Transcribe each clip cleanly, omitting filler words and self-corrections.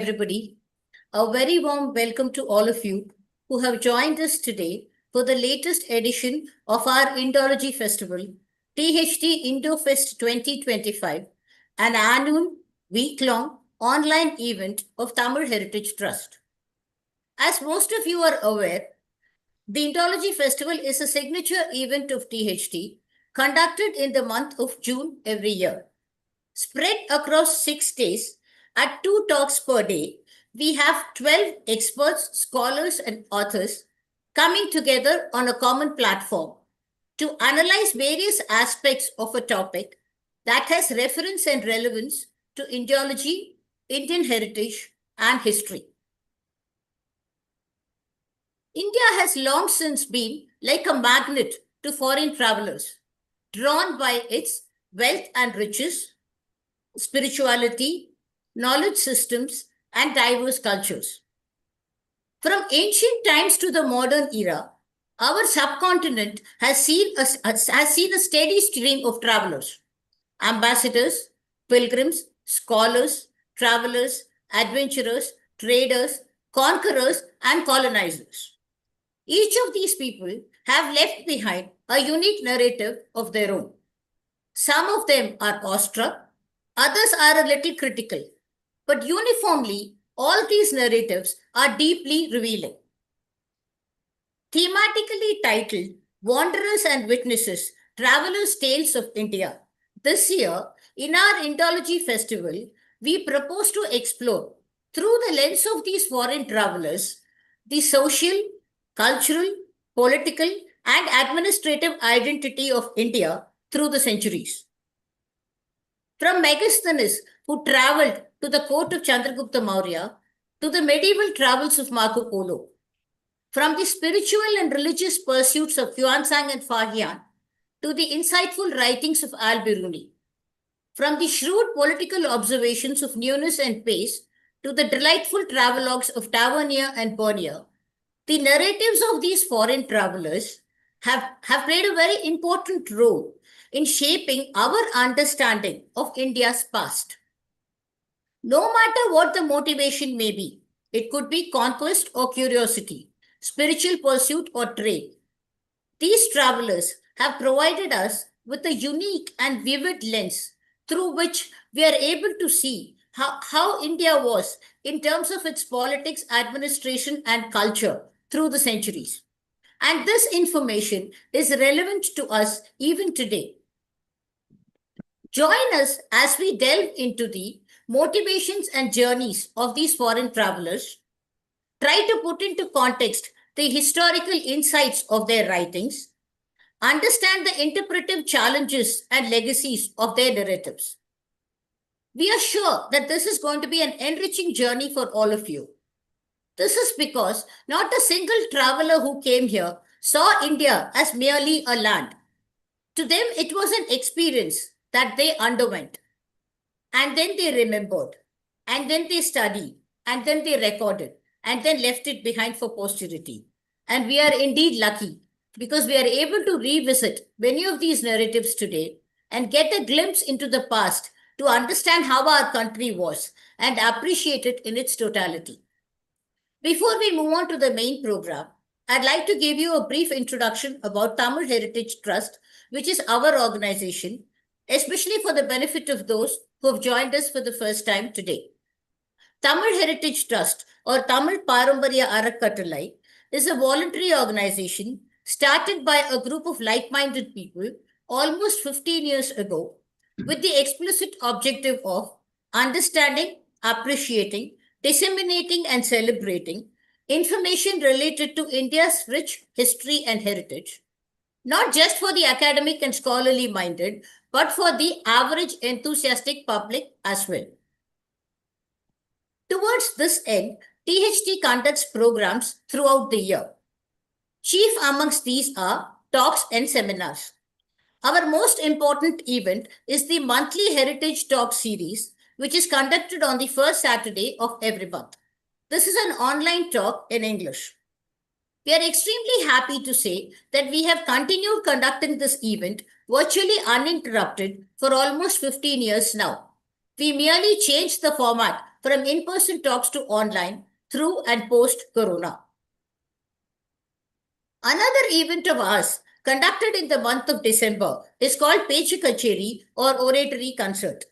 everybody. A very warm welcome to all of you who have joined us today for the latest edition of our Indology Festival, THT IndoFest 2025, an annual week-long online event of Tamil Heritage Trust. As most of you are aware, the Indology Festival is a signature event of THT conducted in the month of June every year. Spread across 6 days, at 2 talks per day, we have 12 experts, scholars, and authors coming together on a common platform to analyze various aspects of a topic that has reference and relevance to Indology, Indian heritage, and history. India has long since been like a magnet to foreign travelers, drawn by its wealth and riches, spirituality, knowledge systems, and diverse cultures. From ancient times to the modern era, our subcontinent has seen a steady stream of travelers, ambassadors, pilgrims, scholars, travelers, adventurers, traders, conquerors, and colonizers. Each of these people have left behind a unique narrative of their own. Some of them are awestruck, others are a little critical, but uniformly, all these narratives are deeply revealing. Thematically titled Wanderers and Witnesses, Travelers' Tales of India, this year, in our Indology Festival, we propose to explore, through the lens of these foreign travelers, the social, cultural, political, and administrative identity of India through the centuries. From Megasthenes, who traveled to the court of Chandragupta Maurya, to the medieval travels of Marco Polo. From the spiritual and religious pursuits of Xuanzang and Fahian, to the insightful writings of Biruni. From the shrewd political observations of Veenus and Paes, to the delightful travelogues of Tavernier and Bernier, the narratives of these foreign travelers have played a very important role in shaping our understanding of India's past. No matter what the motivation may be, it could be conquest or curiosity, spiritual pursuit or trade. These travelers have provided us with a unique and vivid lens through which we are able to see how India was in terms of its politics, administration, and culture through the centuries. And this information is relevant to us even today. Join us as we delve into the motivations and journeys of these foreign travelers, try to put into context the historical insights of their writings, understand the interpretive challenges and legacies of their narratives. We are sure that this is going to be an enriching journey for all of you. This is because not a single traveler who came here saw India as merely a land. To them, it was an experience that they underwent. And then they remembered, and then they studied, and then they recorded, and then left it behind for posterity. And we are indeed lucky because we are able to revisit many of these narratives today and get a glimpse into the past to understand how our country was and appreciate it in its totality. Before we move on to the main program, I'd like to give you a brief introduction about Tamil Heritage Trust, which is our organization, especially for the benefit of those who have joined us for the first time today. Tamil Heritage Trust, or Tamil Paramparya Arakattalai, is a voluntary organization started by a group of like-minded people almost 15 years ago with the explicit objective of understanding, appreciating, disseminating, and celebrating information related to India's rich history and heritage, not just for the academic and scholarly minded, but for the average enthusiastic public as well. Towards this end, THT conducts programs throughout the year. Chief amongst these are talks and seminars. Our most important event is the monthly Heritage Talk series, which is conducted on the first Saturday of every month. This is an online talk in English. We are extremely happy to say that we have continued conducting this event virtually uninterrupted for almost 15 years now. We merely changed the format from in-person talks to online through and post-corona. Another event of ours conducted in the month of December is called Pechu Kacheri or Oratory Concert.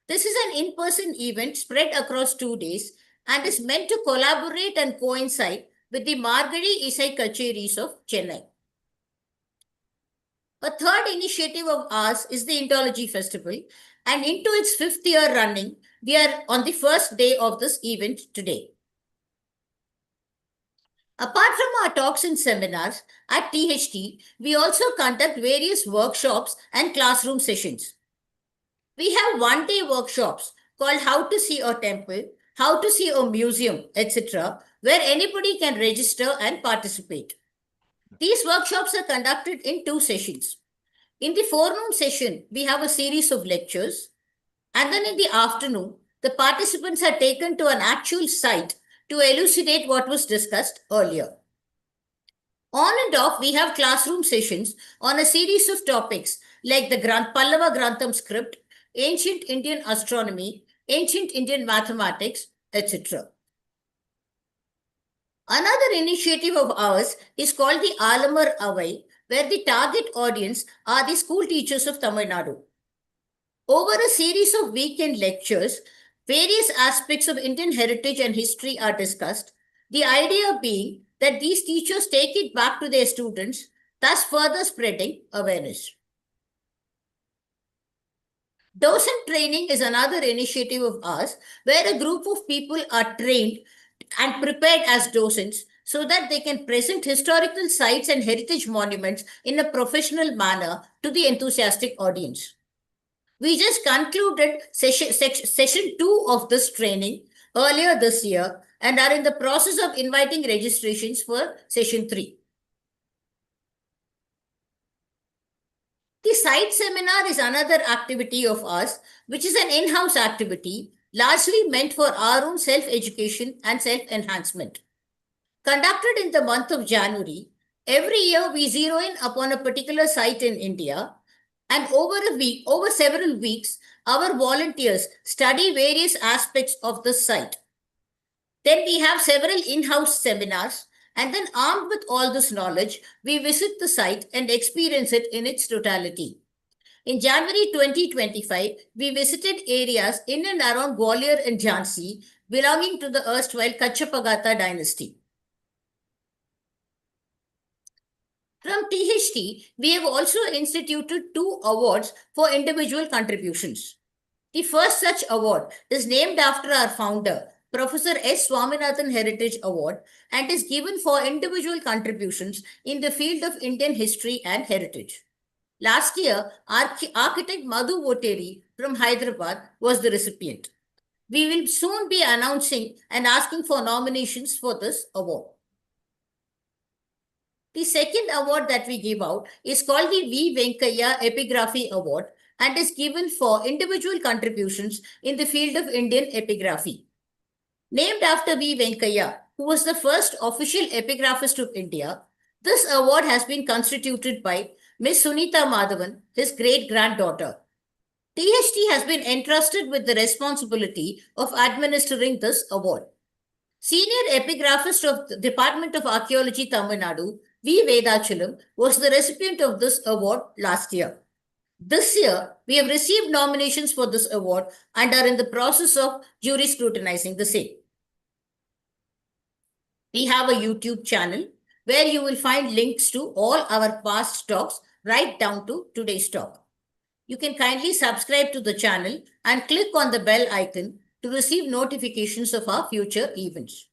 This is an in-person event spread across 2 days and is meant to collaborate and coincide with the Margadi Isai Kacheris of Chennai. A third initiative of ours is the Indology Festival, and into its 5th year running, we are on the first day of this event today. Apart from our talks and seminars, at THT, we also conduct various workshops and classroom sessions. We have one-day workshops called How to See a Temple, How to See a Museum, etc., where anybody can register and participate. These workshops are conducted in 2 sessions. In the forenoon session, we have a series of lectures, and then in the afternoon, the participants are taken to an actual site to elucidate what was discussed earlier. On and off, we have classroom sessions on a series of topics like the Pallava Grantham script, ancient Indian astronomy, ancient Indian mathematics, etc. Another initiative of ours is called the Alamar Avai, where the target audience are the school teachers of Tamil Nadu. Over a series of weekend lectures, various aspects of Indian heritage and history are discussed, the idea being that these teachers take it back to their students, thus further spreading awareness. Docent training is another initiative of ours, where a group of people are trained and prepared as docents so that they can present historical sites and heritage monuments in a professional manner to the enthusiastic audience. We just concluded session 2 of this training earlier this year and are in the process of inviting registrations for session 3. The site seminar is another activity of ours, which is an in-house activity largely meant for our own self-education and self-enhancement. Conducted in the month of January, every year we zero in upon a particular site in India, and over several weeks, our volunteers study various aspects of the site. Then we have several in-house seminars, and then armed with all this knowledge, we visit the site and experience it in its totality. In January 2025, we visited areas in and around Gwalior and Jhansi belonging to the erstwhile Kachapagata dynasty. From THT, we have also instituted 2 awards for individual contributions. The first such award is named after our founder, Professor S. Swaminathan Heritage Award, and is given for individual contributions in the field of Indian history and heritage. Last year, architect Madhu Voteri from Hyderabad was the recipient. We will soon be announcing and asking for nominations for this award. The second award that we give out is called the V. Venkaiah Epigraphy Award and is given for individual contributions in the field of Indian epigraphy. Named after V. Venkaiah, who was the first official epigraphist of India, this award has been constituted by Miss Sunita Madhavan, his great-granddaughter. THT has been entrusted with the responsibility of administering this award. Senior epigraphist of the Department of Archaeology, Tamil Nadu, V. Vedachalam, was the recipient of this award last year. This year, we have received nominations for this award and are in the process of jury scrutinizing the same. We have a YouTube channel where you will find links to all our past talks right down to today's talk. You can kindly subscribe to the channel and click on the bell icon to receive notifications of our future events.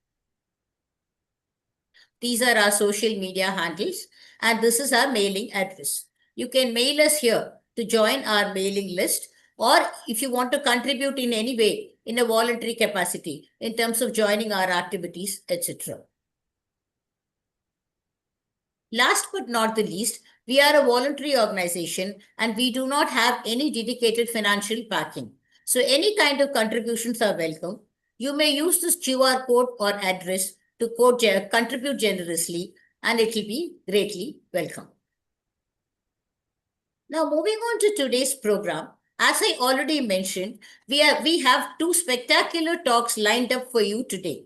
These are our social media handles and this is our mailing address. You can mail us here to join our mailing list, or if you want to contribute in any way in a voluntary capacity in terms of joining our activities, etc. Last but not the least, we are a voluntary organization and we do not have any dedicated financial backing. So any kind of contributions are welcome. You may use this QR code or address to contribute generously and it will be greatly welcome. Now moving on to today's program, As I already mentioned, we have two spectacular talks lined up for you today.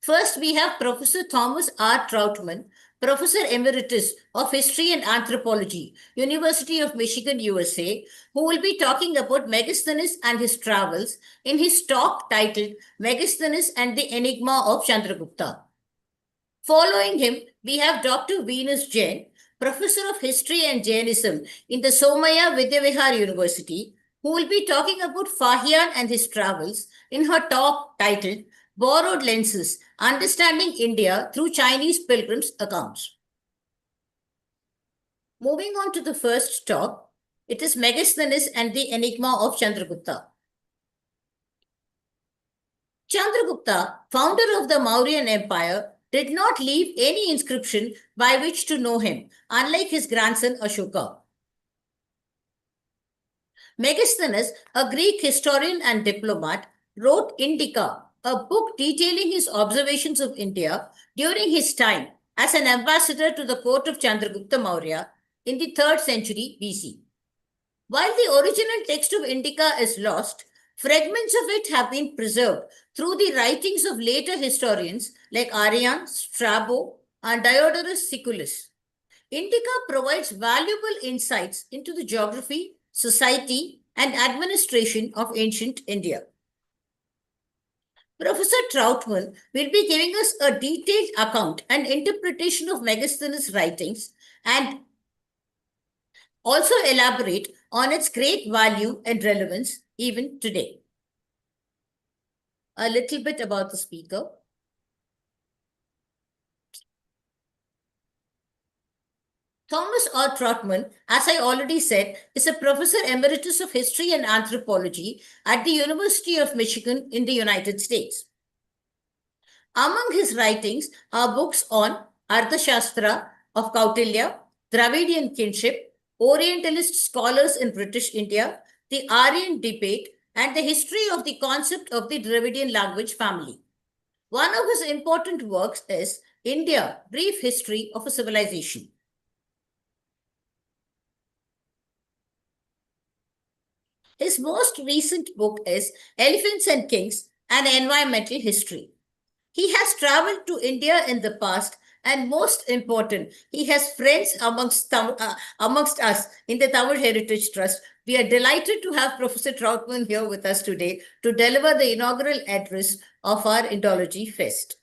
First, we have Professor Thomas R. Trautmann, Professor Emeritus of History and Anthropology, University of Michigan, USA, who will be talking about Megasthenes and his travels in his talk titled Megasthenes and the Enigma of Chandragupta. Following him, we have Dr. Veenus Jain, Professor of History and Jainism in the Somaya Vidyavihar University, who will be talking about Fahian and his travels in her talk titled Borrowed Lenses, Understanding India Through Chinese Pilgrims' Accounts. Moving on to the first talk, it is Megasthenes and the Enigma of Chandragupta. Chandragupta, founder of the Mauryan Empire, did not leave any inscription by which to know him, unlike his grandson Ashoka. Megasthenes, a Greek historian and diplomat, wrote Indica, a book detailing his observations of India during his time as an ambassador to the court of Chandragupta Maurya in the 3rd century BC. While the original text of Indica is lost, fragments of it have been preserved through the writings of later historians like Arrian, Strabo, and Diodorus Siculus. Indica provides valuable insights into the geography, society, and administration of ancient India. Professor Trautmann will be giving us a detailed account and interpretation of Megasthenes' writings and also elaborate on its great value and relevance even today. A little bit about the speaker. Thomas R. Trautmann, as I already said, is a professor emeritus of history and anthropology at the University of Michigan in the United States. Among his writings are books on Arthashastra of Kautilya, Dravidian kinship, Orientalist scholars in British India, the Aryan debate, and the history of the concept of the Dravidian language family. One of his important works is India, Brief History of a Civilization. His most recent book is Elephants and Kings, An Environmental History. He has traveled to India in the past, and most important, he has friends amongst us in the Tamil Heritage Trust. We are delighted to have Professor Trautmann here with us today to deliver the inaugural address of our Indology Fest.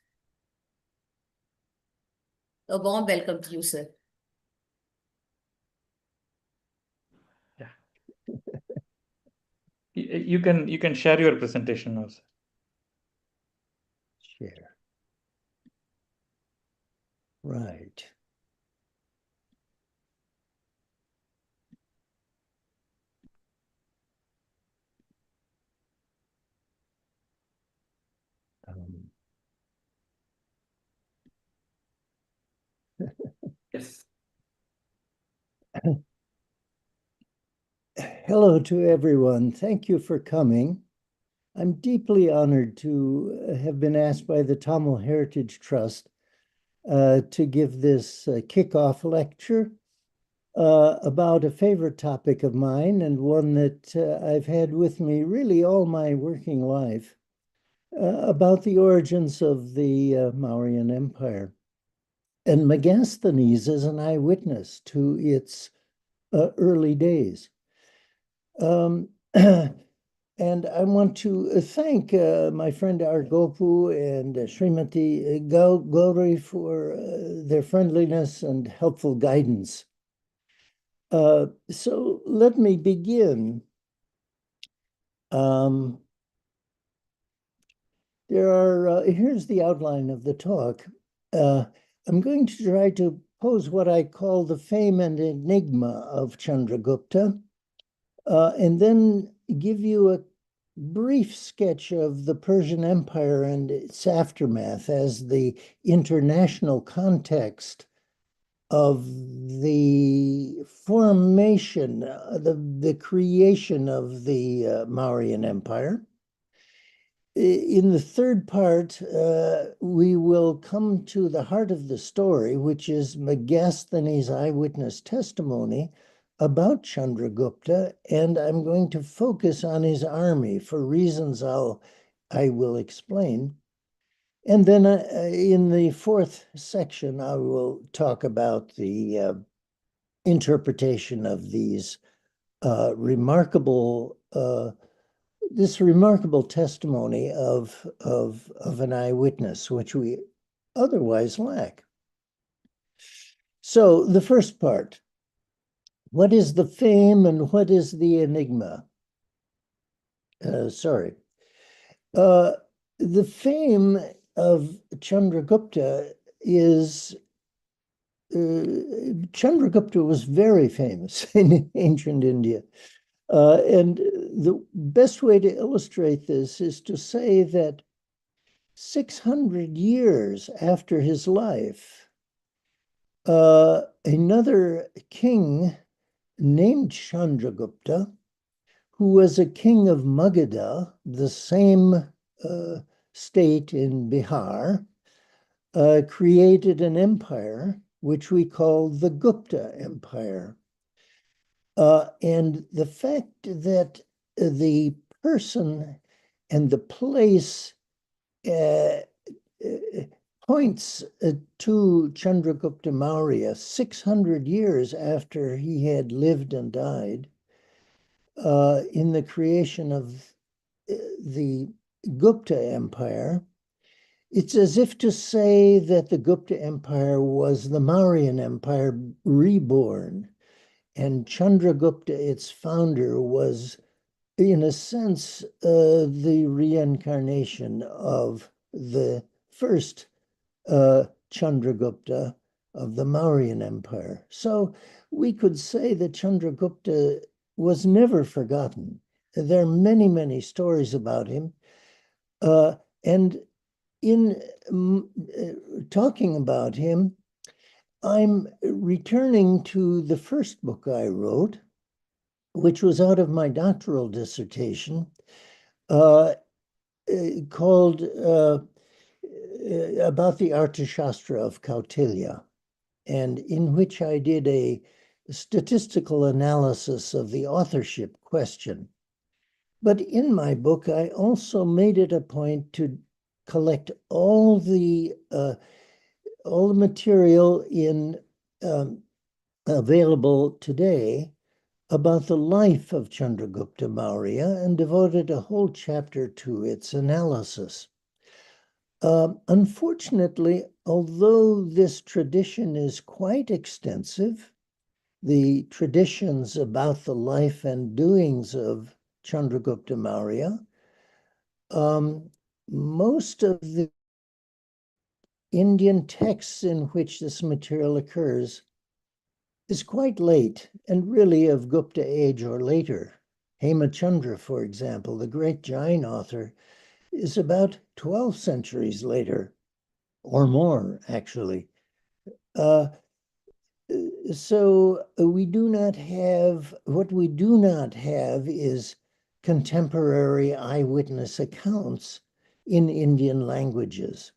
A warm welcome to you, sir. Yeah. You can share your presentation now, sir. Share. Right. Yes. Hello to everyone. Thank you for coming. I'm deeply honored to have been asked by the Tamil Heritage Trust to give this kickoff lecture about a favorite topic of mine and one that I've had with me really all my working life, about the origins of the Mauryan Empire. And Megasthenes is an eyewitness to its early days. And I want to thank my friend Argopu and Srimati Gauri for their friendliness and helpful guidance. So let me begin. Here's the outline of the talk. I'm going to try to pose what I call the fame and enigma of Chandragupta, and then give you a brief sketch of the Persian Empire and its aftermath as the international context of the formation, the creation of the Mauryan Empire. In the third part, we will come to the heart of the story, which is Megasthenes' eyewitness testimony about Chandragupta, and I'm going to focus on his army for reasons I will explain. And then in the fourth section, I will talk about the interpretation of these remarkable testimony of an eyewitness, which we otherwise lack. So the first part, what is the fame and what is the enigma? The fame of Chandragupta is Chandragupta was very famous in ancient India. And the best way to illustrate this is to say that 600 years after his life, another king named Chandragupta, who was a king of Magadha, the same state in Bihar, created an empire which we call the Gupta Empire. And the fact that the person and the place points to Chandragupta Maurya 600 years after he had lived and died in the creation of the Gupta Empire. It's as if to say that the Gupta Empire was the Mauryan Empire reborn, and Chandragupta, its founder, was, in a sense, the reincarnation of the first Chandragupta of the Mauryan Empire. So we could say that Chandragupta was never forgotten. There are many, many stories about him. And in talking about him, I'm returning to the first book I wrote, which was out of my doctoral dissertation, called about the Arthashastra of Kautilya, and in which I did a statistical analysis of the authorship question. But in my book, I also made it a point to collect all the material available today about the life of Chandragupta Maurya and devoted a whole chapter to its analysis. Unfortunately, although this tradition is quite extensive, the traditions about the life and doings of Chandragupta Maurya, most of the Indian texts in which this material occurs is quite late and really of Gupta age or later. Hemachandra, for example, the great Jain author, is about 12 centuries later, or more, actually. So we do not have, what we do not have is contemporary eyewitness accounts in Indian languages.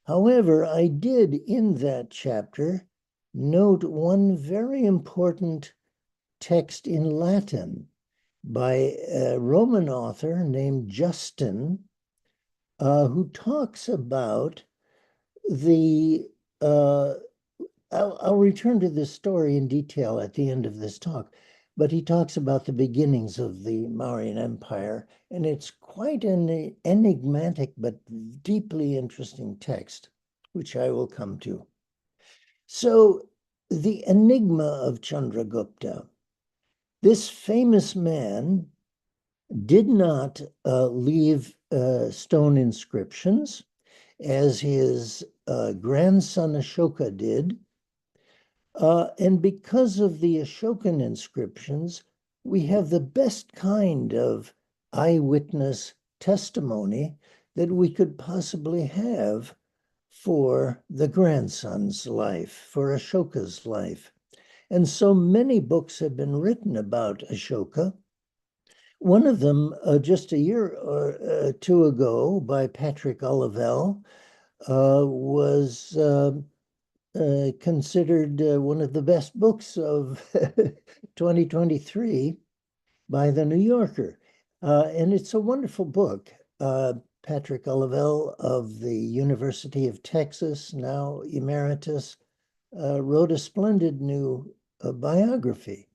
However, I did in that chapter note one very important text in Latin by a Roman author named Justin, who talks about the, I'll return to this story in detail at the end of this talk, but he talks about the beginnings of the Mauryan Empire, and it's quite an enigmatic but deeply interesting text, which I will come to. So the enigma of Chandragupta. This famous man did not leave stone inscriptions, as his grandson Ashoka did. And because of the Ashokan inscriptions, we have the best kind of eyewitness testimony that we could possibly have for the grandson's life, for Ashoka's life. And so many books have been written about Ashoka. One of them, just a year or two ago, by Patrick Olivelle, was considered one of the best books of 2023 by the New Yorker. And it's a wonderful book. Patrick Olivelle of the University of Texas, now emeritus, wrote a splendid new biography.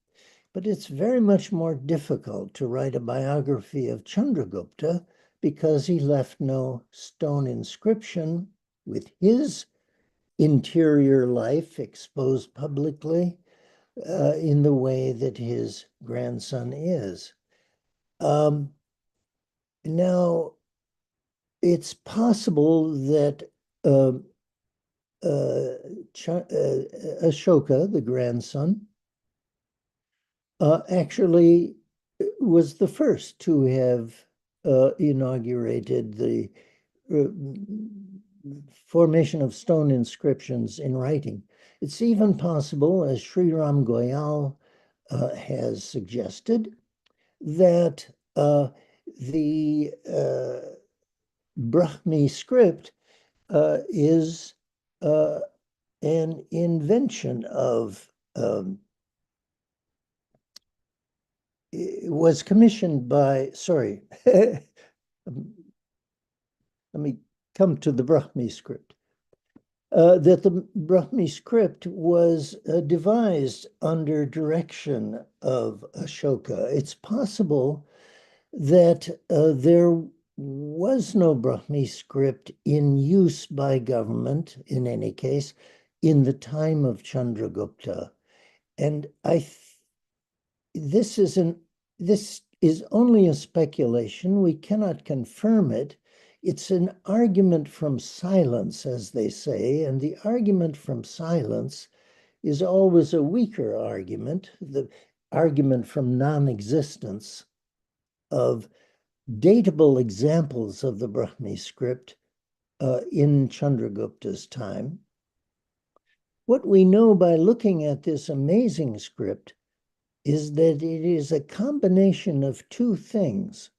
But it's very much more difficult to write a biography of Chandragupta because he left no stone inscription with his interior life exposed publicly in the way that his grandson is. Now, it's possible that Ashoka, the grandson, actually was the first to have inaugurated the formation of stone inscriptions in writing. It's even possible, as Sri Ram Goyal has suggested, that the Brahmi script is an invention of, was commissioned by, sorry, let me come to the Brahmi script. That the Brahmi script was devised under direction of Ashoka. It's possible that there was no Brahmi script in use by government, in any case, in the time of Chandragupta. And this is only a speculation. We cannot confirm it. It's an argument from silence, as they say, and the argument from silence is always a weaker argument, the argument from non-existence of datable examples of the Brahmi script in Chandragupta's time. What we know by looking at this amazing script is that it is a combination of two things.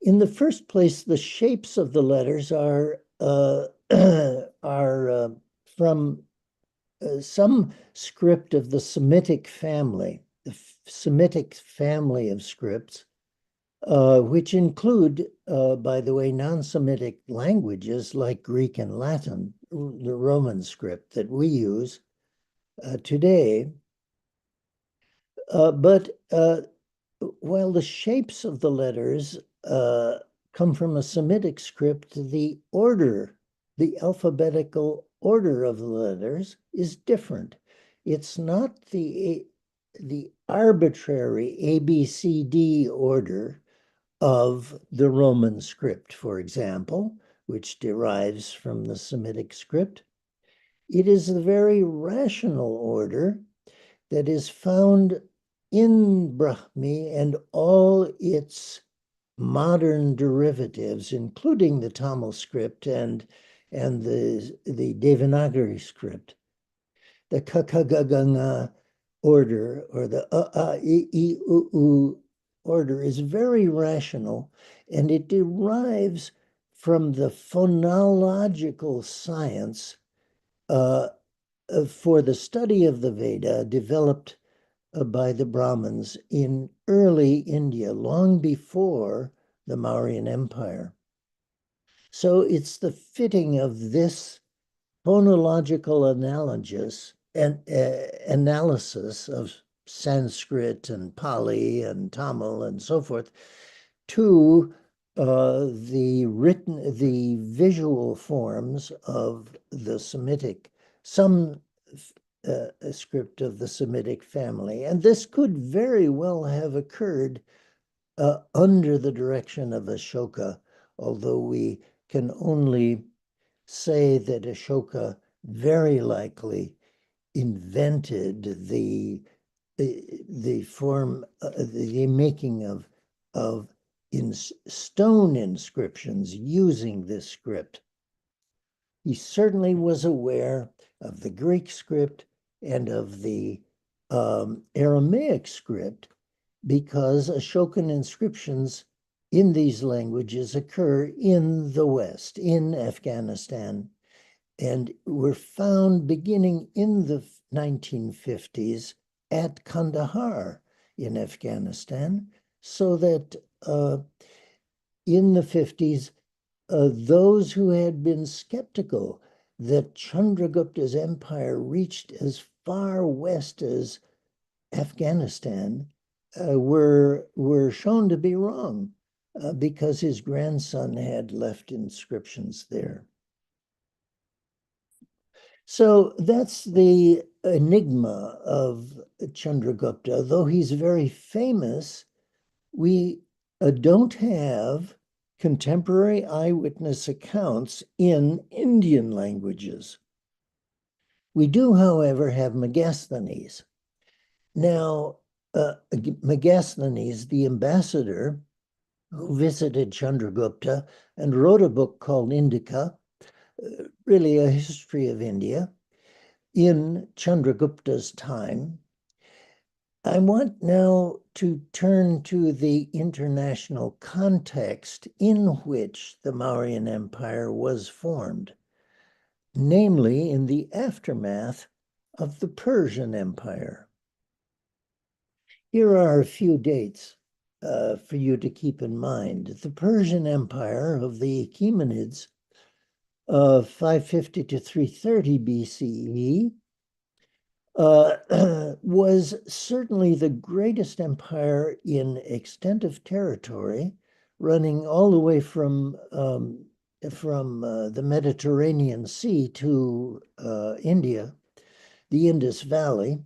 In the first place, the shapes of the letters are from some script of the Semitic family, the Semitic family of scripts, which include, by the way, non-Semitic languages like Greek and Latin, the Roman script that we use today. But while the shapes of the letters come from a Semitic script, the order, the alphabetical order of the letters is different. It's not the arbitrary ABCD order of the Roman script, for example, which derives from the Semitic script. It is the very rational order that is found in Brahmi and all its modern derivatives, including the Tamil script and the Devanagari script. The Kakagaganga order, or the I, order, is very rational, and it derives from the phonological science for the study of the Veda developed by the Brahmins in early India, long before the Mauryan Empire. So it's the fitting of this phonological analysis of Sanskrit and Pali and Tamil and so forth to the visual forms of the Semitic, some script of the Semitic family. And this could very well have occurred under the direction of Ashoka, although we can only say that Ashoka very likely invented the form, the making of stone inscriptions using this script. He certainly was aware of the Greek script and of the Aramaic script, because Ashokan inscriptions in these languages occur in the West, in Afghanistan, and were found beginning in the 1950s at Kandahar in Afghanistan, so that in the 50s, those who had been skeptical that Chandragupta's empire reached as far west as Afghanistan were shown to be wrong because his grandson had left inscriptions there. So that's the enigma of Chandragupta. Though he's very famous, we don't have contemporary eyewitness accounts in Indian languages. We do, however, have Megasthenes. Now, Megasthenes, the ambassador who visited Chandragupta and wrote a book called Indica, really a history of India, in Chandragupta's time. I want now to turn to the international context in which the Mauryan Empire was formed, namely in the aftermath of the Persian Empire. Here are a few dates for you to keep in mind. The Persian Empire of the Achaemenids of 550 to 330 BCE was certainly the greatest empire in extent of territory, running all the way from the Mediterranean Sea to India, the Indus Valley,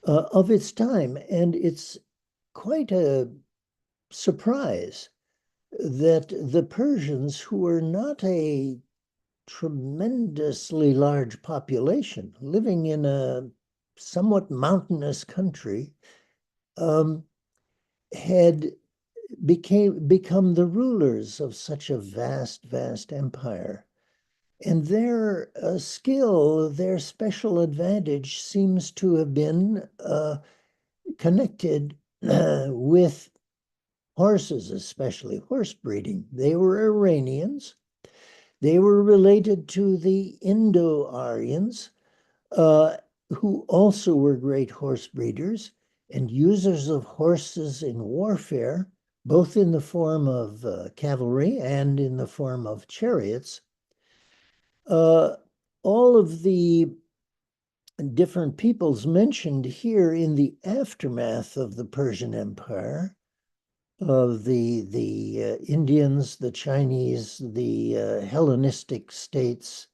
of its time. And it's quite a surprise that the Persians, who were not a tremendously large population living in a somewhat mountainous country, had become the rulers of such a vast empire. And their skill, their special advantage seems to have been connected with horses, especially horse breeding. They were Iranians. They were related to the Indo-Aryans, who also were great horse breeders and users of horses in warfare, both in the form of cavalry and in the form of chariots. All of the different peoples mentioned here in the aftermath of the Persian Empire, of the Indians, the Chinese, the Hellenistic states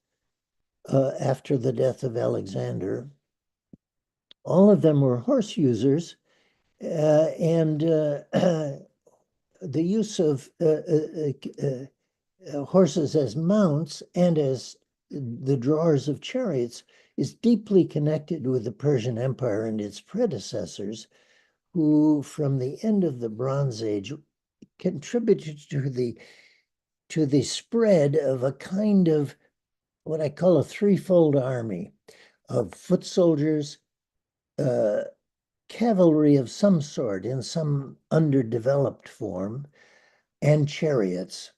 after the death of Alexander, all of them were horse users, and the use of horses as mounts and as the drawers of chariots is deeply connected with the Persian Empire and its predecessors, who from the end of the Bronze Age contributed to the spread of a kind of what I call a threefold army of foot soldiers, cavalry of some sort in some underdeveloped form, and chariots.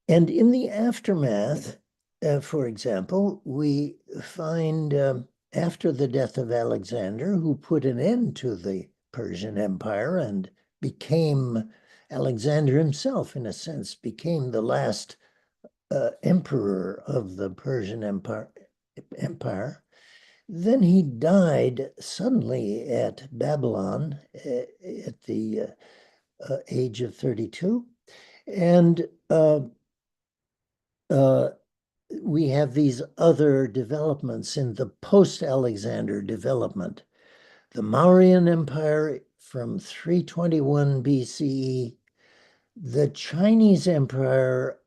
And in the aftermath, for example, we find after the death of Alexander, who put an end to the Persian Empire and became, Alexander himself, in a sense, became the last emperor of the Persian Empire. Then he died suddenly at Babylon at the age of 32. And we have these other developments in the post-Alexander development. The Mauryan Empire from 321 BCE, the Chinese Empire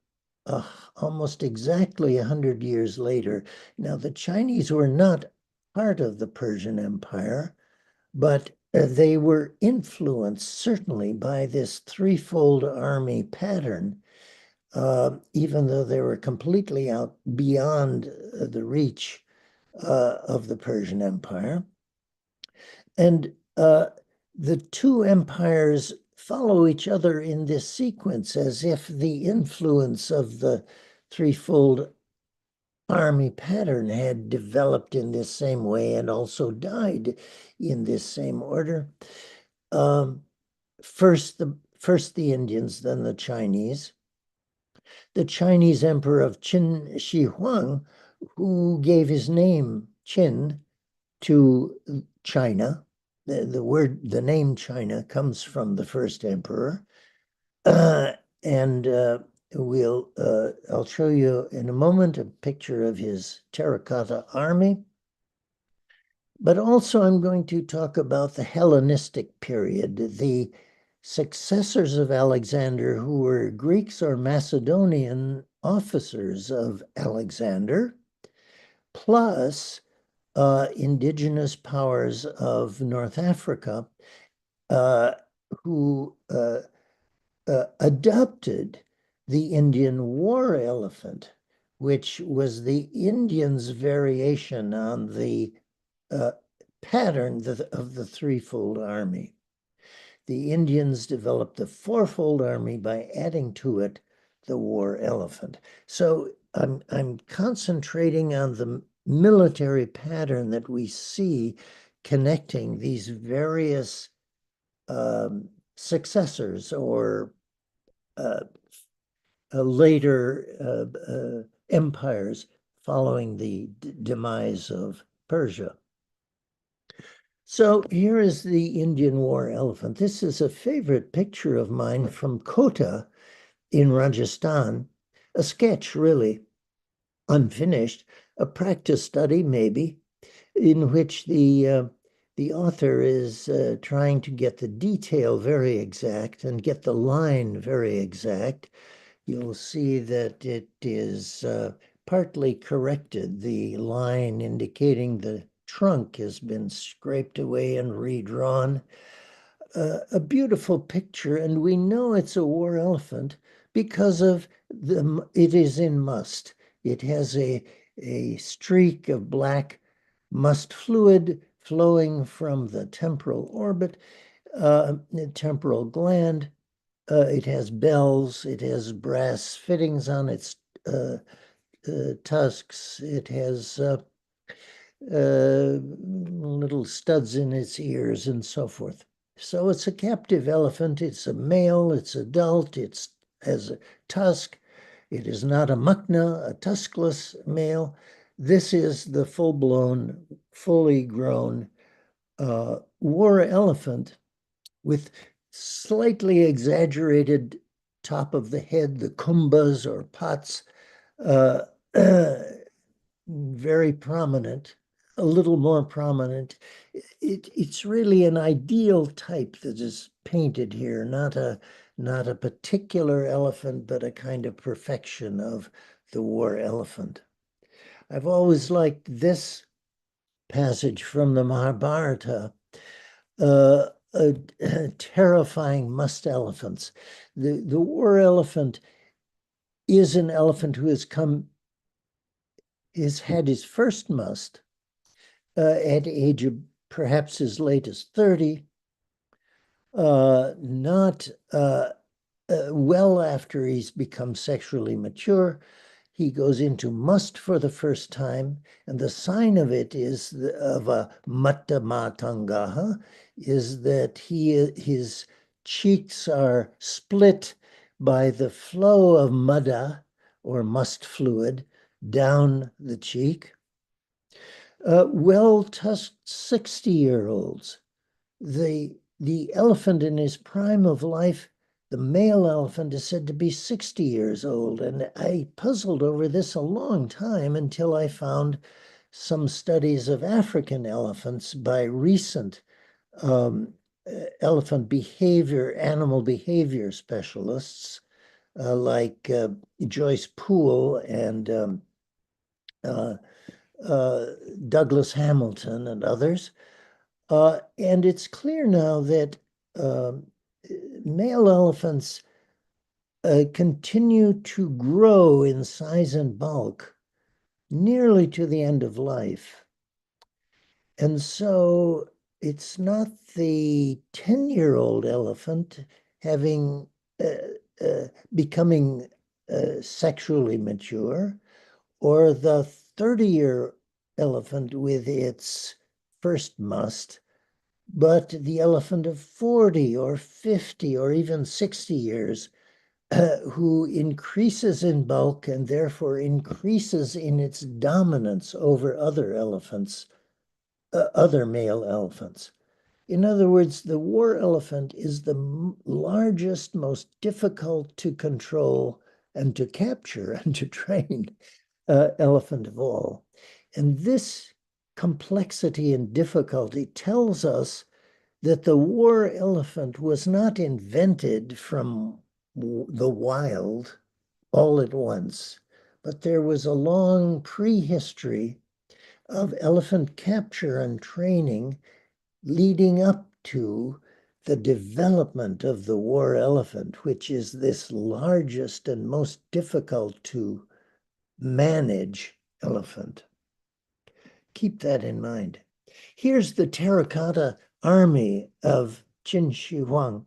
almost exactly 100 years later. Now, the Chinese were not part of the Persian Empire, but they were influenced certainly by this threefold army pattern, even though they were completely out beyond the reach of the Persian Empire. And the two empires follow each other in this sequence as if the influence of the threefold army pattern had developed in this same way and also died in this same order. First the Indians, then the Chinese. The Chinese emperor of Qin Shi Huang, who gave his name Qin to China. The name China comes from the first emperor. And I'll show you in a moment a picture of his terracotta army. But also I'm going to talk about the Hellenistic period, the successors of Alexander who were Greeks or Macedonian officers of Alexander, plus indigenous powers of North Africa who adopted the Indian war elephant, which was the Indians' variation on the pattern of the threefold army. The Indians developed the fourfold army by adding to it the war elephant. So I'm concentrating on the military pattern that we see connecting these various successors or later empires following the demise of Persia. So here is the Indian war elephant. This is a favorite picture of mine from Kota in Rajasthan, a sketch really, unfinished, a practice study maybe, in which the author is trying to get the detail very exact and get the line very exact. You'll see that it is partly corrected, the line indicating the trunk has been scraped away and redrawn. A beautiful picture, and we know it's a war elephant because of it is in must. It has a streak of black must fluid flowing from the temporal orbit, temporal gland. It has bells, it has brass fittings on its tusks, it has little studs in its ears and so forth. So it's a captive elephant, it's a male, it's adult, it has a tusk. It is not a mukna, a tuskless male. This is the full-blown, fully grown war elephant with slightly exaggerated top of the head, the kumbhas or pots, very prominent, a little more prominent. It's really an ideal type that is painted here, not a particular elephant, but a kind of perfection of the war elephant. I've always liked this passage from the Mahabharata, terrifying must elephants. The war elephant is an elephant who has had his first must at age of perhaps as late as 30, not well after he's become sexually mature. He goes into must for the first time, and the sign of it is of a matta matangaha, is that his cheeks are split by the flow of mudda or must fluid down the cheek. Well-tusked 60-year-olds. The elephant in his prime of life, the male elephant, is said to be 60 years old. And I puzzled over this a long time until I found some studies of African elephants by recent elephant behavior, animal behavior specialists like Joyce Poole and Douglas Hamilton and others. And it's clear now that male elephants continue to grow in size and bulk nearly to the end of life. And so it's not the 10-year-old elephant having becoming sexually mature, or the 30-year elephant with its first must, but the elephant of 40 or 50 or even 60 years, who increases in bulk and therefore increases in its dominance over other elephants, other male elephants. In other words, the war elephant is the largest, most difficult to control and to capture and to train elephant of all. And this complexity and difficulty tells us that the war elephant was not invented from the wild all at once, but there was a long prehistory of elephant capture and training leading up to the development of the war elephant, which is this largest and most difficult to manage elephant. Keep that in mind. Here's the terracotta army of Qin Shi Huang.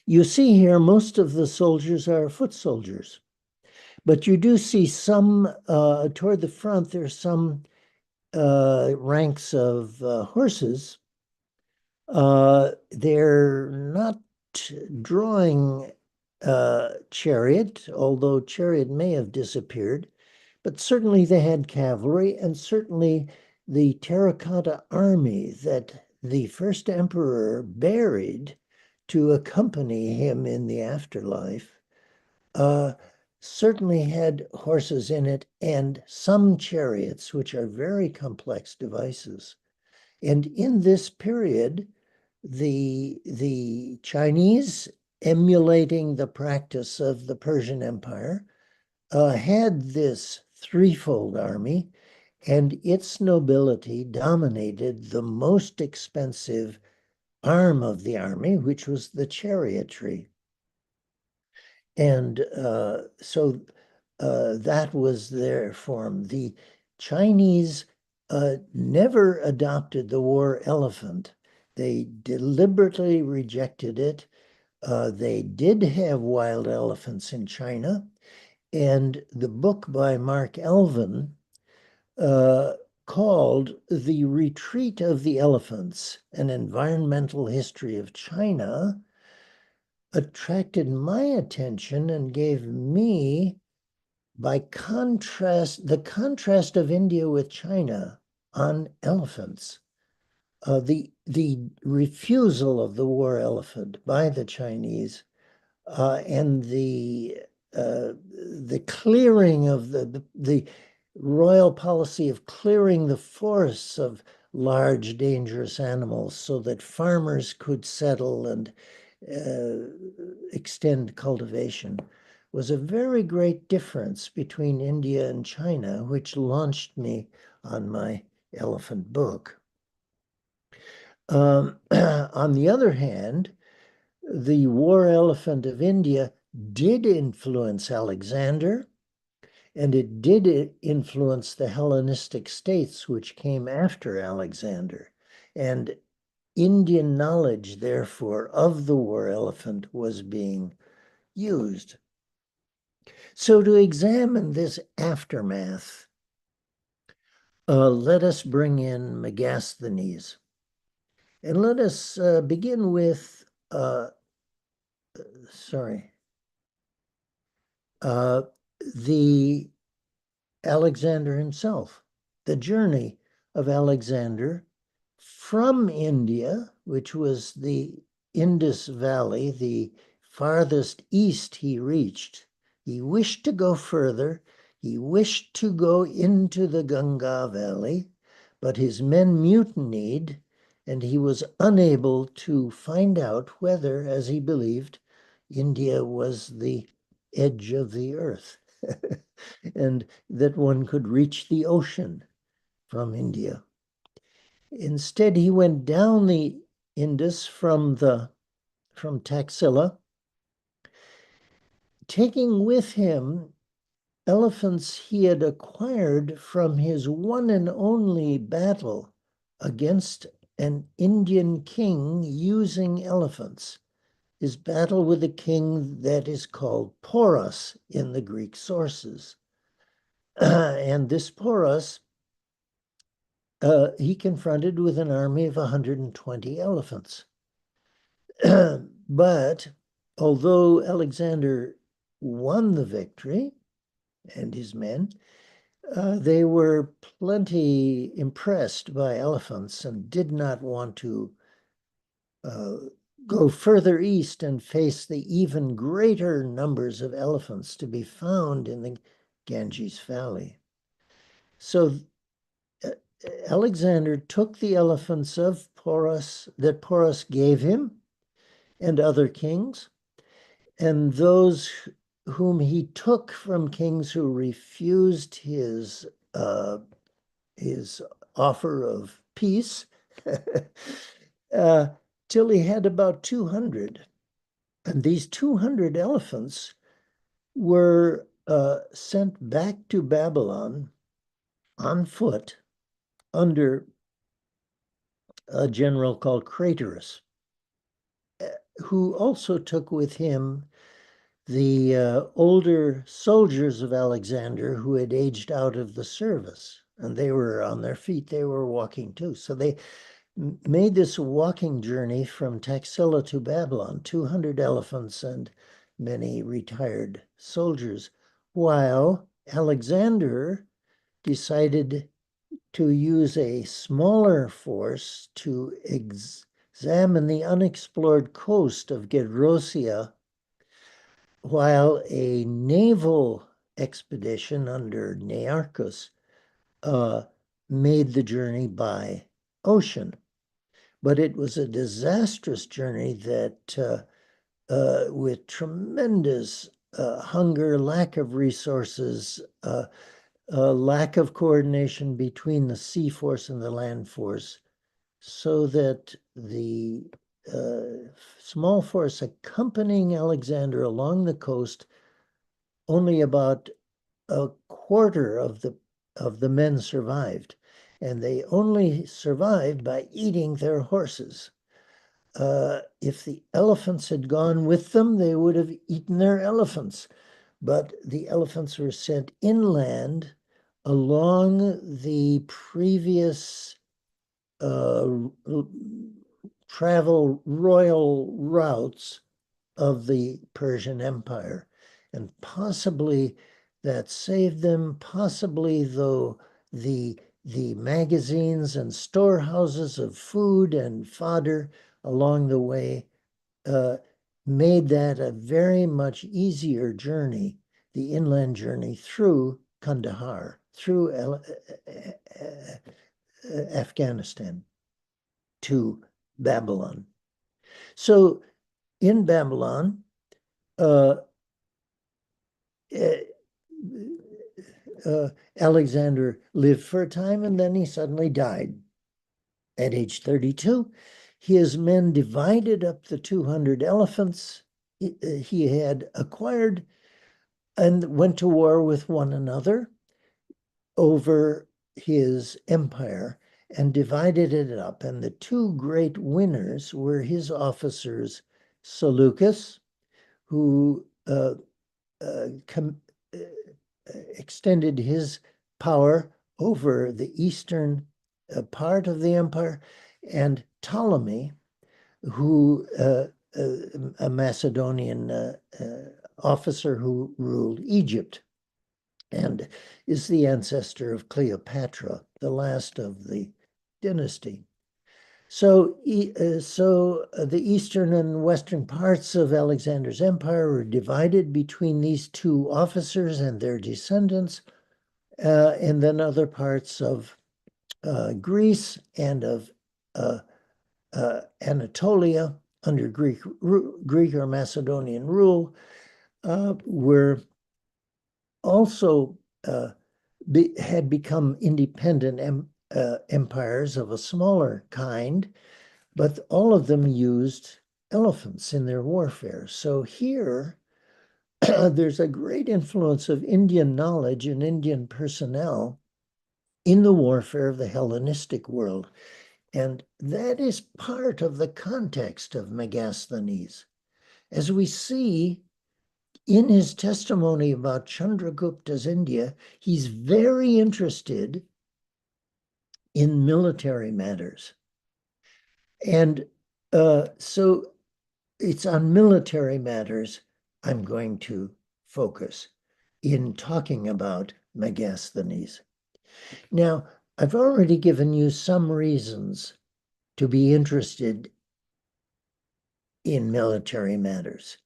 You see here, most of the soldiers are foot soldiers, but you do see some, toward the front, there's some ranks of horses. They're not drawing chariot, although chariot may have disappeared, but certainly they had cavalry, and certainly the terracotta army that the first emperor buried to accompany him in the afterlife certainly had horses in it and some chariots, which are very complex devices. And in this period, the Chinese, emulating the practice of the Persian Empire, had this threefold army, and its nobility dominated the most expensive arm of the army, which was the chariotry. And so that was their form. The Chinese never adopted the war elephant. They deliberately rejected it. They did have wild elephants in China. And the book by Mark Elvin called The Retreat of the Elephants, An Environmental History of China, attracted my attention and gave me, by contrast, the contrast of India with China on elephants. The refusal of the war elephant by the Chinese and the clearing of the royal policy of clearing the forests of large dangerous animals so that farmers could settle and extend cultivation was a very great difference between India and China, which launched me on my elephant book. On the other hand, the war elephant of India did influence Alexander, and it did influence the Hellenistic states which came after Alexander. And Indian knowledge, therefore, of the war elephant was being used. So to examine this aftermath, let us bring in Megasthenes. And let us begin with, the Alexander himself, the journey of Alexander from India, which was the Indus Valley, the farthest east he reached. He wished to go further. He wished to go into the Ganga Valley, but his men mutinied, and he was unable to find out whether, as he believed, India was the edge of the earth and that one could reach the ocean from India. Instead, he went down the Indus from Taxila, taking with him elephants he had acquired from his one and only battle against an Indian king using elephants. his battle with a king that is called Porus in the Greek sources. And this Porus, he confronted with an army of 120 elephants. But although Alexander won the victory and his men, they were plenty impressed by elephants and did not want to go further east and face the even greater numbers of elephants to be found in the Ganges Valley. So Alexander took the elephants of Porus that Porus gave him and other kings, and those whom he took from kings who refused his offer of peace, till he had about 200. And these 200 elephants were sent back to Babylon on foot under a general called Craterus, who also took with him the older soldiers of Alexander who had aged out of the service, and they were on their feet, they were walking too. So they made this walking journey from Taxila to Babylon, 200 elephants and many retired soldiers, while Alexander decided to use a smaller force to examine the unexplored coast of Gedrosia, while a naval expedition under Nearchus made the journey by ocean. But it was a disastrous journey that, with tremendous hunger, lack of resources, lack of coordination between the sea force and the land force, so that the small force accompanying Alexander along the coast, only about a quarter of the men survived, and they only survived by eating their horses. If the elephants had gone with them, they would have eaten their elephants. But the elephants were sent inland along the previous travel royal routes of the Persian Empire. And possibly that saved them, possibly though the magazines and storehouses of food and fodder along the way made that a very much easier journey, the inland journey through Kandahar, through Afghanistan to Babylon. So in Babylon, Alexander lived for a time, and then he suddenly died at age 32. His men divided up the 200 elephants he had acquired and went to war with one another over his empire and divided it up. And the two great winners were his officers, Seleucus, who extended his power over the eastern part of the empire, and Ptolemy, who a Macedonian officer who ruled Egypt and is the ancestor of Cleopatra, the last of the dynasty. So the eastern and western parts of Alexander's empire were divided between these two officers and their descendants, and then other parts of Greece and of Anatolia under Greek or Macedonian rule were also had become independent empires of a smaller kind, but all of them used elephants in their warfare. So here, there's a great influence of Indian knowledge and Indian personnel in the warfare of the Hellenistic world. And that is part of the context of Megasthenes. as we see in his testimony about Chandragupta's India, he's very interested in military matters. And so it's on military matters I'm going to focus in talking about Megasthenes. Now, I've already given you some reasons to be interested in military matters.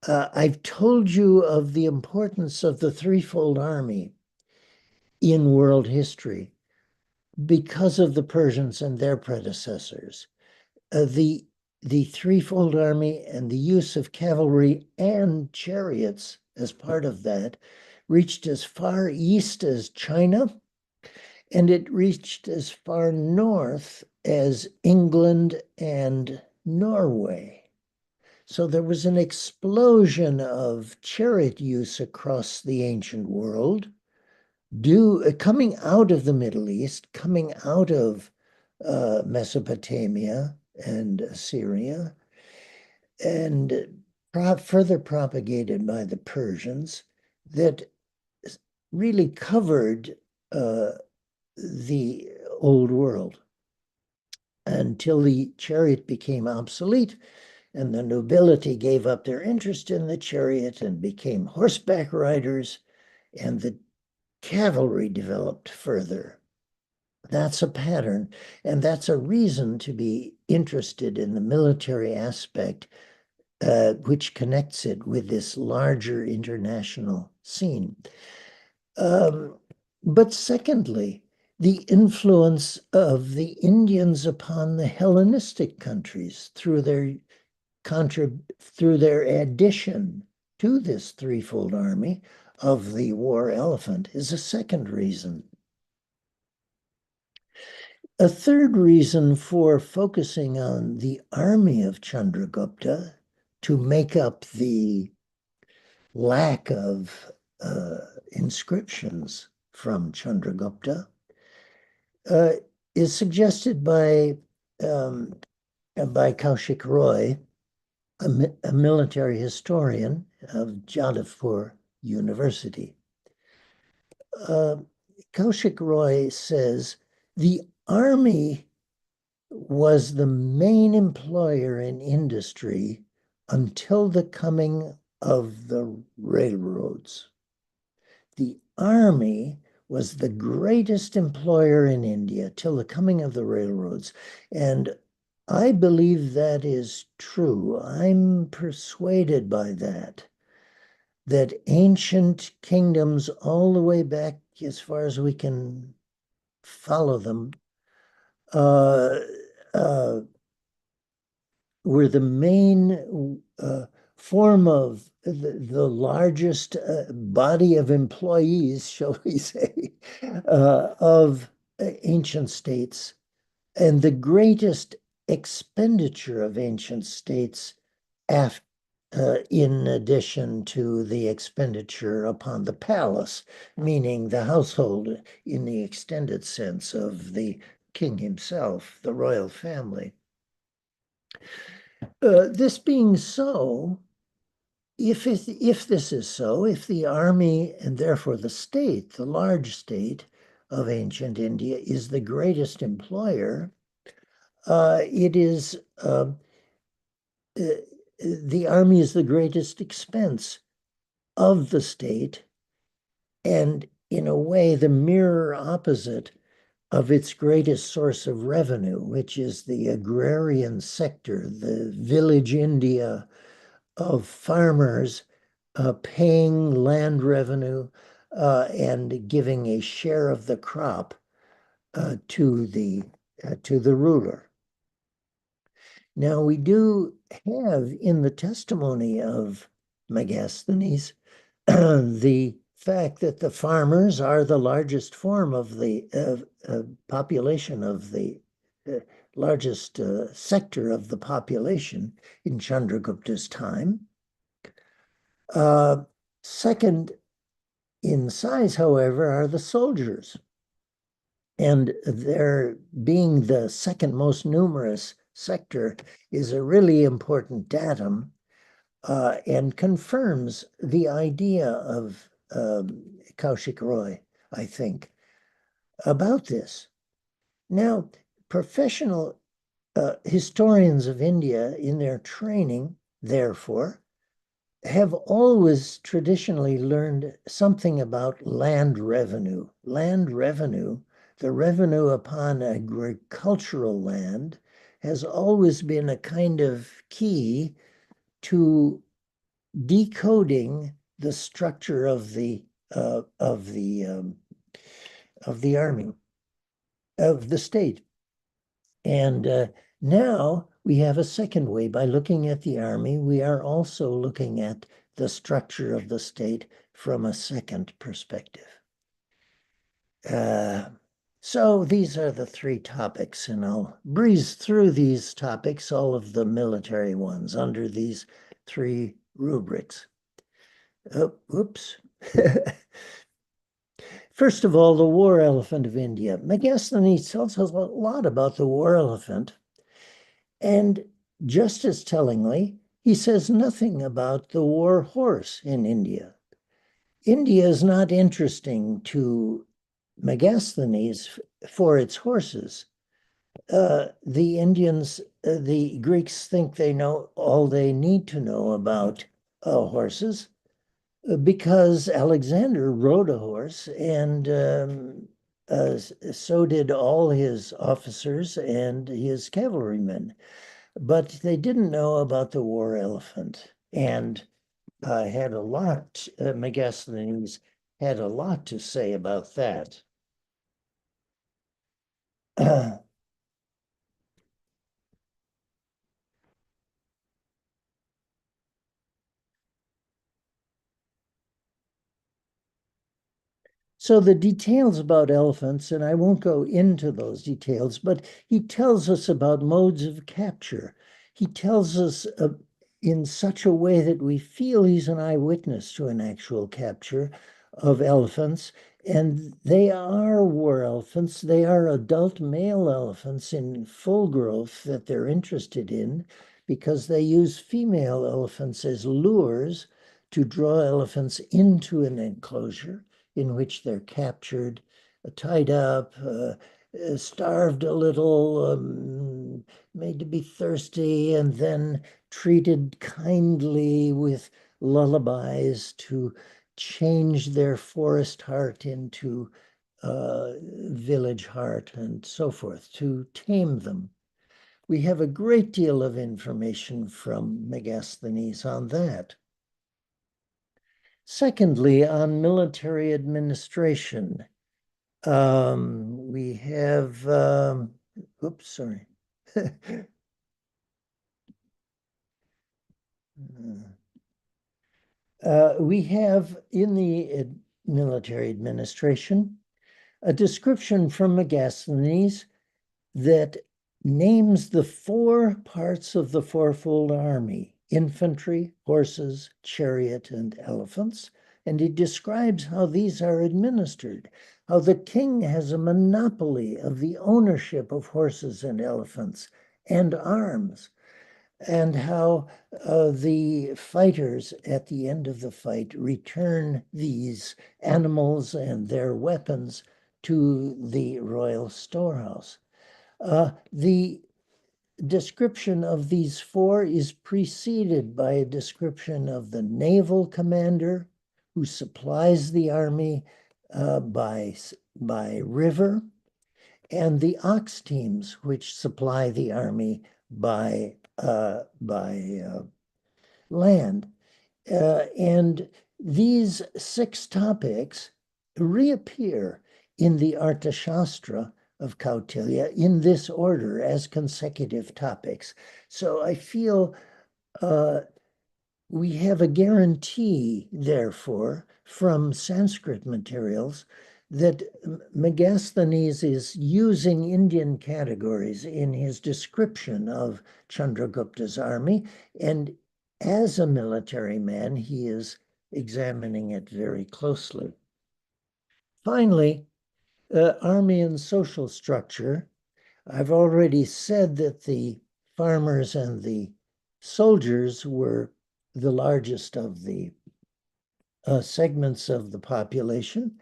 I've told you of the importance of the threefold army in world history because of the Persians and their predecessors. The threefold army and the use of cavalry and chariots as part of that reached as far east as China, and it reached as far north as England and Norway. So there was an explosion of chariot use across the ancient world, coming out of the Middle East, coming out of Mesopotamia and Assyria, and further propagated by the Persians, that really covered the old world until the chariot became obsolete and the nobility gave up their interest in the chariot and became horseback riders, and the cavalry developed further. That's a pattern, and that's a reason to be interested in the military aspect, which connects it with this larger international scene. But secondly, the influence of the Indians upon the Hellenistic countries through their addition to this threefold army of the war elephant is a second reason. A third reason for focusing on the army of Chandragupta to make up the lack of inscriptions from Chandragupta is suggested by Kaushik Roy, a military historian of Jadavpur University. Kaushik Roy says the army was the main employer in industry until the coming of the railroads. The army was the greatest employer in India till the coming of the railroads. And I believe that is true. I'm persuaded by that ancient kingdoms, all the way back as far as we can follow them, were the main form of the largest body of employees, shall we say, of ancient states, and the greatest expenditure of ancient states in addition to the expenditure upon the palace, meaning the household in the extended sense of the king himself, the royal family. This being so, if this is so, if the army and therefore the state, the large state of ancient India, is the greatest employer, it is the army is the greatest expense of the state, and in a way the mirror opposite of its greatest source of revenue, which is the agrarian sector, the village India of farmers paying land revenue and giving a share of the crop to the ruler. Now, we do have in the testimony of Megasthenes the fact that the farmers are the largest form of the population of the largest sector of the population in Chandragupta's time. Second in size, however, are the soldiers. And their being the second most numerous sector is a really important datum and confirms the idea of Kaushik Roy, I think, about this. Now, professional historians of India in their training, therefore, have always traditionally learned something about land revenue. Land revenue, the revenue upon agricultural land, has always been a kind of key to decoding the structure of the army, of the state. And now we have a second way. By looking at the army, we are also looking at the structure of the state from a second perspective. So these are the three topics, and I'll breeze through these topics, all of the military ones, under these three rubrics. Oh, oops. First of all, the war elephant of India. Megasthenes tells us a lot about the war elephant. And just as tellingly, he says nothing about the war horse in India. India is not interesting to Megasthenes for its horses. The Indians, the Greeks think they know all they need to know about horses because Alexander rode a horse, and so did all his officers and his cavalrymen. But they didn't know about the war elephant, and had a lot, Megasthenes had a lot to say about that. So the details about elephants, and I won't go into those details, but he tells us about modes of capture. He tells us in such a way that we feel he's an eyewitness to an actual capture of elephants. And they are war elephants. They are adult male elephants in full growth that they're interested in, because they use female elephants as lures to draw elephants into an enclosure in which they're captured, tied up, starved a little, made to be thirsty, and then treated kindly with lullabies to change their forest heart into village heart and so forth, to tame them. We have a great deal of information from Megasthenes on that. Secondly, on military administration, we have, oops, sorry. We have in the military administration a description from Megasthenes that names the four parts of the fourfold army: infantry, horses, chariot, and elephants. And he describes how these are administered, how the king has a monopoly of the ownership of horses and elephants and arms, and how the fighters at the end of the fight return these animals and their weapons to the royal storehouse. The description of these four is preceded by a description of the naval commander who supplies the army by river, and the ox teams which supply the army by land. And these six topics reappear in the Arthashastra of Kautilya in this order as consecutive topics. So I feel we have a guarantee, therefore, from Sanskrit materials that Megasthenes is using Indian categories in his description of Chandragupta's army, and as a military man, he is examining it very closely. Finally, army and social structure. I've already said that the farmers and the soldiers were the largest of the segments of the population.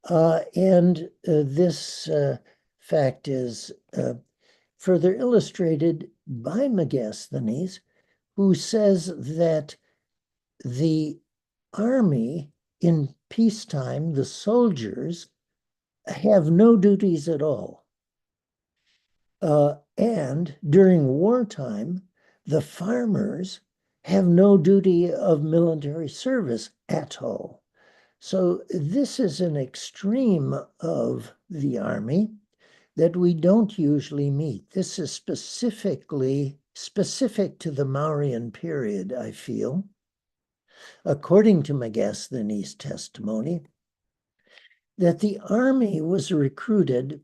And this fact is further illustrated by Megasthenes, who says that the army in peacetime, the soldiers, have no duties at all. And during wartime, the farmers have no duty of military service at all. So this is an extreme of the army that we don't usually meet. This is specific to the Mauryan period, I feel. According to Megasthenes' testimony, that the army was recruited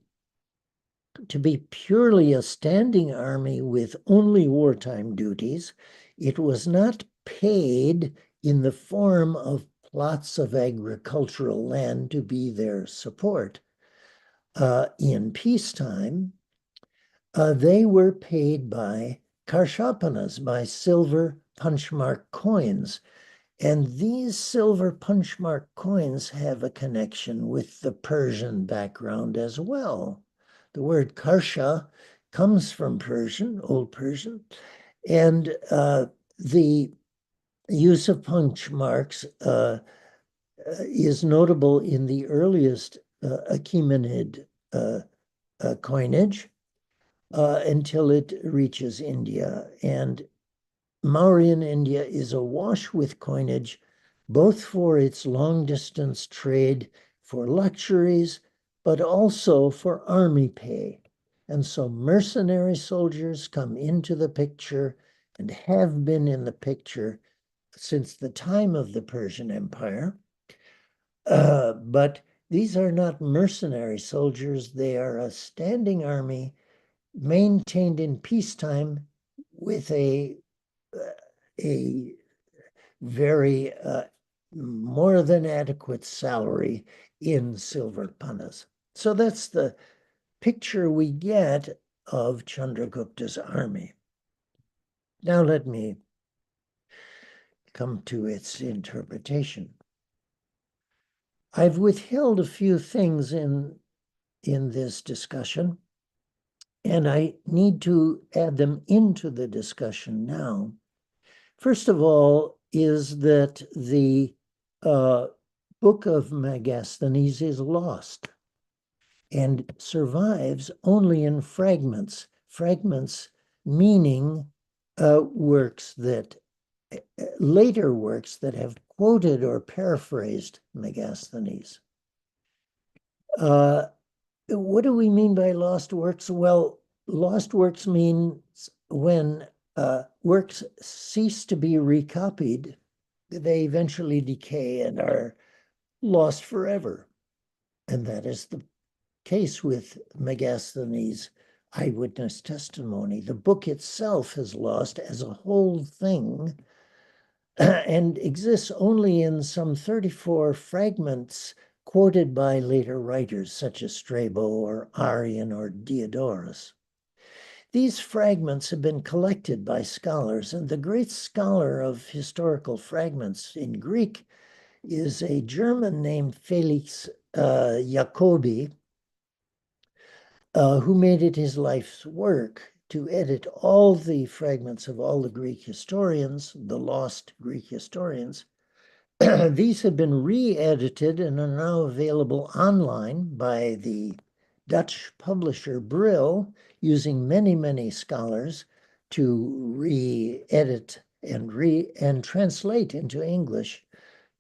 to be purely a standing army with only wartime duties. It was not paid in the form of plots of agricultural land to be their support. In peacetime, they were paid by karshapanas, by silver punchmark coins. And these silver punchmark coins have a connection with the Persian background as well. The word karsha comes from Persian, Old Persian, and the use of punchmarks is notable in the earliest Achaemenid coinage until it reaches India. And Mauryan India is awash with coinage, both for its long-distance trade for luxuries, but also for army pay. And so mercenary soldiers come into the picture and have been in the picture since the time of the Persian Empire. But these are not mercenary soldiers. They are a standing army maintained in peacetime with a very more than adequate salary in silver panas. So that's the picture we get of Chandragupta's army. Now let me come to its interpretation. I've withheld a few things in this discussion, and I need to add them into the discussion now. First of all, is that the book of Megasthenes is lost and survives only in fragments. Fragments meaning works that, later works that have quoted or paraphrased Megasthenes. What do we mean by lost works? Well, lost works means when works cease to be recopied, they eventually decay and are lost forever. And that is the case with Megasthenes' eyewitness testimony. The book itself is lost as a whole thing and exists only in some 34 fragments quoted by later writers such as Strabo or Arrian or Diodorus. These fragments have been collected by scholars, and the great scholar of historical fragments in Greek is a German named Felix Jacobi, who made it his life's work to edit all the fragments of all the Greek historians, the lost Greek historians. These have been re-edited and are now available online by the Dutch publisher Brill, using many, many scholars to re-edit and translate into English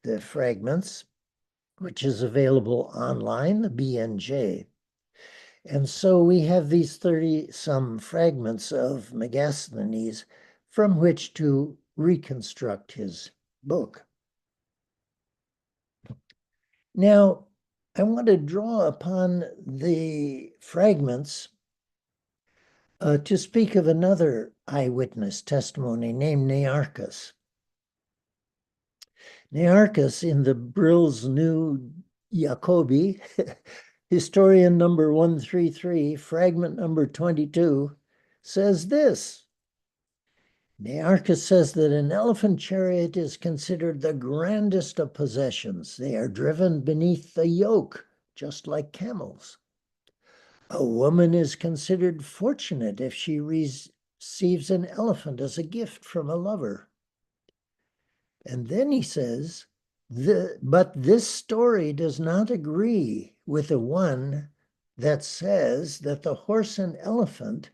the fragments, which is available online, the BNJ. And so we have these 30-some fragments of Megasthenes from which to reconstruct his book. Now, I want to draw upon the fragments to speak of another eyewitness testimony named Nearchus. Nearchus, in the Brill's New Jacobi, historian number 133, fragment number 22, says this: Nearchus says that an elephant chariot is considered the grandest of possessions. They are driven beneath the yoke, just like camels. A woman is considered fortunate if she receives an elephant as a gift from a lover. And then he says, but this story does not agree with the one that says that the horse and elephant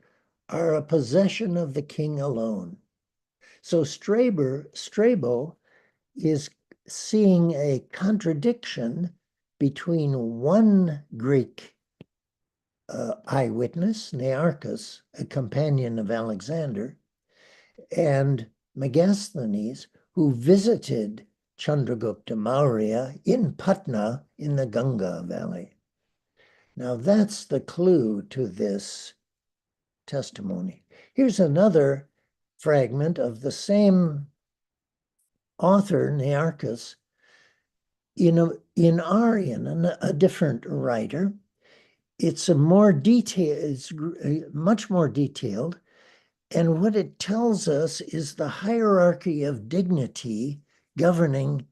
are a possession of the king alone. So Strabo is seeing a contradiction between one Greek eyewitness, Nearchus, a companion of Alexander, and Megasthenes, who visited Chandragupta Maurya in Patna in the Ganga Valley. Now that's the clue to this testimony. Here's another fragment of the same author, Nearchus, in Aryan, a different writer. It's much more detailed. And what it tells us is the hierarchy of dignity governing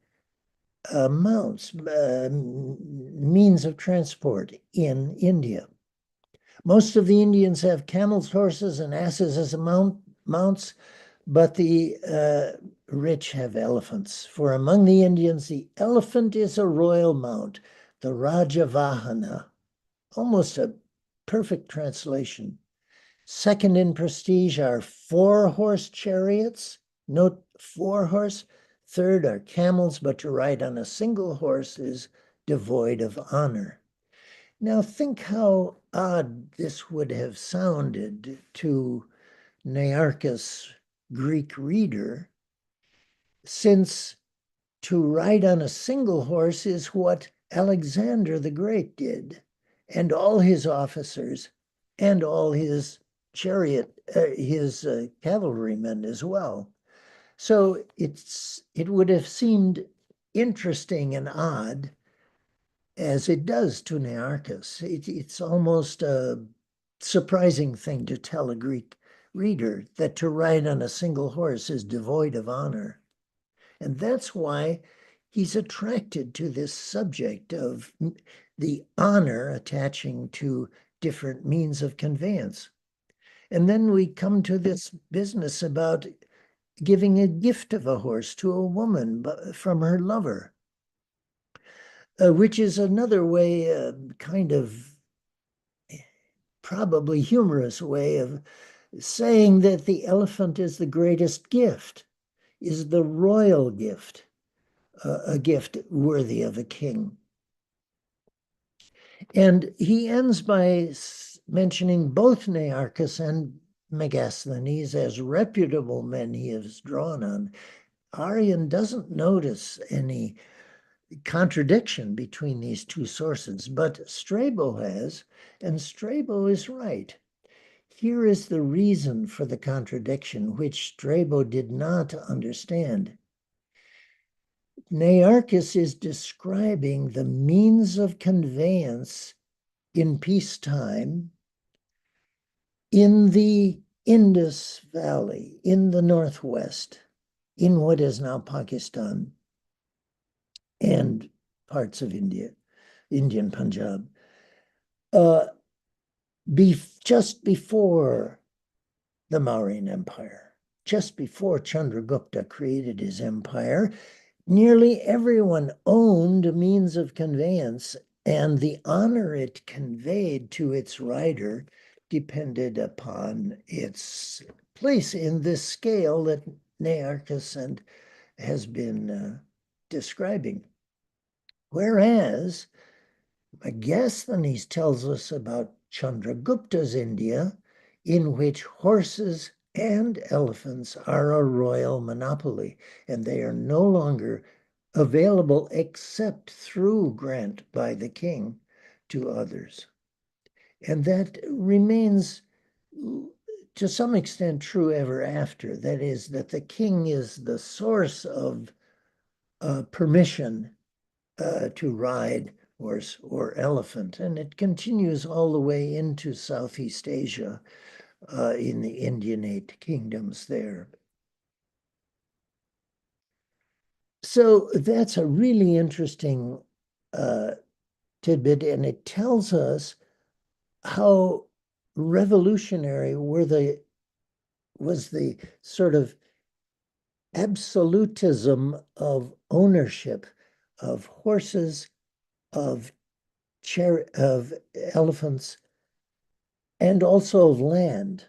mounts, means of transport in India. Most of the Indians have camels, horses, and asses as mounts, but the rich have elephants. For among the Indians, the elephant is a royal mount, the Rajavahana, almost a perfect translation. Second in prestige are 4-horse chariots. Note 4-horse. Third are camels, but to ride on a single horse is devoid of honor. Now think how odd this would have sounded to Nearchus' Greek reader, since to ride on a single horse is what Alexander the Great did, and all his officers, and all his cavalrymen as well. So it would have seemed interesting and odd, as it does to Nearchus. It's almost a surprising thing to tell a Greek reader that to ride on a single horse is devoid of honor. And that's why he's attracted to this subject of the honor attaching to different means of conveyance. And then we come to this business about giving a gift of a horse to a woman from her lover, which is another way, kind of probably humorous way of saying that the elephant is the greatest gift, is the royal gift, a gift worthy of a king. And he ends by mentioning both Nearchus and Megasthenes as reputable men he has drawn on. Aryan doesn't notice any contradiction between these two sources, but Strabo has, and Strabo is right. Here is the reason for the contradiction, which Strabo did not understand. Nearchus is describing the means of conveyance in peacetime in the Indus Valley, in the Northwest, in what is now Pakistan and parts of India, Indian Punjab. Just before the Mauryan Empire, just before Chandragupta created his empire, nearly everyone owned a means of conveyance, and the honor it conveyed to its rider depended upon its place in this scale that Nearchus has been describing. Whereas Megasthenes tells us about Chandragupta's India, in which horses and elephants are a royal monopoly, and they are no longer available except through grant by the king to others. And that remains to some extent true ever after. That is, that the king is the source of permission to ride horse or elephant. And it continues all the way into Southeast Asia in the Indianate kingdoms there. So that's a really interesting tidbit, and it tells us how revolutionary was the sort of absolutism of ownership of horses, of elephants, and also of land.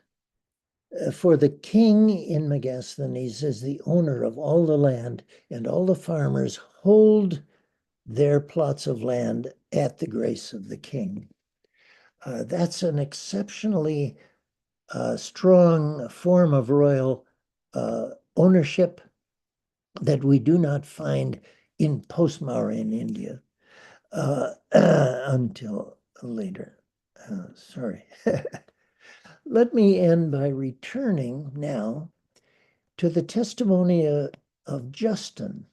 For the king in Megasthenes is the owner of all the land, and all the farmers hold their plots of land at the grace of the king. That's an exceptionally strong form of royal ownership that we do not find in post-Mauryan India until later. Sorry. Let me end by returning now to the testimony of Justin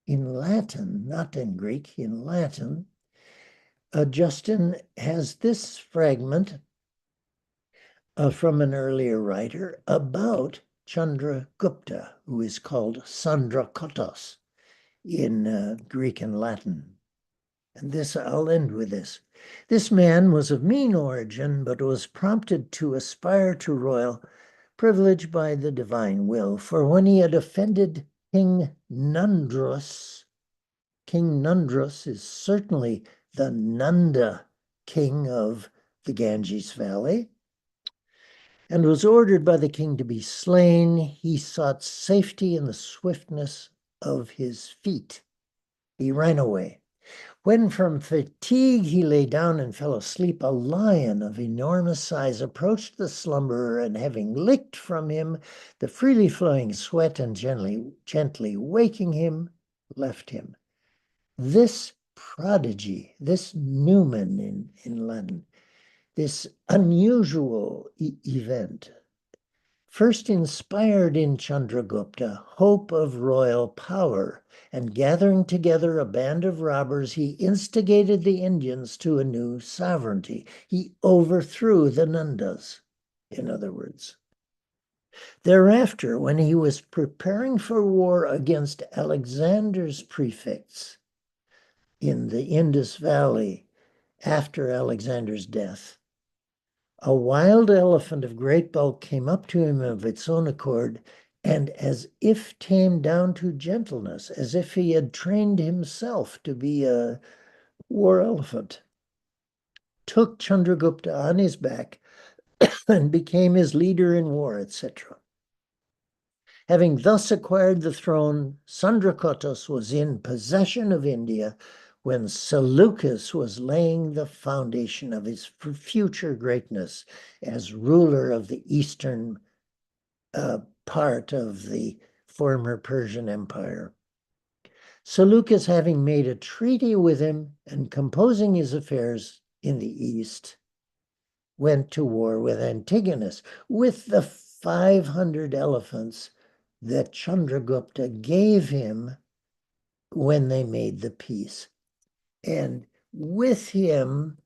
in Latin, not in Greek, in Latin. Justin has this fragment from an earlier writer about Chandragupta, who is called Sandrakotos in Greek and Latin. And this, I'll end with this. This man was of mean origin, but was prompted to aspire to royal privilege by the divine will. For when he had offended King Nandros is certainly the Nanda king of the Ganges Valley, and was ordered by the king to be slain, he sought safety in the swiftness of his feet. He ran away. When from fatigue he lay down and fell asleep, a lion of enormous size approached the slumberer, and having licked from him the freely flowing sweat and gently waking him, left him. This prodigy, this numen in Latin, this unusual event, first inspired in Chandragupta hope of royal power, and gathering together a band of robbers, he instigated the Indians to a new sovereignty. He overthrew the Nandas, in other words. Thereafter, when he was preparing for war against Alexander's prefects in the Indus Valley after Alexander's death, a wild elephant of great bulk came up to him of its own accord, and as if tamed down to gentleness, as if he had trained himself to be a war elephant, took Chandragupta on his back and became his leader in war, etc. Having thus acquired the throne, Sandrakotos was in possession of India when Seleucus was laying the foundation of his future greatness as ruler of the eastern part of the former Persian Empire. Seleucus, having made a treaty with him and composing his affairs in the east, went to war with Antigonus with the 500 elephants that Chandragupta gave him when they made the peace. And with him,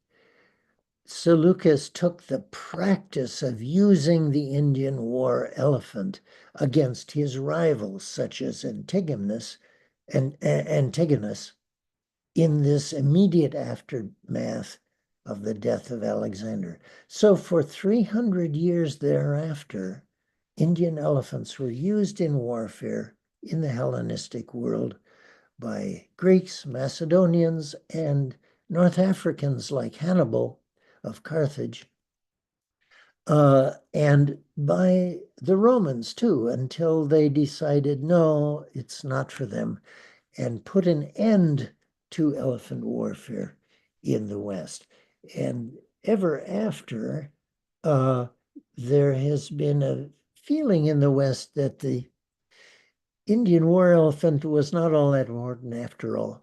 Seleucus took the practice of using the Indian war elephant against his rivals, such as Antigonus, in this immediate aftermath of the death of Alexander. So for 300 years thereafter, Indian elephants were used in warfare in the Hellenistic world by Greeks, Macedonians, and North Africans like Hannibal of Carthage, and by the Romans too, until they decided, no, it's not for them, and put an end to elephant warfare in the West. And ever after, there has been a feeling in the West that the Indian war elephant was not all that important after all,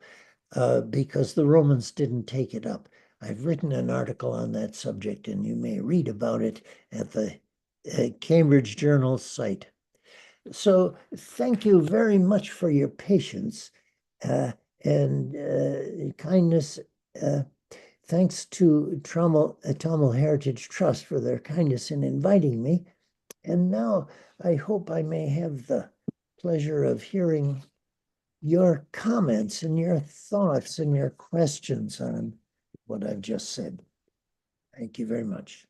because the Romans didn't take it up. I've written an article on that subject, and you may read about it at the Cambridge Journal site. So thank you very much for your patience and kindness. Thanks to Tamil Heritage Trust for their kindness in inviting me. And now I hope I may have the pleasure of hearing your comments and your thoughts and your questions on what I've just said. Thank you very much.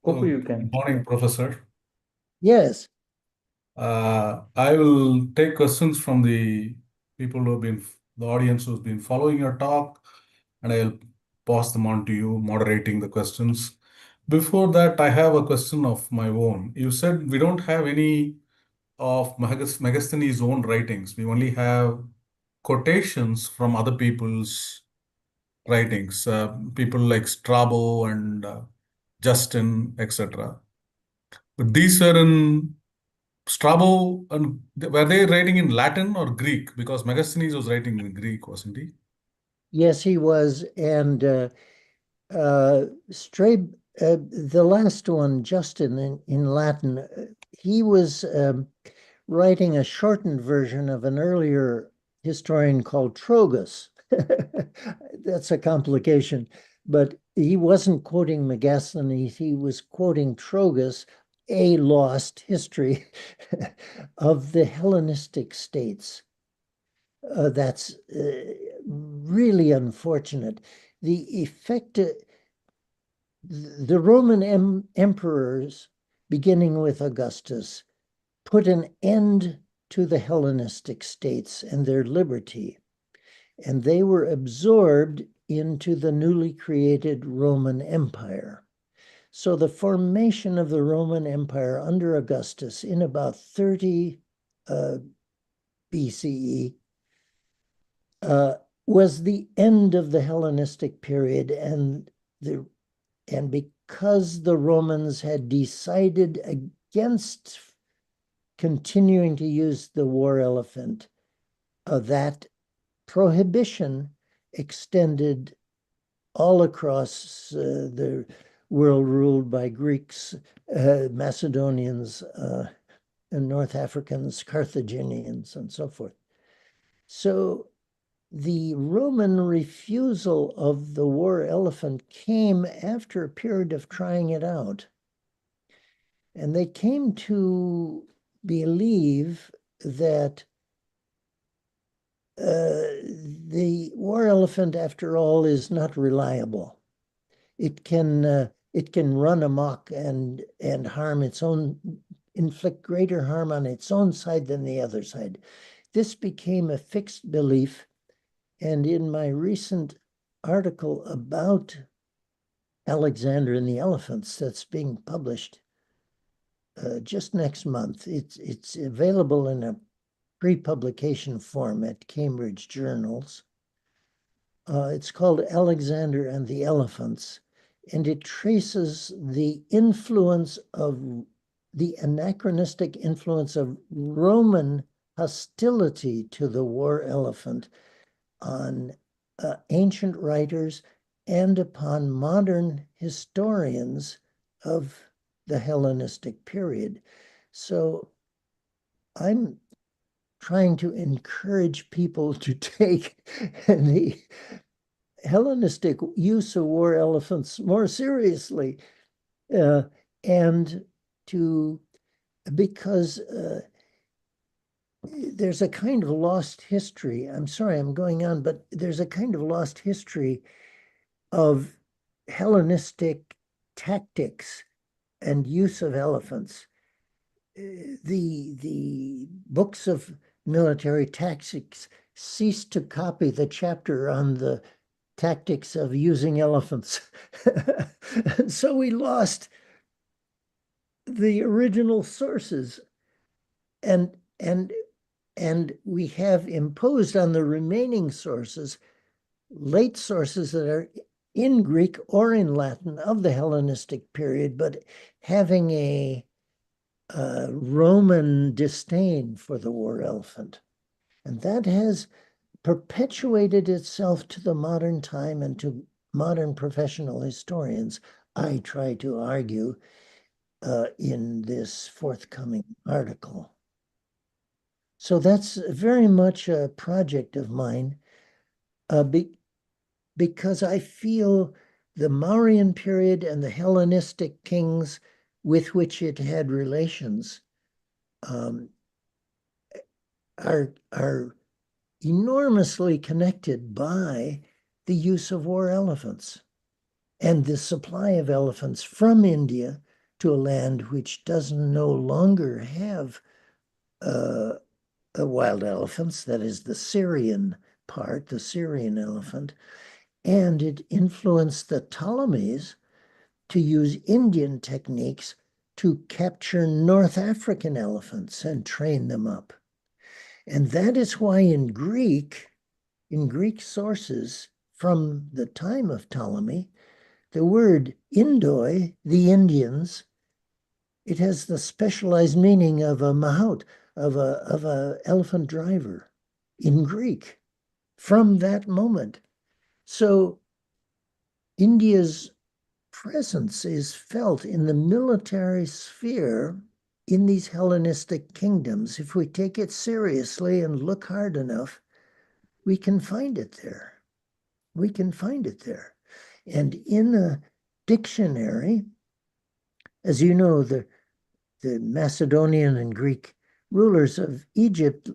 Hope you can. Good morning, Professor. Yes. I will take questions from the people who have been, the audience who's been following your talk, and I'll pass them on to you, moderating the questions. Before that, I have a question of my own. You said we don't have any of Megasthenes' own writings. We only have quotations from other people's writings, people like Strabo and Justin, etc. But these were in Strabo, and were they writing in Latin or Greek? Because Megasthenes was writing in Greek, wasn't he? Yes, he was. And the last one, Justin, in Latin, he was writing a shortened version of an earlier historian called Trogus. That's a complication. But he wasn't quoting Megasthenes, he was quoting Trogus, a lost history of the Hellenistic states. That's really unfortunate. The effect, the Roman emperors, beginning with Augustus, put an end to the Hellenistic states and their liberty, and they were absorbed into the newly created Roman Empire. So the formation of the Roman Empire under Augustus in about 30 BCE was the end of the Hellenistic period, and because the Romans had decided against continuing to use the war elephant, that prohibition extended all across the world ruled by Greeks, Macedonians, and North Africans, Carthaginians, and so forth. So the Roman refusal of the war elephant came after a period of trying it out. And they came to believe that the war elephant, after all, is not reliable. It can run amok and harm its own, inflict greater harm on its own side than the other side. This became a fixed belief. And in my recent article about Alexander and the elephants that's being published just next month, it's available in a pre-publication form at Cambridge Journals. It's called Alexander and the Elephants, and it traces the influence of the anachronistic influence of Roman hostility to the war elephant on ancient writers and upon modern historians of the Hellenistic period. So I'm trying to encourage people to take the Hellenistic use of war elephants more seriously, and because there's a kind of lost history. I'm sorry I'm going on, but there's a kind of lost history of Hellenistic tactics and use of elephants. The books of military tactics ceased to copy the chapter on the tactics of using elephants. And so we lost the original sources, and we have imposed on the remaining sources late sources that are in Greek or in Latin of the Hellenistic period, but having a Roman disdain for the war elephant. And that has perpetuated itself to the modern time and to modern professional historians, I try to argue in this forthcoming article. So that's very much a project of mine. because I feel the Mauryan period and the Hellenistic kings with which it had relations are enormously connected by the use of war elephants and the supply of elephants from India to a land which does no longer have wild elephants, that is the Syrian part, the Syrian elephant, and it influenced the Ptolemies to use Indian techniques to capture North African elephants and train them up. And that is why in Greek sources from the time of Ptolemy, the word Indoi, the Indians, it has the specialized meaning of a mahout, of a elephant driver in Greek from that moment. So India's presence is felt in the military sphere in these Hellenistic kingdoms. If we take it seriously and look hard enough, we can find it there. We can find it there. And in a dictionary, as you know, the Macedonian and Greek rulers of Egypt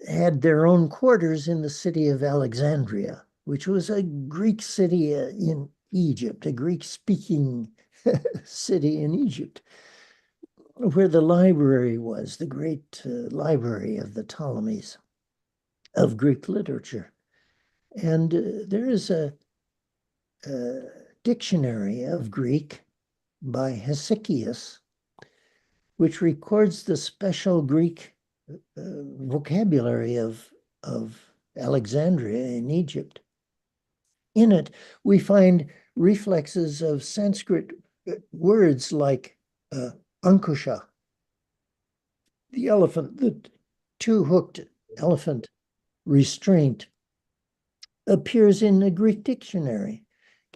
had their own quarters in the city of Alexandria, which was a Greek city in Egypt, a Greek-speaking city in Egypt, where the library was, the great library of the Ptolemies of Greek literature. And there is a dictionary of Greek by Hesychius, which records the special Greek vocabulary of Alexandria in Egypt. In it, we find reflexes of Sanskrit words like ankusha, the elephant, the two-hooked elephant restraint, appears in the Greek dictionary,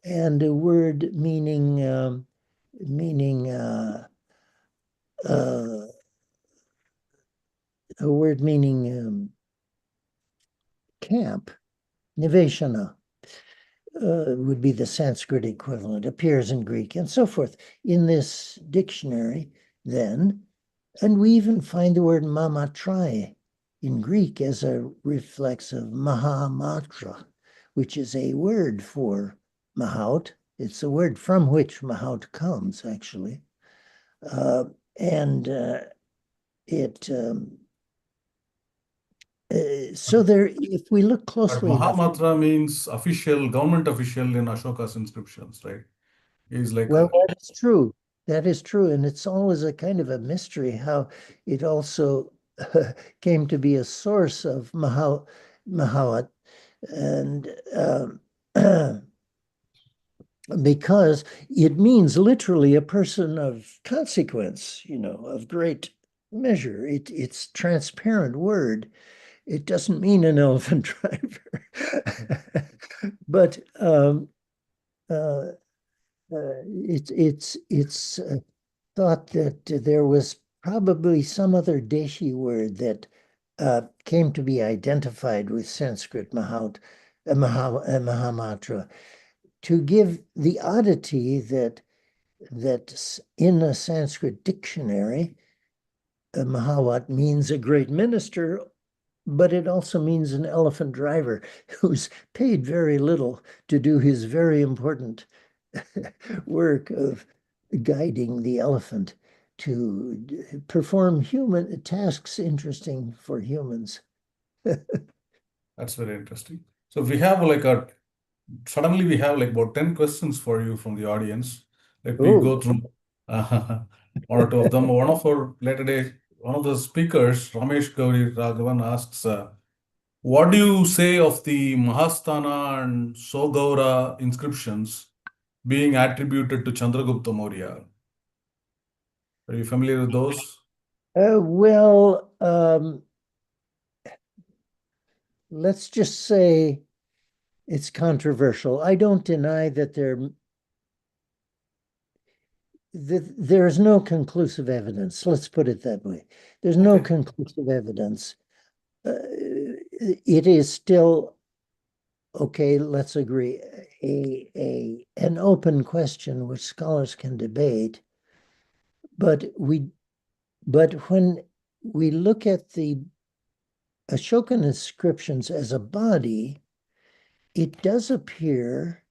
and a word meaning camp, niveshana, would be the Sanskrit equivalent, appears in Greek, and so forth in this dictionary then. And we even find the word mamatrai in Greek as a reflex of mahamatra, which is a word for mahout. It's a word from which mahout comes, actually. So there, if we look closely enough, Mahamatra means official, government official in Ashoka's inscriptions, right? He's like, well, that is true. That is true. And it's always a kind of a mystery how it also came to be a source of Mahawat. And because it means literally a person of consequence, of great measure. It's transparent word. It doesn't mean an elephant driver. But it's thought that there was probably some other Deshi word that came to be identified with Sanskrit Mahamatra to give the oddity that in a Sanskrit dictionary, Mahawat means a great minister, but it also means an elephant driver who's paid very little to do his very important work of guiding the elephant to perform human tasks interesting for humans. that's very interesting. So we have suddenly we have about 10 questions for you from the audience. Let me go through one or two of them. One of the speakers, Ramesh Gauri Raghavan, asks, what do you say of the Mahasthana and Sogaura inscriptions being attributed to Chandragupta Maurya? Are you familiar with those? Well, let's just say it's controversial. I don't deny that there's no conclusive evidence. Let's put it that way. There's no conclusive evidence. It is still okay, let's agree, an open question which scholars can debate, but when we look at the Ashokan inscriptions as a body, it does appear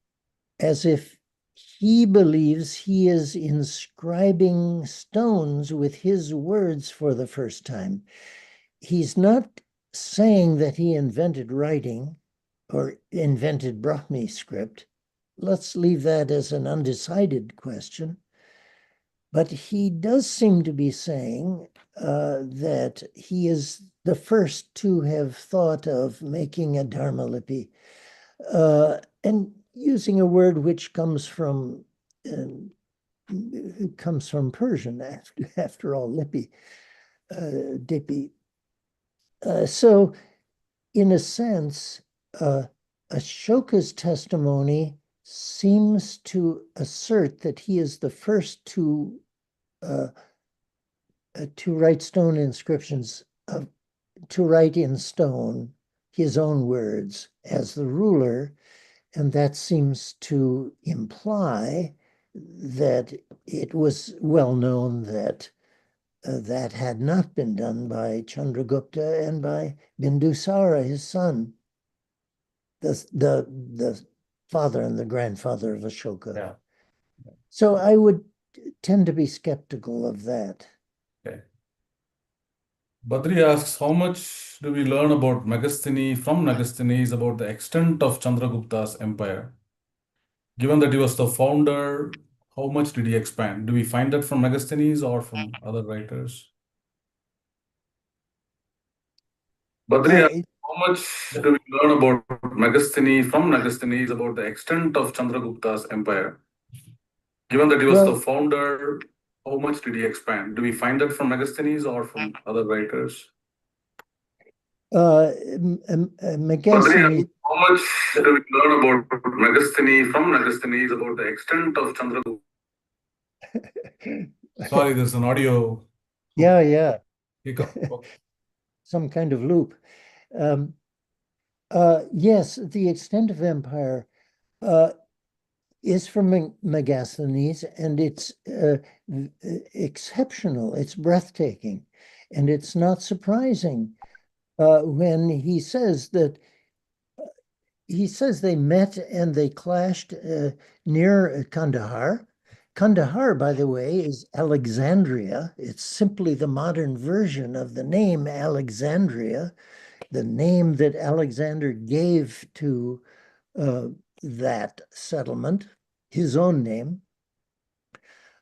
as if he believes he is inscribing stones with his words for the first time. He's not saying that he invented writing or invented Brahmi script. Let's leave that as an undecided question. But he does seem to be saying that he is the first to have thought of making a Dharma lipi, and using a word which comes from Persian, after all, lipi, dipi. So, in a sense, Ashoka's testimony seems to assert that he is the first to write stone inscriptions, to write in stone his own words as the ruler, and that seems to imply that it was well known that that had not been done by Chandragupta and by Bindusara, his son, the father and the grandfather of Ashoka. Yeah. So I would tend to be skeptical of that. Okay. Badri asks, how much do we learn about Megasthenes about the extent of Chandragupta's empire? Given that he was the founder, how much did he expand? Do we find that from Megasthenes or from other writers? Badri asks, how much do we learn about Megasthenes about the extent of Chandragupta's empire? Given that he was the founder, how much did he expand? Do we find that from Megasthenes or from other writers? Megasthenes. How much do we learn about Megasthenes about the extent of Chandragupta? Sorry, there's an audio. Yeah. Okay. Some kind of loop. Yes, the extent of empire is from Megasthenes, and it's exceptional. It's breathtaking, and it's not surprising when he says that. He says they met and they clashed near Kandahar. Kandahar, by the way, is Alexandria. It's simply the modern version of the name Alexandria, the name that Alexander gave to that settlement, his own name.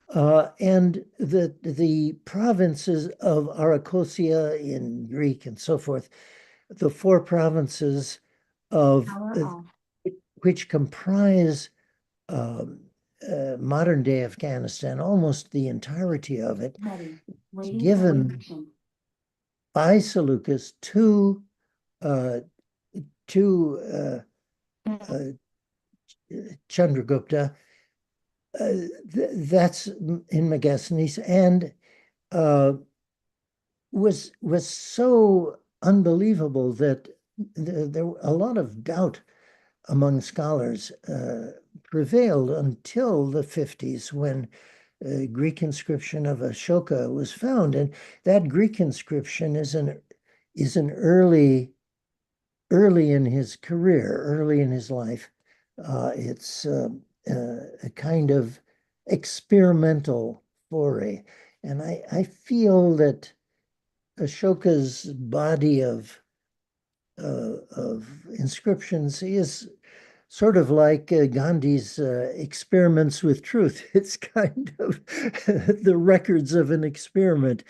And the provinces of Arachosia in Greek and so forth, the four provinces of which comprise modern-day Afghanistan, almost the entirety of it, given by Seleucus to Chandragupta. That's in Megasthenes, and was so unbelievable that there a lot of doubt among scholars prevailed until the 50s, when a Greek inscription of Ashoka was found, and that Greek inscription is an early in his career, early in his life. It's a kind of experimental foray, and I feel that Ashoka's body of inscriptions is sort of like Gandhi's experiments with truth. It's kind of the records of an experiment.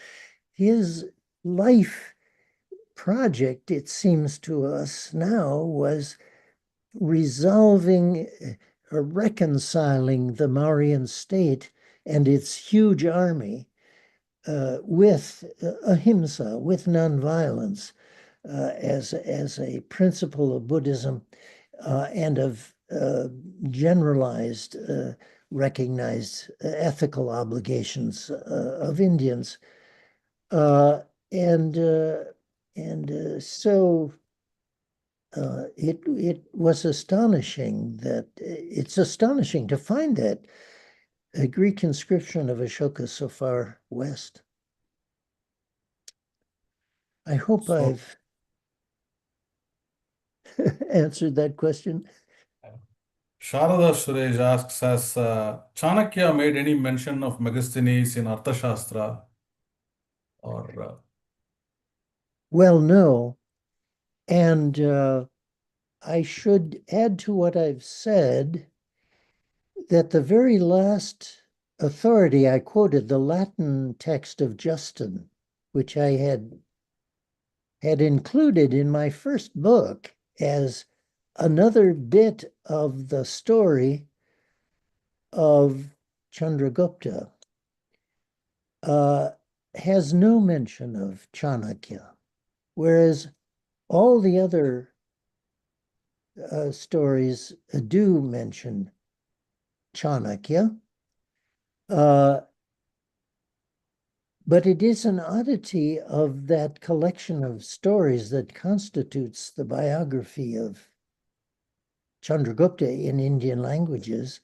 His life project, it seems to us now, was resolving or reconciling the Mauryan state and its huge army with ahimsa, with nonviolence, as a principle of Buddhism and of generalized, recognized ethical obligations of Indians. So it was astonishing that it's astonishing to find that a Greek inscription of Ashoka so far west. I hope So- I've answered that question. Sharada Suresh asks, has Chanakya made any mention of Megasthenes in Arthashastra? Or Well, no. And I should add to what I've said that the very last authority I quoted, the Latin text of Justin, which I had included in my first book as another bit of the story of Chandragupta, has no mention of Chanakya, whereas all the other stories do mention Chanakya. But it is an oddity of that collection of stories that constitutes the biography of Chandragupta in Indian languages.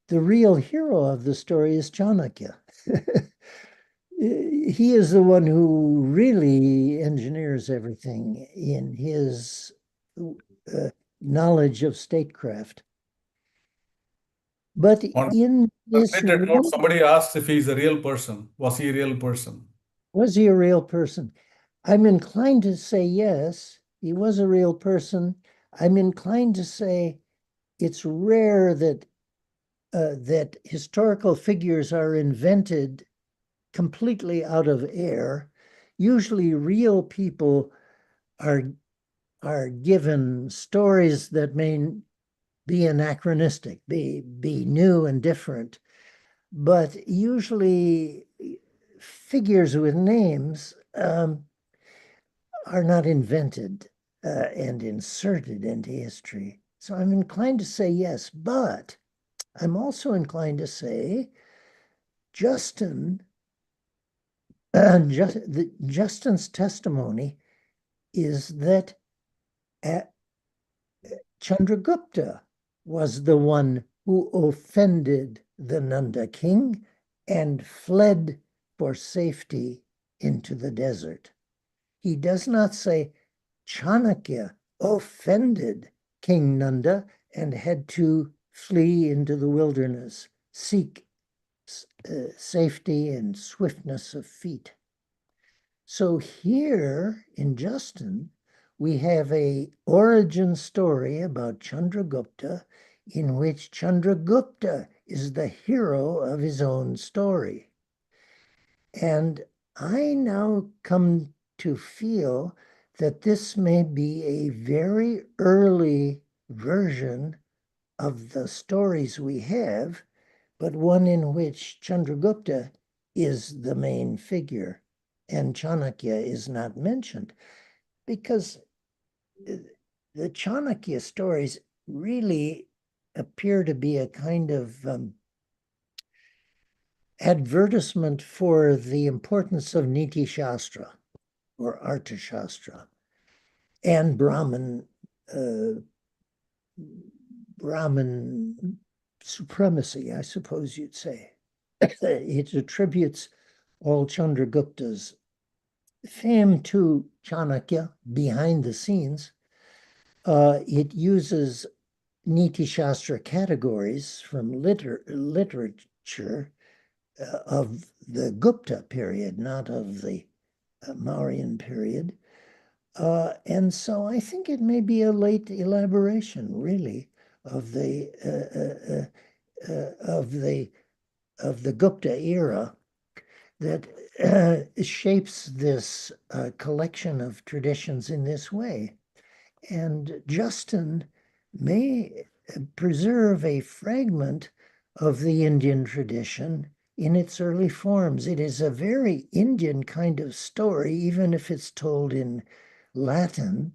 The real hero of the story is Chanakya. He is the one who really engineers everything in his knowledge of statecraft. But on in this related note, world, somebody asked if he's a real person. Was he a real person? was he a real person? I'm inclined to say yes, he was a real person. I'm inclined to say it's rare that that historical figures are invented completely out of air. Usually real people are given stories that may be anachronistic, be new and different, but usually figures with names are not invented and inserted into history. So I'm inclined to say yes, but I'm also inclined to say Justin's testimony is that Chandragupta was the one who offended the Nanda king and fled for safety into the desert. He does not say Chanakya offended King Nanda and had to flee into the wilderness, seek safety and swiftness of feet. So here in Justin, we have a origin story about Chandragupta in which Chandragupta is the hero of his own story. And I now come to feel that this may be a very early version of the stories we have, but one in which Chandragupta is the main figure and Chanakya is not mentioned, because the Chanakya stories really appear to be a kind of advertisement for the importance of Niti Shastra or Artha Shastra and Brahman supremacy, I suppose you'd say. It attributes all Chandragupta's fame to Chanakya behind the scenes. It uses Niti Shastra categories from literature of the Gupta period, not of the Mauryan period. And so I think it may be a late elaboration, really, of the Gupta era that shapes this collection of traditions in this way. And Justin may preserve a fragment of the Indian tradition in its early forms. It is a very Indian kind of story, even if it's told in Latin.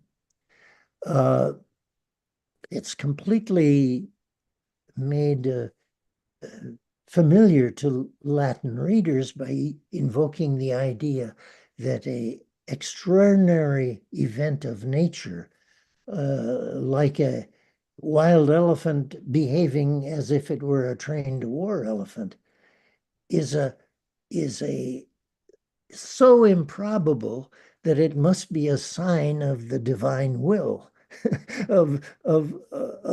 It's completely made familiar to Latin readers by invoking the idea that an extraordinary event of nature like a wild elephant behaving as if it were a trained war elephant, is so improbable that it must be a sign of the divine will, of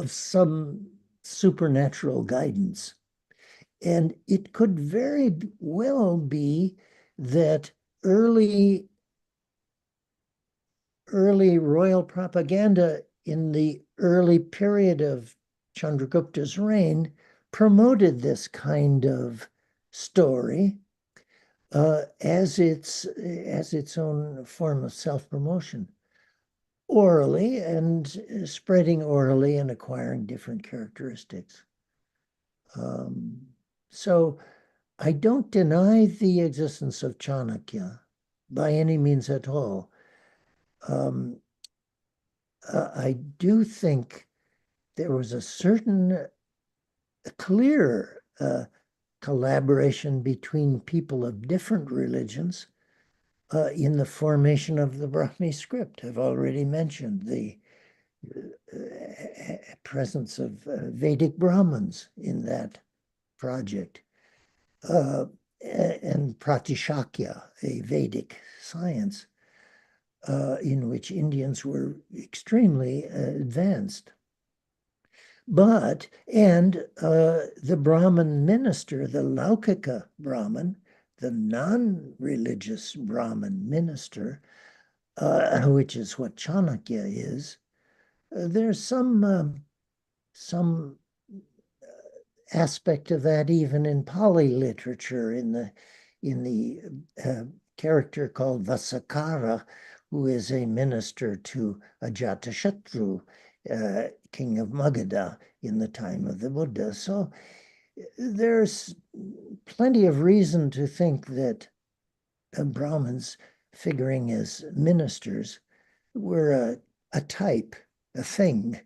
some supernatural guidance. And it could very well be that early royal propaganda in the early period of Chandragupta's reign promoted this kind of story as its own form of self-promotion, orally and spreading orally and acquiring different characteristics. So I don't deny the existence of Chanakya by any means at all. I do think there was a certain clear collaboration between people of different religions in the formation of the Brahmi script. I've already mentioned the presence of Vedic Brahmins in that project, and Pratishakya, a Vedic science in which Indians were extremely advanced. And the Brahmin minister, the Laukika Brahmin, the non-religious Brahmin minister, which is what Chanakya is, there's some aspect of that even in Pali literature, in the character called Vasakara, who is a minister to Ajatashatru, king of Magadha in the time of the Buddha. So there's plenty of reason to think that Brahmins figuring as ministers were a type, a thing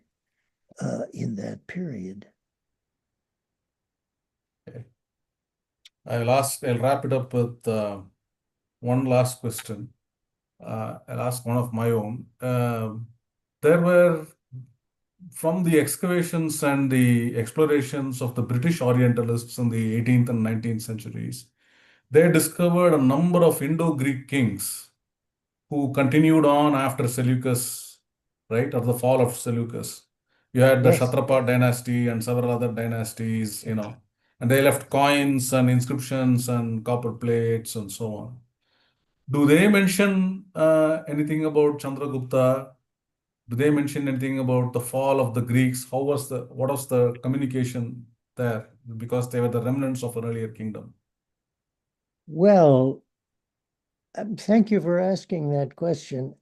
in that period. Okay. I'll wrap it up with one last question. I'll ask one of my own. There were, from the excavations and the explorations of the British Orientalists in the 18th and 19th centuries, they discovered a number of Indo-Greek kings who continued on after Seleucus, right, or the fall of Seleucus. You had the Yes. Kshatrapa dynasty and several other dynasties, and they left coins and inscriptions and copper plates and so on. Do they mention anything about Chandragupta? Do they mention anything about the fall of the Greeks? What was the communication there? Because they were the remnants of an earlier kingdom. Well, thank you for asking that question.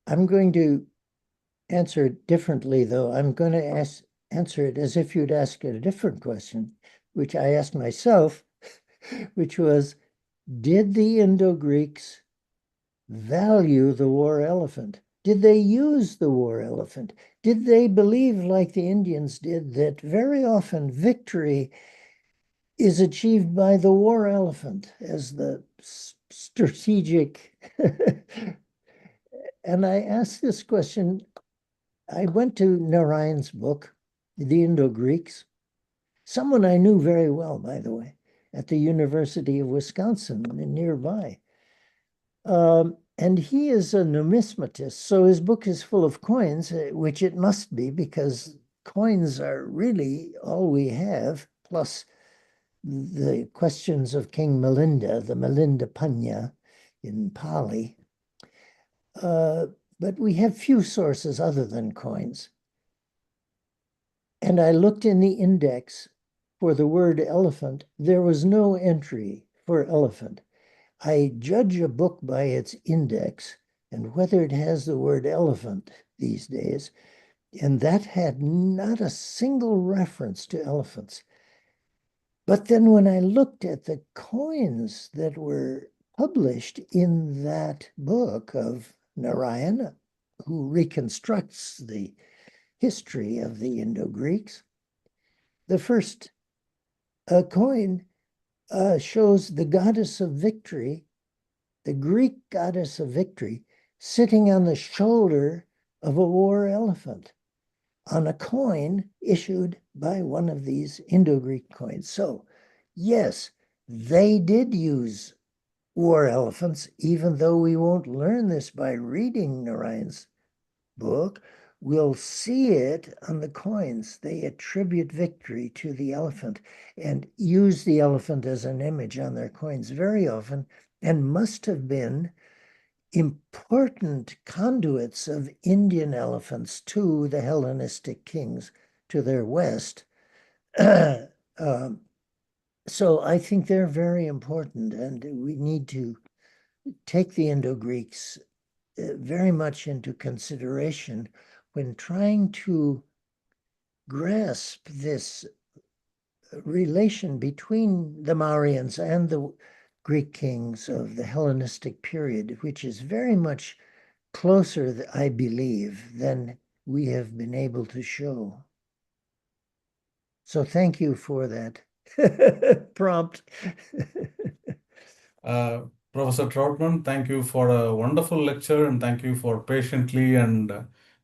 I'm going to answer it differently, though. I'm going to answer it as if you'd ask a different question, which I asked myself, which was, did the Indo-Greeks value the war elephant? Did they use the war elephant? Did they believe, like the Indians did, that very often victory is achieved by the war elephant as the strategic? And I asked this question. I went to Narayan's book, The Indo-Greeks, someone I knew very well, by the way, at the University of Wisconsin nearby. And he is a numismatist, so his book is full of coins, which it must be, because coins are really all we have, plus the questions of King Milinda, the Milinda Panya in Pali. But we have few sources other than coins. And I looked in the index for the word elephant. There was no entry for elephant. I judge a book by its index and whether it has the word elephant these days, and that had not a single reference to elephants. But then when I looked at the coins that were published in that book of Narayana, who reconstructs the history of the Indo-Greeks, the first coin shows the goddess of victory, the Greek goddess of victory, sitting on the shoulder of a war elephant on a coin issued by one of these Indo-Greek coins. So, yes, they did use war elephants, even though we won't learn this by reading Narayan's book. We'll see it on the coins. They attribute victory to the elephant and use the elephant as an image on their coins very often, and must have been important conduits of Indian elephants to the Hellenistic kings to their west. So I think they're very important, and we need to take the Indo-Greeks very much into consideration when trying to grasp this relation between the Mauryans and the Greek kings of the Hellenistic period, which is very much closer, I believe, than we have been able to show. So thank you for that prompt. Professor Trautmann, thank you for a wonderful lecture, and thank you for patiently and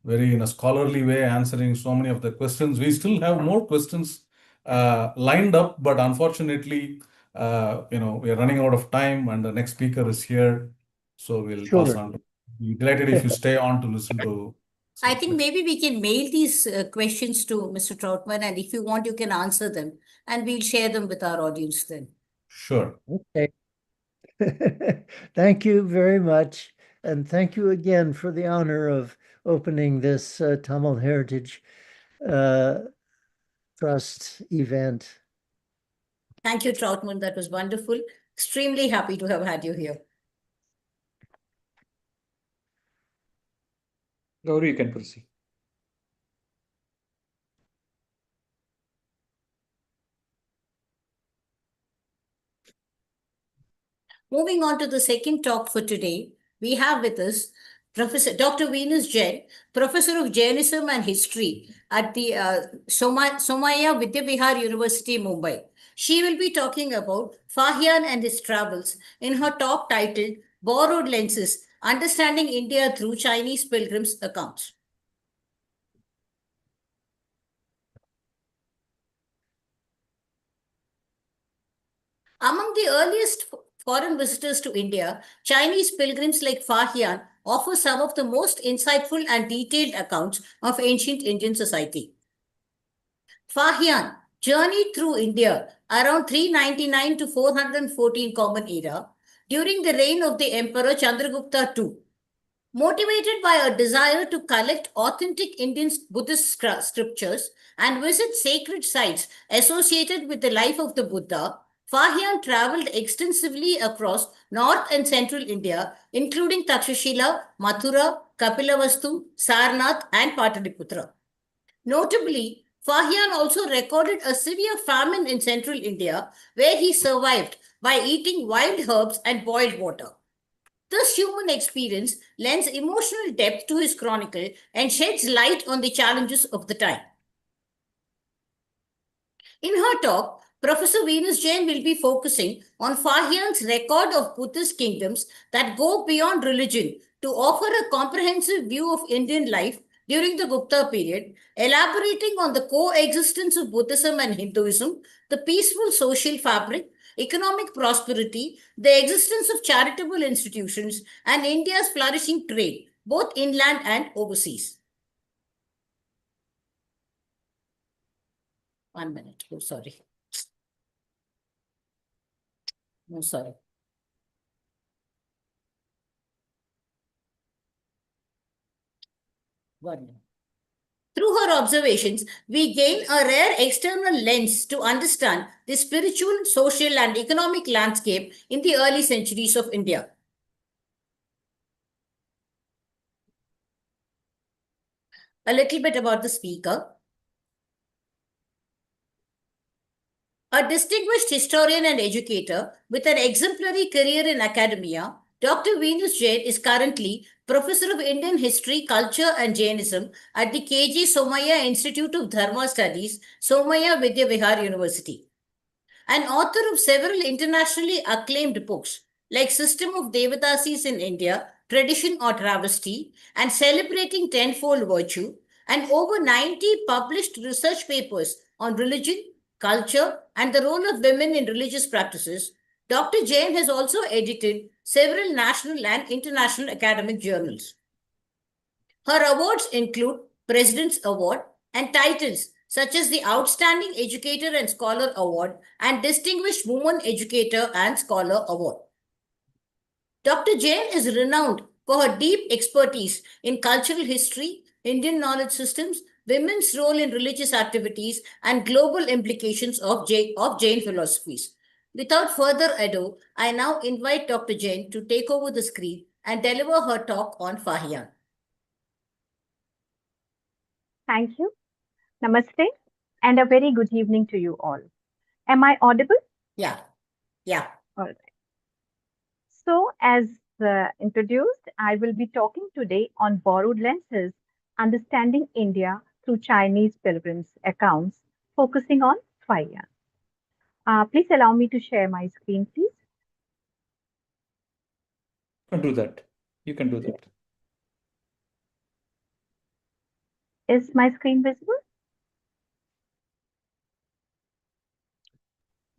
very in a scholarly way answering so many of the questions. We still have more questions lined up, but unfortunately, we are running out of time, and the next speaker is here, so we'll pass on. Be delighted if you stay on to listen to. I think maybe we can mail these questions to Mr. Trautmann, and if you want, you can answer them, and we'll share them with our audience then. Sure. Okay. Thank you very much. And thank you again for the honor of opening this Tamil Heritage Trust event. Thank you, Trautmann. That was wonderful. Extremely happy to have had you here. Gauri, you can proceed. Moving on to the second talk for today, we have with us Professor Dr. Veenus Jain, Professor of Jainism and History at the Somaiya Vidyavihar University, Mumbai. She will be talking about Fahyan and his travels in her talk titled Borrowed Lenses, Understanding India Through Chinese Pilgrims' Accounts. Among the earliest foreign visitors to India, Chinese pilgrims like Fahyan offer some of the most insightful and detailed accounts of ancient Indian society. Fahyan journeyed through India around 399 to 414 Common Era during the reign of the Emperor Chandragupta II. Motivated by a desire to collect authentic Indian Buddhist scriptures and visit sacred sites associated with the life of the Buddha, Fahyan traveled extensively across North and Central India, including Takshashila, Mathura, Kapilavastu, Sarnath, and Pataliputra. Notably, Fahyan also recorded a severe famine in Central India, where he survived by eating wild herbs and boiled water. This human experience lends emotional depth to his chronicle and sheds light on the challenges of the time. In her talk, Professor Veenus Jain will be focusing on Fahyan's record of Buddhist kingdoms that go beyond religion to offer a comprehensive view of Indian life during the Gupta period, elaborating on the coexistence of Buddhism and Hinduism, the peaceful social fabric, economic prosperity, the existence of charitable institutions, and India's flourishing trade, both inland and overseas. 1 minute. Oh, sorry. No, sorry. One minute. Through her observations, we gain a rare external lens to understand the spiritual, social, and economic landscape in the early centuries of India. A little bit about the speaker. A distinguished historian and educator with an exemplary career in academia, Dr. Veenus Jain is currently Professor of Indian History, Culture and Jainism at the KG Somaiya Institute of Dharma Studies, Somaiya Vidyavihar University. An author of several internationally acclaimed books like System of Devadasis in India, tradition or travesty, and celebrating tenfold virtue, and over 90 published research papers on religion, culture, and the role of women in religious practices, Dr. Jain has also edited several national and international academic journals. Her awards include President's Award and titles such as the Outstanding Educator and Scholar Award and Distinguished Woman Educator and Scholar Award. Dr. Jain is renowned for her deep expertise in cultural history, Indian knowledge systems, women's role in religious activities, and global implications of Jain philosophies. Without further ado, I now invite Dr. Jain to take over the screen and deliver her talk on Fahiyan. Thank you. Namaste and a very good evening to you all. Am I audible? Yeah. All right. So, as introduced, I will be talking today on borrowed lenses, understanding India through Chinese pilgrims' accounts, focusing on Fahiyan. Please allow me to share my screen, please. You can do that. You can do that. Is my screen visible?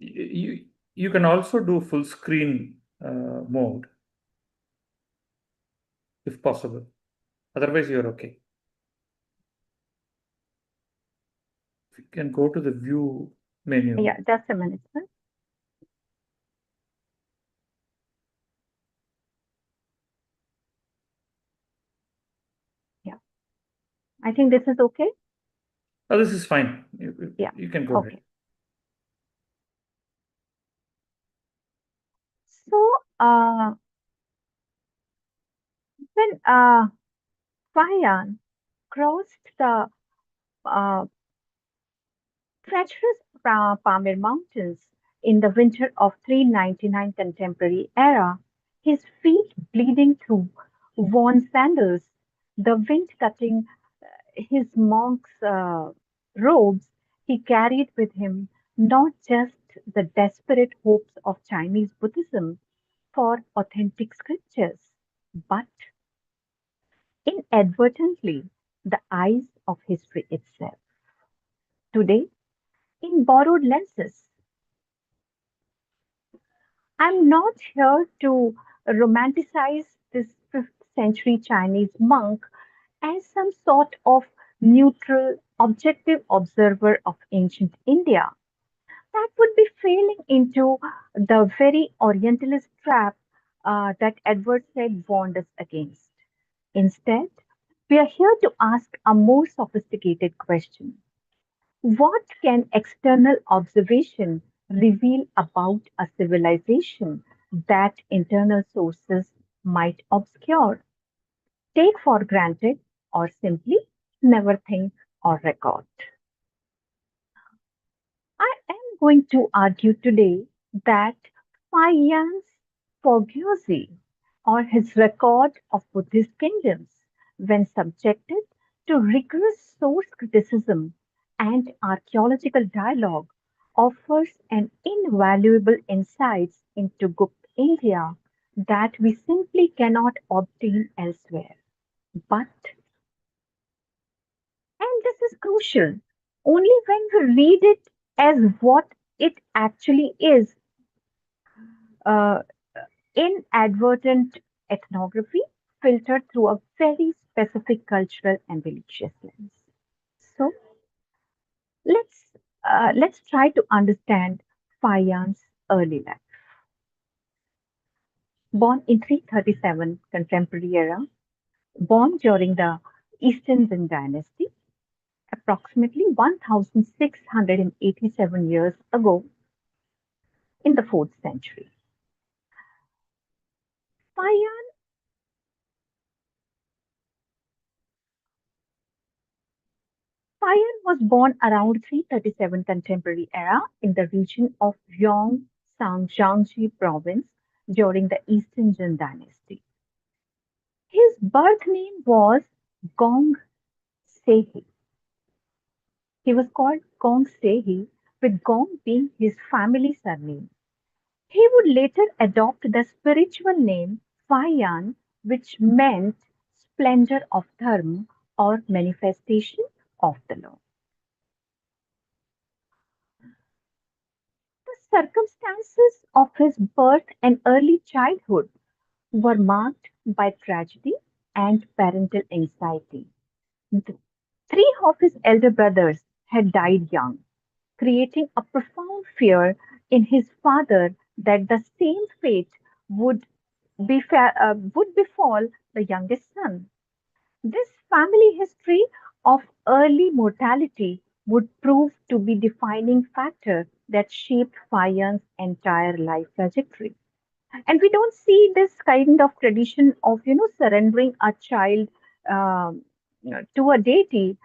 You can also do full screen mode if possible. Otherwise, you're okay. If you can go to the view menu. Yeah, just a minute, sir. Yeah, I think this is okay. Oh, this is fine. Yeah, You can go okay. ahead. So, when Fahiyan crossed the treacherous Pamir Mountains in the winter of 399 contemporary era, his feet bleeding through worn sandals, the wind cutting his monk's robes, he carried with him not just the desperate hopes of Chinese Buddhism for authentic scriptures, but inadvertently the eyes of history itself. Today, in borrowed lenses, I'm not here to romanticize this 5th century Chinese monk as some sort of neutral, objective observer of ancient India. That would be falling into the very Orientalist trap that Edward Said warned us against. Instead, we are here to ask a more sophisticated question. What can external observation reveal about a civilization that internal sources might obscure, take for granted, or simply never think or record? I am going to argue today that Fahian's Fogyosi, or his record of Buddhist kingdoms, when subjected to rigorous source criticism and archaeological dialogue, offers an invaluable insights into Gupta India that we simply cannot obtain elsewhere. But, and this is crucial, only when we read it as what it actually is, uh, inadvertent ethnography filtered through a very specific cultural and religious lens. So let's try to understand Fayan's early life. Born in 337 contemporary era, born during the Eastern Zin dynasty, approximately 1687 years ago in the 4th century. Fayan was born around 337 contemporary era in the region of Xuanzang province during the Eastern Jin dynasty. His birth name was Gong Sehi. He was called Gong Sehi, with Gong being his family surname. He would later adopt the spiritual name Fayan which meant splendor of dharma or manifestation of the law. The circumstances of his birth and early childhood were marked by tragedy and parental anxiety. The three of his elder brothers had died young, creating a profound fear in his father that the same fate would befall the youngest son. This family history of early mortality would prove to be defining factor that shaped Fayan's entire life trajectory. And we don't see this kind of tradition of surrendering a child um, to a deity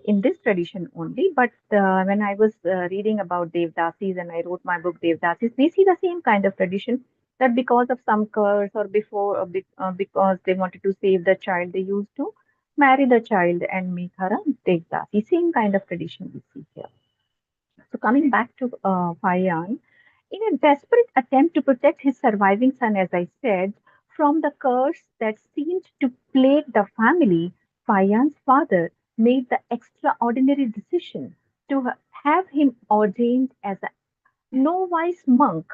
in this tradition only. But when I was reading about Devdasis and I wrote my book Devdasis, we see the same kind of tradition that because of some curse or because they wanted to save the child, they used to marry the child and make her a Devdasi. Same kind of tradition we see here. So coming back to Fayan, in a desperate attempt to protect his surviving son, as I said, from the curse that seemed to plague the family, Fayan's father made the extraordinary decision to have him ordained as a novice monk.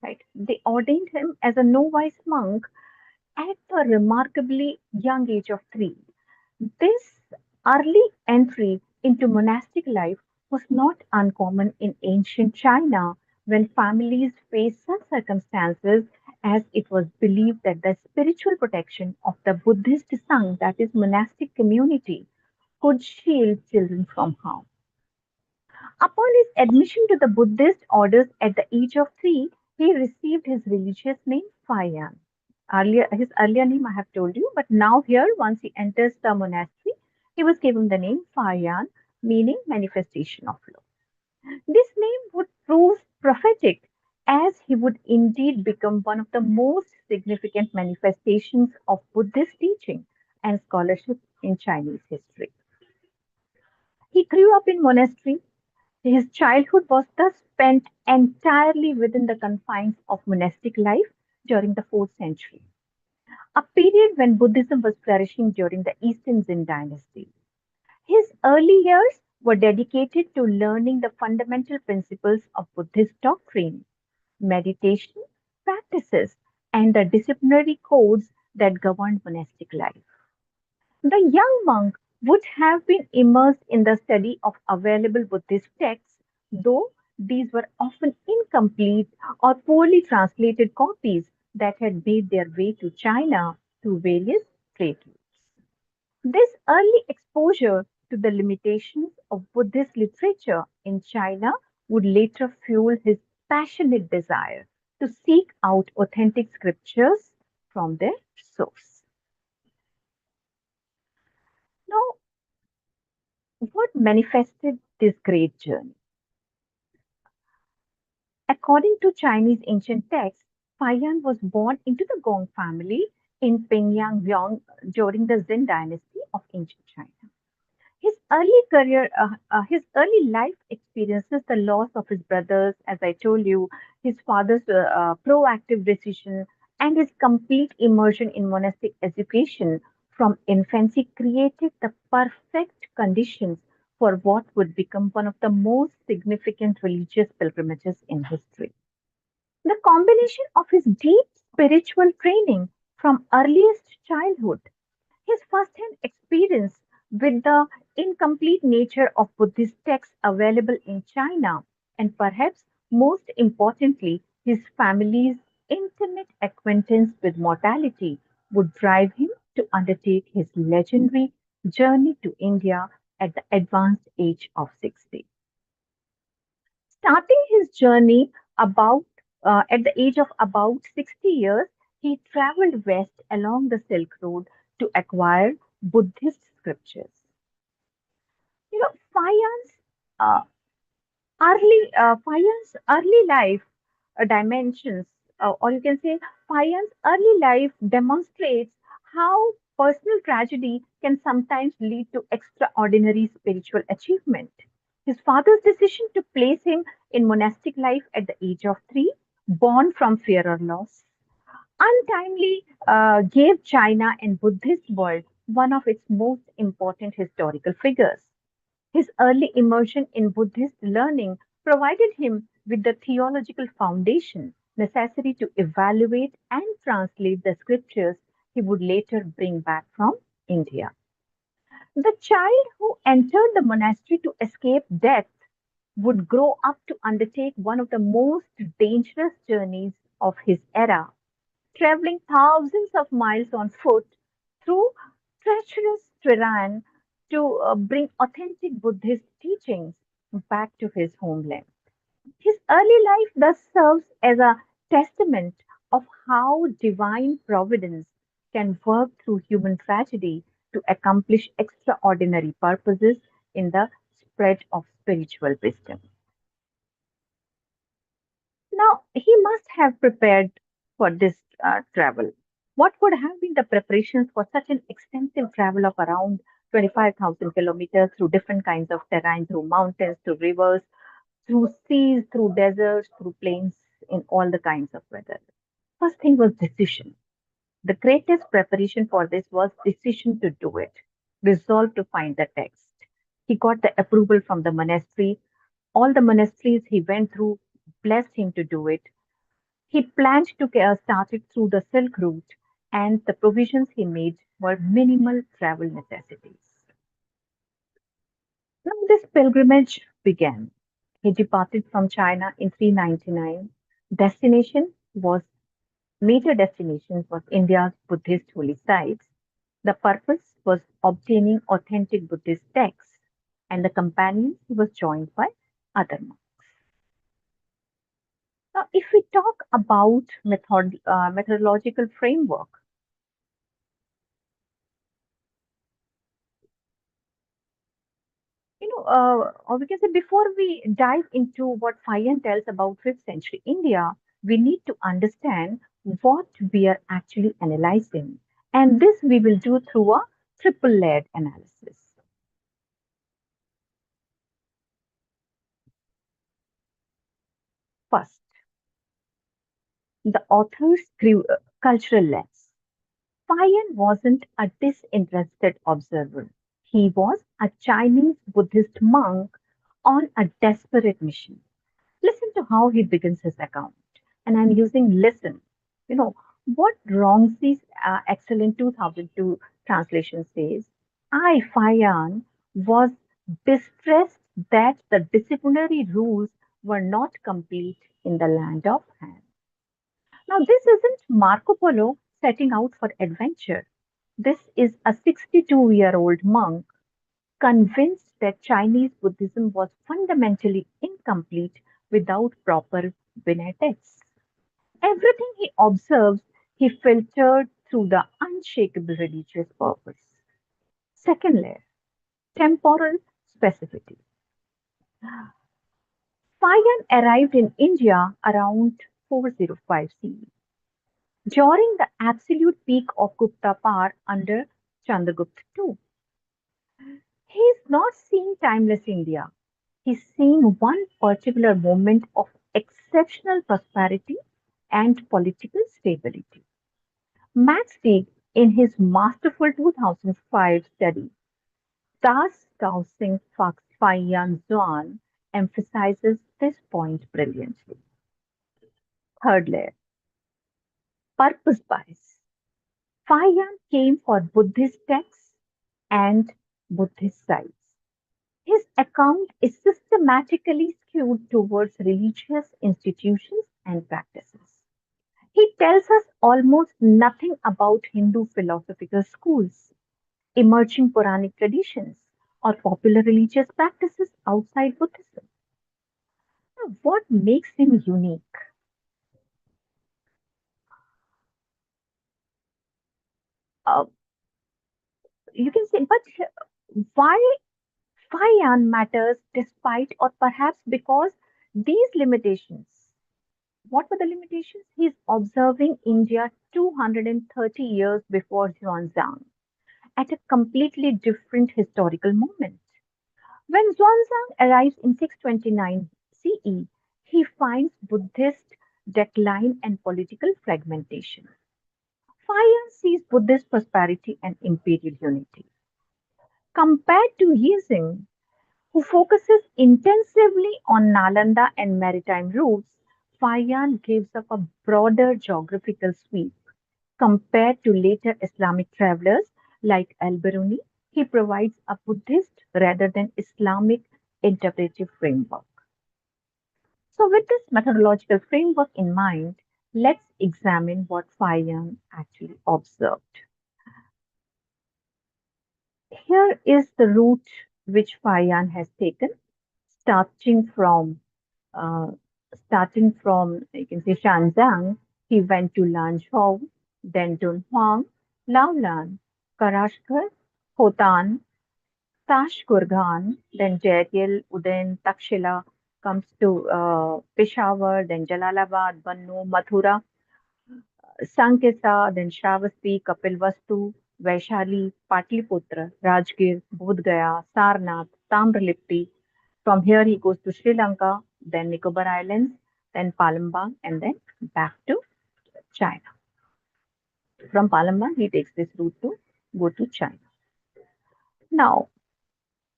Right? They ordained him as a novice monk at the remarkably young age of 3. This early entry into monastic life was not uncommon in ancient China when families faced such circumstances, as it was believed that the spiritual protection of the Buddhist Sangha, that is, monastic community, could shield children from harm. Upon his admission to the Buddhist orders at the age of 3, he received his religious name Fayan. His earlier name I have told you, but now here, once he enters the monastery, he was given the name Fayan, meaning manifestation of law. This name would prove prophetic, as he would indeed become one of the most significant manifestations of Buddhist teaching and scholarship in Chinese history. He grew up in monastery. His childhood was thus spent entirely within the confines of monastic life during the 4th century, a period when Buddhism was flourishing during the Eastern Jin dynasty. His early years were dedicated to learning the fundamental principles of Buddhist doctrine, meditation practices, and the disciplinary codes that governed monastic life. The young monk would have been immersed in the study of available Buddhist texts, though these were often incomplete or poorly translated copies that had made their way to China through various trade routes. This early exposure to the limitations of Buddhist literature in China would later fuel his passionate desire to seek out authentic scriptures from their source. Now, what manifested this great journey? According to Chinese ancient texts, Fayan was born into the Gong family in Pingyang during the Jin dynasty of ancient China. His early life experiences the loss of his brothers, as I told you, his father's proactive decision, and his complete immersion in monastic education from infancy created the perfect conditions for what would become one of the most significant religious pilgrimages in history. The combination of his deep spiritual training from earliest childhood, his first-hand experience with the incomplete nature of Buddhist texts available in China, and perhaps most importantly, his family's intimate acquaintance with mortality would drive him to undertake his legendary journey to India at the advanced age of 60. Starting his journey at the age of about 60 years, he traveled west along the Silk Road to acquire Buddhist scriptures. Fayan's uh, early life dimensions, or you can say Fayan's early life demonstrates how personal tragedy can sometimes lead to extraordinary spiritual achievement. His father's decision to place him in monastic life at the age of 3, born from fear or loss, untimely gave China and Buddhist world one of its most important historical figures. His early immersion in Buddhist learning provided him with the theological foundation necessary to evaluate and translate the scriptures he would later bring back from India. The child who entered the monastery to escape death would grow up to undertake one of the most dangerous journeys of his era, traveling thousands of miles on foot through treacherous terrain to bring authentic Buddhist teachings back to his homeland. His early life thus serves as a testament of how divine providence can work through human tragedy to accomplish extraordinary purposes in the spread of spiritual wisdom. Now, he must have prepared for this travel. What would have been the preparations for such an extensive travel of around 25,000 kilometers through different kinds of terrain, through mountains, through rivers, through seas, through deserts, through plains, in all the kinds of weather? First thing was decision. The greatest preparation for this was decision to do it, resolve to find the text. He got the approval from the monastery. All the monasteries he went through blessed him to do it. He planned to start it through the Silk Route, and the provisions he made were minimal travel necessities. Now, this pilgrimage began. He departed from China in 399. Destination was Major destinations was India's Buddhist holy sites. The purpose was obtaining authentic Buddhist texts, and the companions he was joined by other monks. Now, if we talk about methodological framework, or we can say before we dive into what Fayan tells about 5th century India, we need to understand what we are actually analyzing. And this we will do through a triple layered analysis. First, the author's cultural lens. Fayan wasn't a disinterested observer. He was a Chinese Buddhist monk on a desperate mission. Listen to how he begins his account. And I'm using listen. You know, what Rongzi's excellent 2002 translation says, I, Fayan, was distressed that the disciplinary rules were not complete in the land of Han. Now, this isn't Marco Polo setting out for adventure. This is a 62-year-old monk convinced that Chinese Buddhism was fundamentally incomplete without proper Vinaya texts. Everything he observes, he filtered through the unshakable religious purpose. Second layer, temporal specificity. Fayan arrived in India around 405 CE, during the absolute peak of Gupta power under Chandragupta II. He is not seeing timeless India. He's seeing one particular moment of exceptional prosperity and political stability. Max Teague, in his masterful 2005 study, Das Tausend Fayan Zuan, emphasizes this point brilliantly. Third layer, purpose bias. Fayan came for Buddhist texts and Buddhist sites. His account is systematically skewed towards religious institutions and practices. He tells us almost nothing about Hindu philosophical schools, emerging Puranic traditions, or popular religious practices outside Buddhism. Now, what makes him unique? Uh, you can say, but why Fayan matters despite or perhaps because these limitations. What were the limitations? He's observing India 230 years before Xuanzang at a completely different historical moment. When Xuanzang arrives in 629 CE, he finds Buddhist decline and political fragmentation. Fire sees Buddhist prosperity and imperial unity. Compared to Yizing, who focuses intensively on Nalanda and maritime routes, Fayan gives up a broader geographical sweep. Compared to later Islamic travelers like Al-Biruni, he provides a Buddhist rather than Islamic interpretive framework. So, with this methodological framework in mind, let's examine what Fayan actually observed. Here is the route which Fayan has taken, starting from uh, you can say Xuanzang. He went to Lanzhou, then Dunhuang, Laolan, Karashkar, Khotan, Tashkurgan, then Jaitil, Udain, Takshila, comes to Peshawar, then Jalalabad, Bannu, Mathura, Sankesa, then Shravasti, Kapilvastu, Vaishali, Patliputra, Rajgir, Bodh Gaya, Sarnath, Tamralipti. From here he goes to Sri Lanka, then Nicobar Islands, then Palembang, and then back to China. From Palembang, he takes this route to go to China. Now,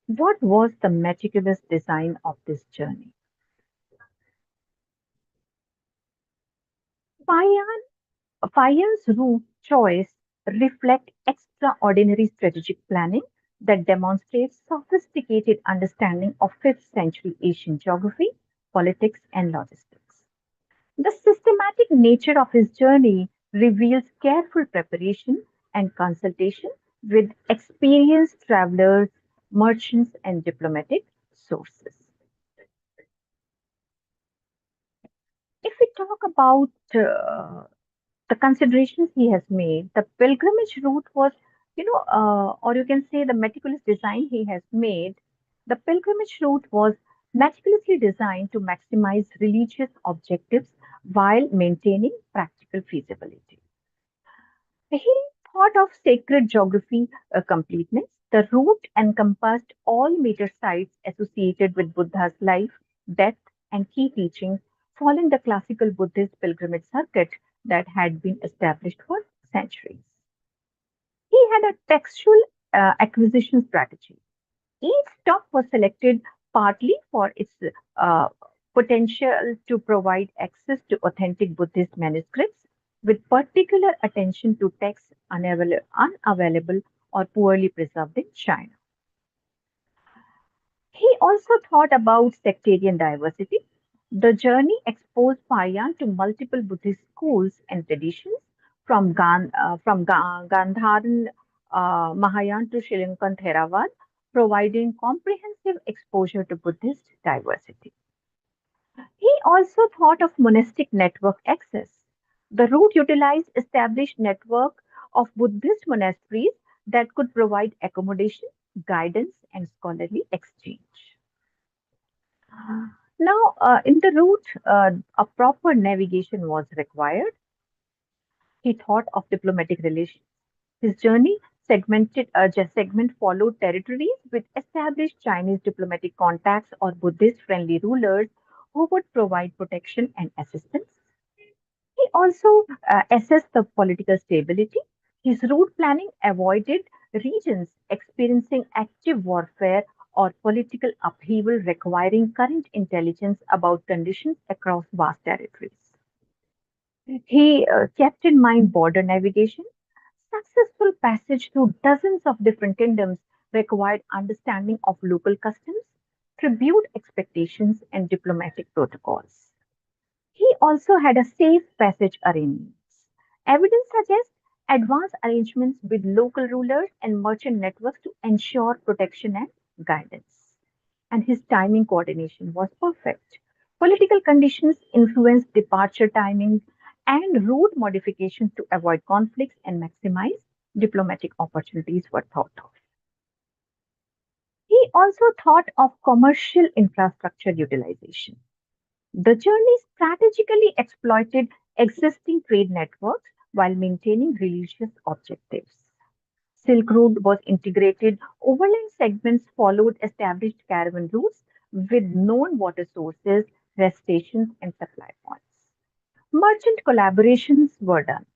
what was the meticulous design of this journey? Fayan's route choice reflect extraordinary strategic planning that demonstrates sophisticated understanding of 5th century Asian geography, politics, and logistics. The systematic nature of his journey reveals careful preparation and consultation with experienced travelers, merchants, and diplomatic sources. If we talk about the considerations he has made, the pilgrimage route was, or you can say the meticulous design he has made, the pilgrimage route was meticulously designed to maximize religious objectives while maintaining practical feasibility. He thought of sacred geography completeness. The route encompassed all major sites associated with Buddha's life, death, and key teachings, following the classical Buddhist pilgrimage circuit that had been established for centuries. He had a textual acquisition strategy. Each stop was selected partly for its uh, potential to provide access to authentic Buddhist manuscripts, with particular attention to texts unavailable or poorly preserved in China. He also thought about sectarian diversity. The journey exposed Payan to multiple Buddhist schools and traditions, from Gandharan Mahayana to Sri Lankan Theravada, providing comprehensive exposure to Buddhist diversity. He also thought of monastic network access. The route utilized established network of Buddhist monasteries that could provide accommodation, guidance, and scholarly exchange. Now, in the route, a proper navigation was required. He thought of diplomatic relations. His journey segment followed territories with established Chinese diplomatic contacts or Buddhist-friendly rulers who would provide protection and assistance. He also assessed the political stability. His route planning avoided regions experiencing active warfare or political upheaval requiring current intelligence about conditions across vast territories. He kept in mind border navigation. Successful passage through dozens of different kingdoms required understanding of local customs, tribute expectations, and diplomatic protocols. He also had a safe passage arrangements. Evidence suggests advanced arrangements with local rulers and merchant networks to ensure protection and guidance. And his timing coordination was perfect. Political conditions influenced departure timing and route modifications to avoid conflicts and maximize diplomatic opportunities were thought of. He also thought of commercial infrastructure utilization. The journey strategically exploited existing trade networks while maintaining religious objectives. Silk Road was integrated, overland segments followed established caravan routes with known water sources, rest stations, and supply points. Merchant collaborations were done.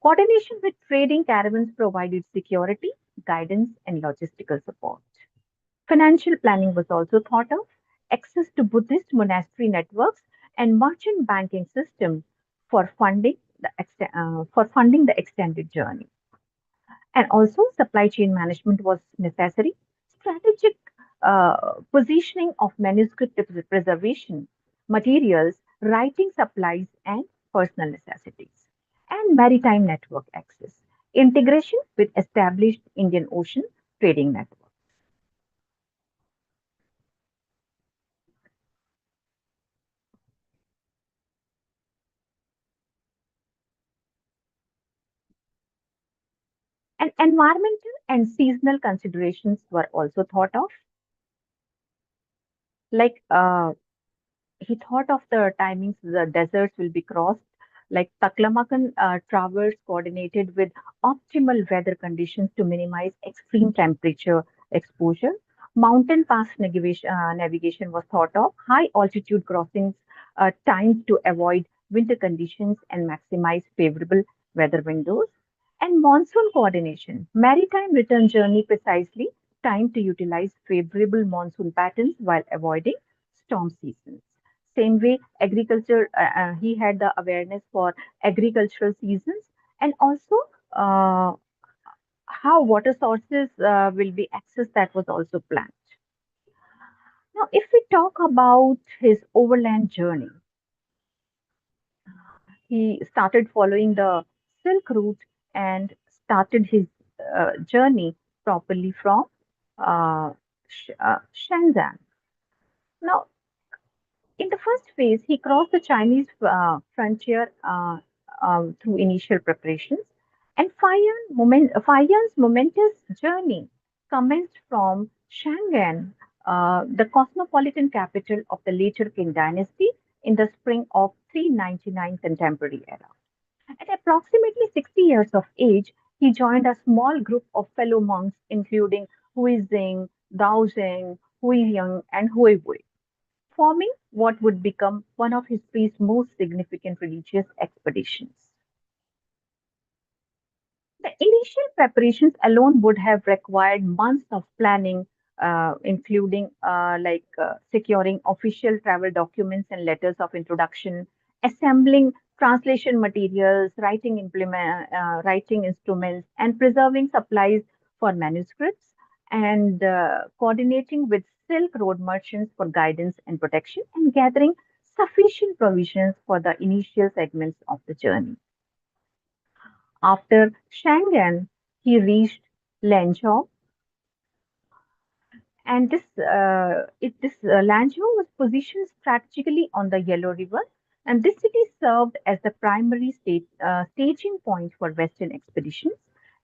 Coordination with trading caravans provided security, guidance, and logistical support. Financial planning was also thought of. Access to Buddhist monastery networks and merchant banking system for funding the extended journey. And also, supply chain management was necessary. Strategic positioning of manuscript preservation, materials, writing supplies, and personal necessities. And maritime network access, integration with established Indian Ocean trading network. And environmental and seasonal considerations were also thought of, like he thought of the timings the deserts will be crossed, like Taklamakan traverse coordinated with optimal weather conditions to minimize extreme temperature exposure. Mountain pass navigation was thought of, high altitude crossings timed to avoid winter conditions and maximize favorable weather windows. And monsoon coordination, maritime return journey precisely timed to utilize favorable monsoon patterns while avoiding storm seasons. Same way, agriculture, he had the awareness for agricultural seasons and also uh, how water sources will be accessed, that was also planned. Now, if we talk about his overland journey, he started following the Silk Route and started his journey properly from Shenzhen. Now, in the first phase, he crossed the Chinese frontier through initial preparations, and Faiyan's momentous journey commenced from Shangan, the cosmopolitan capital of the later Qing dynasty, in the spring of 399 contemporary era. At approximately 60 years of age, he joined a small group of fellow monks, including Huizing, Daozheng, Huiyang, and Huiwei, forming what would become one of history's most significant religious expeditions. The initial preparations alone would have required months of planning, including securing official travel documents and letters of introduction, assembling translation materials, writing instruments, and preserving supplies for manuscripts, and coordinating with Silk Road merchants for guidance and protection, and gathering sufficient provisions for the initial segments of the journey. After Shangan, he reached Lanzhou, and this Lanzhou was positioned strategically on the Yellow River, and this city served as the primary staging point for Western expeditions.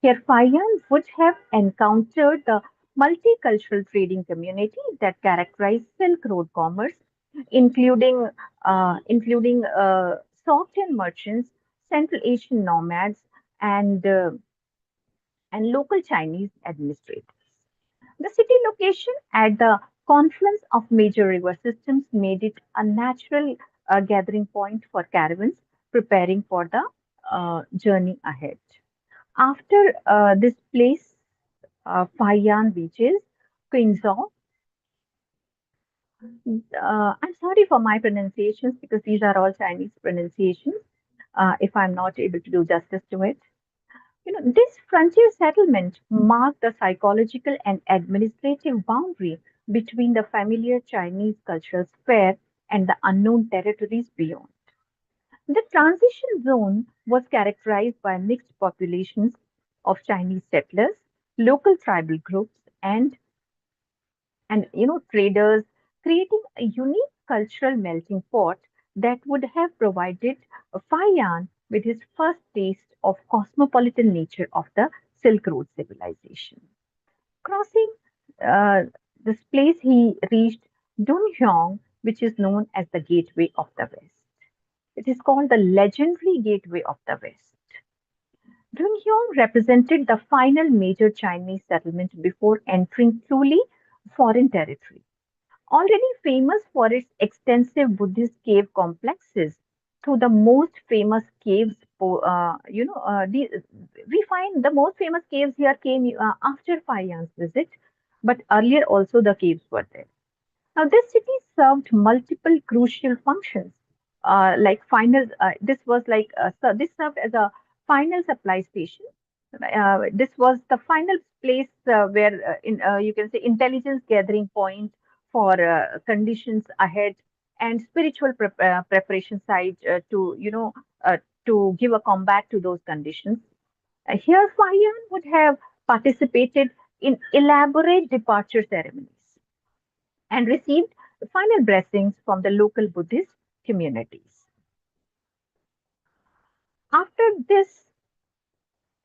Here, Fayan would have encountered the multicultural trading community that characterized Silk Road commerce, including Sogdian merchants, Central Asian nomads, and uh, and local Chinese administrators. The city location at the confluence of major river systems made it a natural gathering point for caravans preparing for the journey ahead. After this place, Faiyan reaches Quinzhou. I'm sorry for my pronunciations because these are all Chinese pronunciations. If I'm not able to do justice to it. This frontier settlement marked the psychological and administrative boundary between the familiar Chinese cultural sphere and the unknown territories beyond. The transition zone was characterized by mixed populations of Chinese settlers, local tribal groups, and traders, creating a unique cultural melting pot that would have provided Fayan with his first taste of cosmopolitan nature of the Silk Road civilization. Crossing uh, this place, he reached Dunhuang, which is known as the Gateway of the West. It is called the legendary Gateway of the West. Dunhuang represented the final major Chinese settlement before entering truly foreign territory. Already famous for its extensive Buddhist cave complexes, through the most famous caves we find the most famous caves here came after Fayan's visit, but earlier also the caves were there. Now, this city served multiple crucial functions, like final. This was like this served as a final supply station. This was the final place where you can say intelligence gathering point for conditions ahead and spiritual preparation side to give a combat to those conditions. Here, Fayan would have participated in elaborate departure ceremonies and received final blessings from the local Buddhist communities. After this,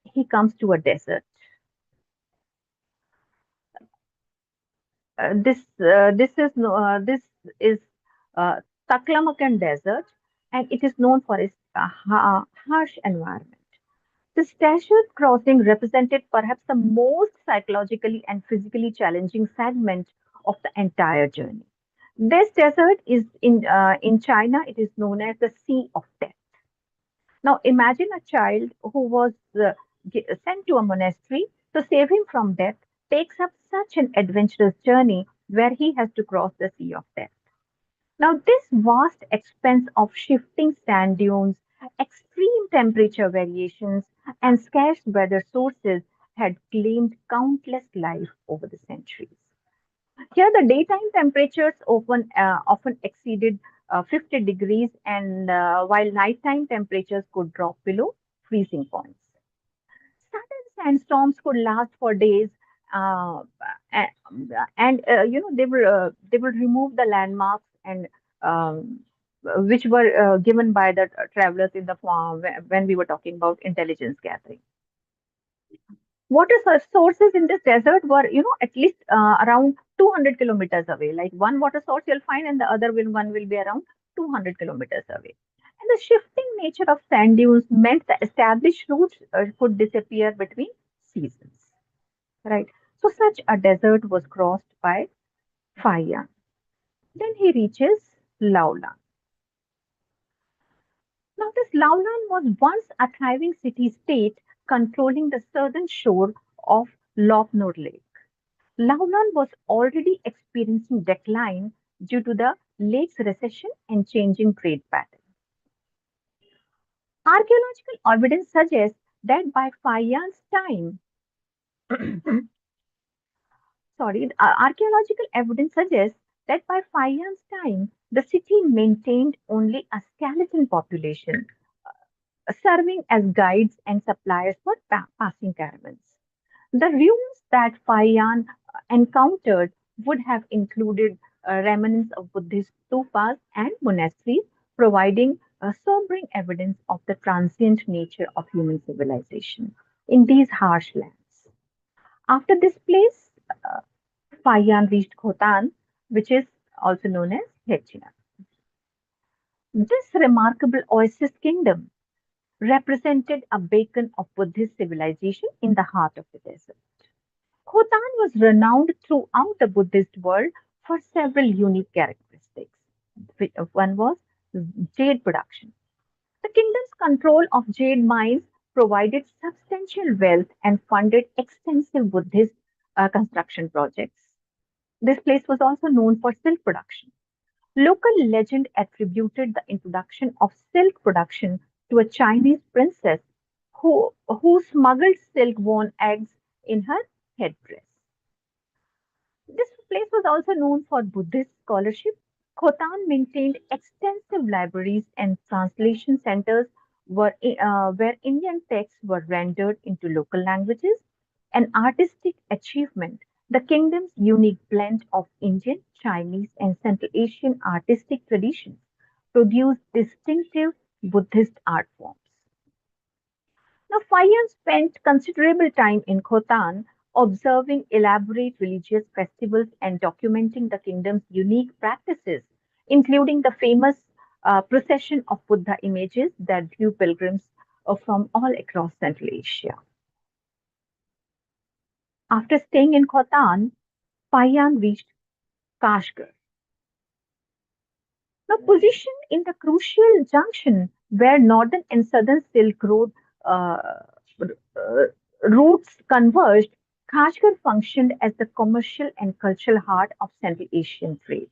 he comes to a desert. This is uh, Taklamakan Desert, and it is known for its harsh environment. This desert crossing represented perhaps the most psychologically and physically challenging segment of the entire journey. This desert is in China. It is known as the Sea of Death. Now, imagine a child who was sent to a monastery to save him from death takes up such an adventurous journey where he has to cross the Sea of Death. Now, this vast expanse of shifting sand dunes, extreme temperature variations, and scarce weather sources had claimed countless lives over the centuries. Here, the daytime temperatures often exceeded 50 degrees, and while nighttime temperatures could drop below freezing points. Sudden sandstorms could last for days, uh, a- and they will remove the landmarks and um, which were given by the travelers in the form when we were talking about intelligence gathering. Water sources in this desert were, at least around 200 kilometers away. Like one water source you'll find, and the one will be around 200 kilometers away. And the shifting nature of sand dunes meant the established routes could disappear between seasons. Right. So such a desert was crossed by Fayan. Then he reaches Laulan. Now, this Laulan was once a thriving city-state controlling the southern shore of Loch Lake. Laulan was already experiencing decline due to the lake's recession and changing trade patterns. Archaeological evidence suggests that by Fayan's time, archaeological evidence suggests that by Fayan's time, the city maintained only a skeleton population, serving as guides and suppliers for passing caravans. The ruins that Fayan encountered would have included remnants of Buddhist stupas and monasteries, providing sobering evidence of the transient nature of human civilization in these harsh lands. After this place, Fayan reached Khotan, which is also known as Hechina. This remarkable oasis kingdom represented a beacon of Buddhist civilization in the heart of the desert. Khotan was renowned throughout the Buddhist world for several unique characteristics. One was jade production. The kingdom's control of jade mines provided substantial wealth and funded extensive Buddhist construction projects. This place was also known for silk production. Local legend attributed the introduction of silk production to a Chinese princess who smuggled silk-worn eggs in her headdress. This place was also known for Buddhist scholarship. Khotan maintained extensive libraries and translation centers where Indian texts were rendered into local languages. An artistic achievement, the kingdom's unique blend of Indian, Chinese, and Central Asian artistic traditions produced distinctive Buddhist art forms. Now, Fayan spent considerable time in Khotan observing elaborate religious festivals and documenting the kingdom's unique practices, including the famous procession of Buddha images that drew pilgrims from all across Central Asia. After staying in Khotan, Fayan reached Kashgar. Now, positioned in the crucial junction where northern and southern Silk Road uh, uh, routes converged, Kashgar functioned as the commercial and cultural heart of Central Asian trade.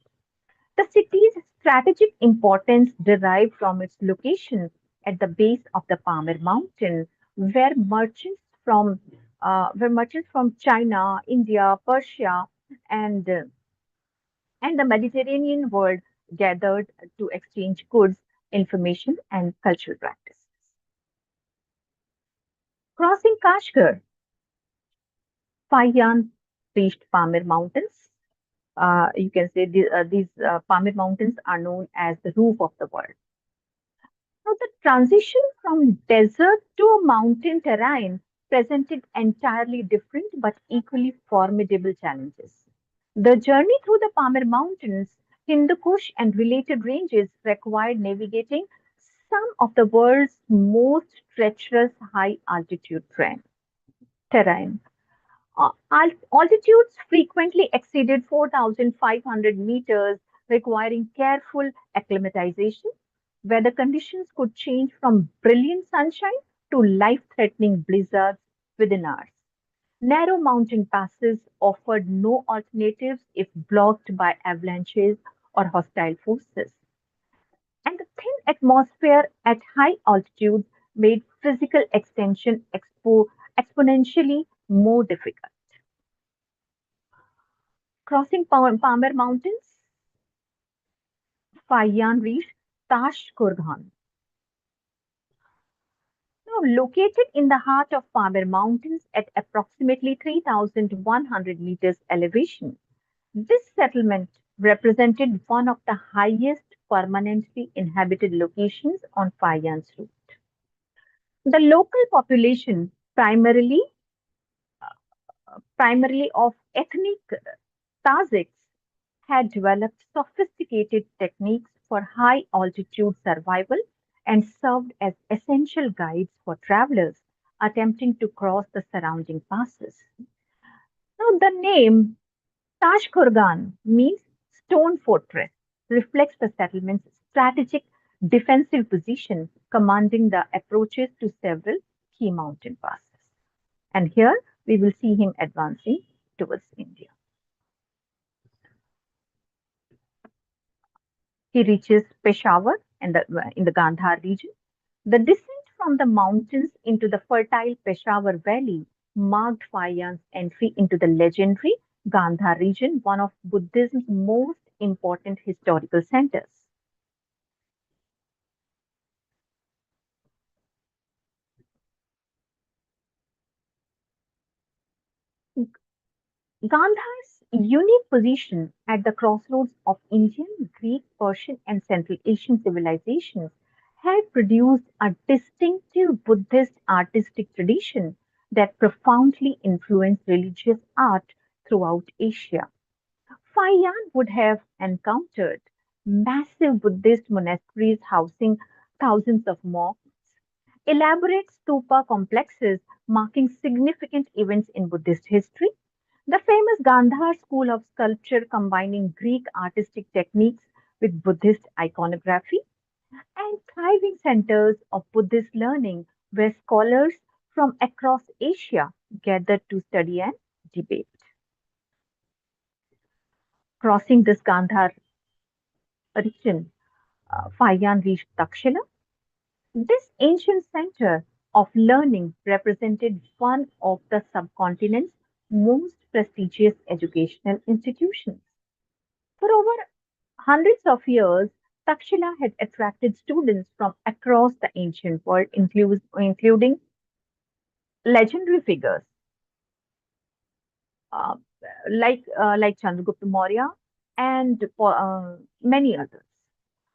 The city's strategic importance derived from its location at the base of the Pamir Mountain, where merchants from China, India, Persia, and uh, and the Mediterranean world gathered to exchange goods, information, and cultural practices. Crossing Kashgar, Faiyan reached Pamir Mountains. You can say these Pamir Mountains are known as the roof of the world. Now, the transition from desert to mountain terrain presented entirely different but equally formidable challenges. The journey through the Pamir Mountains, Hindu Kush, and related ranges required navigating some of the world's most treacherous high altitude terrain. Altitudes frequently exceeded 4,500 meters, requiring careful acclimatization. Weather conditions could change from brilliant sunshine to life-threatening blizzards within hours. Narrow mountain passes offered no alternatives if blocked by avalanches or hostile forces. And the thin atmosphere at high altitudes made physical extension exponentially more difficult. Crossing Pamir Mountains, Faiyan reached Tash Kurgan. Now, located in the heart of Pamir Mountains at approximately 3,100 meters elevation, this settlement represented one of the highest permanently inhabited locations on Faiyan's route. The local population, primarily of ethnic Tajiks, had developed sophisticated techniques for high altitude survival and served as essential guides for travelers attempting to cross the surrounding passes. Now, the name Tashkurgan means stone fortress, reflects the settlement's strategic defensive position commanding the approaches to several key mountain passes. And here we will see him advancing towards India. He reaches Peshawar in the Gandhar region. The descent from the mountains into the fertile Peshawar Valley marked Faiyan's entry into the legendary Gandhar region, one of Buddhism's most important historical centers. Gandhar's unique position at the crossroads of Indian, Greek, Persian, and Central Asian civilizations had produced a distinctive Buddhist artistic tradition that profoundly influenced religious art throughout Asia. Faiyan would have encountered massive Buddhist monasteries housing thousands of monks, elaborate stupa complexes marking significant events in Buddhist history, the famous Gandhar school of sculpture combining Greek artistic techniques with Buddhist iconography, and thriving centers of Buddhist learning where scholars from across Asia gathered to study and debate. Crossing this Gandhar region, Faiyan reached Takshila. This ancient center of learning represented one of the subcontinent's most prestigious educational institutions. For over hundreds of years, Takshila had attracted students from across the ancient world, including legendary figures uh, like Chandragupta Maurya and many others.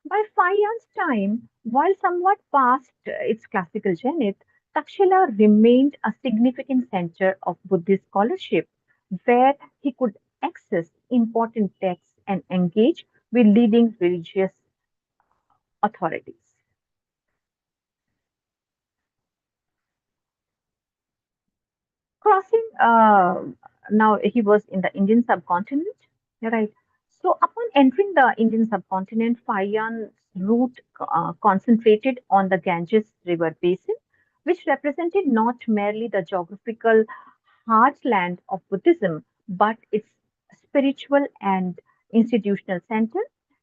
By Faiyan's time, while somewhat past its classical zenith, Takshila remained a significant center of Buddhist scholarship where he could access important texts and engage with leading religious authorities. Crossing, now he was in the Indian subcontinent, right? So, upon entering the Indian subcontinent, Fayan's route concentrated on the Ganges River basin, which represented not merely the geographical heartland of Buddhism, but its spiritual and institutional center.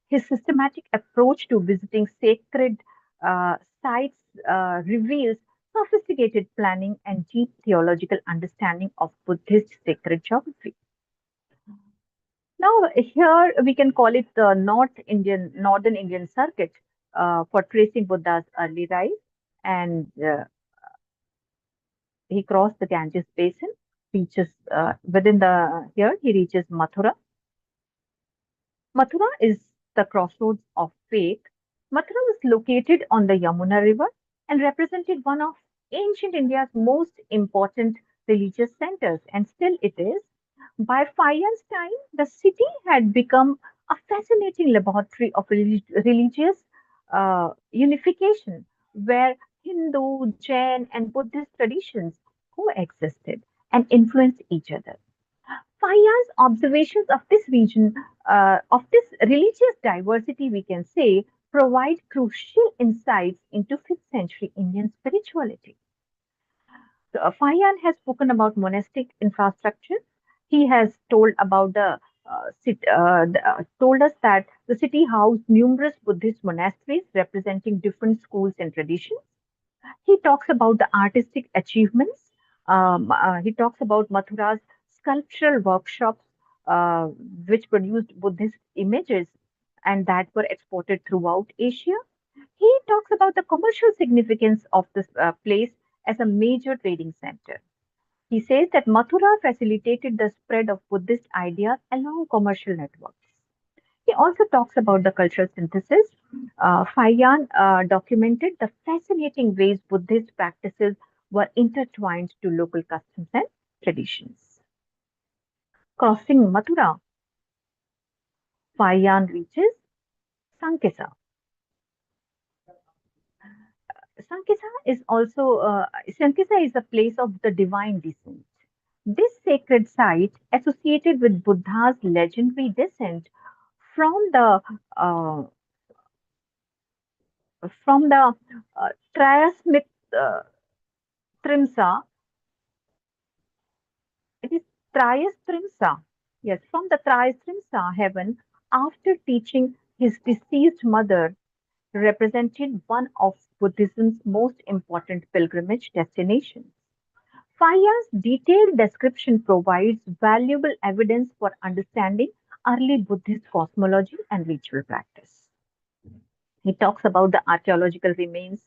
His systematic approach to visiting sacred sites reveals sophisticated planning and deep theological understanding of Buddhist sacred geography. Now, here we can call it the Northern Indian Circuit for tracing Buddha's early rise, and he crossed the Ganges basin, reaches within the here he reaches Mathura. Mathura is the crossroads of faith. Mathura was located on the Yamuna River and represented one of ancient India's most important religious centers, and still it is. By Fayan's time, the city had become a fascinating laboratory of religious unification, where Hindu, Jain, and Buddhist traditions coexisted and influenced each other. Fayan's observations of this region, of this religious diversity, we can say, provide crucial insights into 5th century Indian spirituality. So, Fayan has spoken about monastic infrastructure. He has told about told us that the city housed numerous Buddhist monasteries representing different schools and traditions. He talks about the artistic achievements. He talks about Mathura's sculptural workshops, uh, which produced Buddhist images and that were exported throughout Asia. He talks about the commercial significance of this place as a major trading center. He says that Mathura facilitated the spread of Buddhist ideas along commercial networks. He also talks about the cultural synthesis. Fayan documented the fascinating ways Buddhist practices were intertwined to local customs and traditions. Crossing Mathura, Fayan reaches Sankesa. Sankesa is a place of the divine descent. This sacred site, associated with Buddha's legendary descent from the uh, from the Triasmith uh, Trimsa, it is Triastrimsa, yes, from the Triastrimsa heaven, after teaching his deceased mother, represented one of Buddhism's most important pilgrimage destinations. Faya's detailed description provides valuable evidence for understanding early Buddhist cosmology and ritual practice. He talks about the archaeological remains,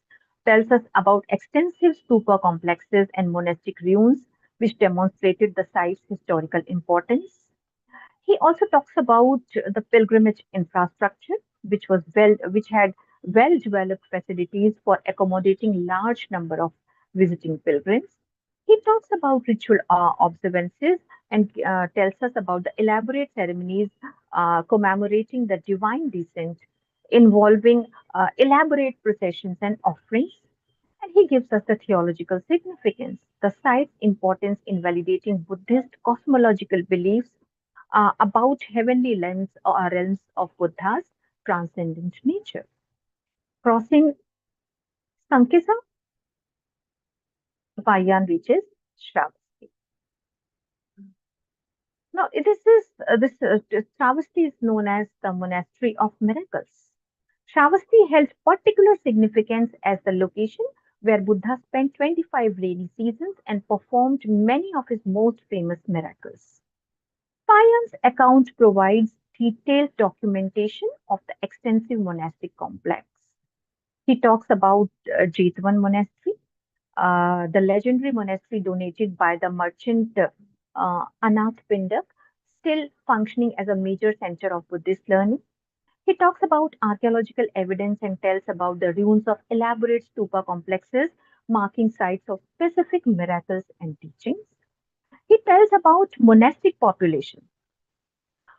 tells us about extensive stupa complexes and monastic ruins, which demonstrated the site's historical importance. He also talks about the pilgrimage infrastructure, which had well-developed facilities for accommodating large number of visiting pilgrims. He talks about ritual observances and tells us about the elaborate ceremonies commemorating the divine descent, involving elaborate processions and offerings. And he gives us the theological significance, the site's importance in validating Buddhist cosmological beliefs about heavenly realms of Buddha's transcendent nature. Crossing Sankesa, Vayan reaches Shravasti. Now, Shravasti is known as the Monastery of Miracles. Shravasti held particular significance as the location where Buddha spent 25 rainy seasons and performed many of his most famous miracles. Payan's account provides detailed documentation of the extensive monastic complex. He talks about Jetwan Monastery, the legendary monastery donated by the merchant Anath Pindak, still functioning as a major center of Buddhist learning. He talks about archaeological evidence and tells about the ruins of elaborate stupa complexes marking sites of specific miracles and teachings. He tells about monastic population,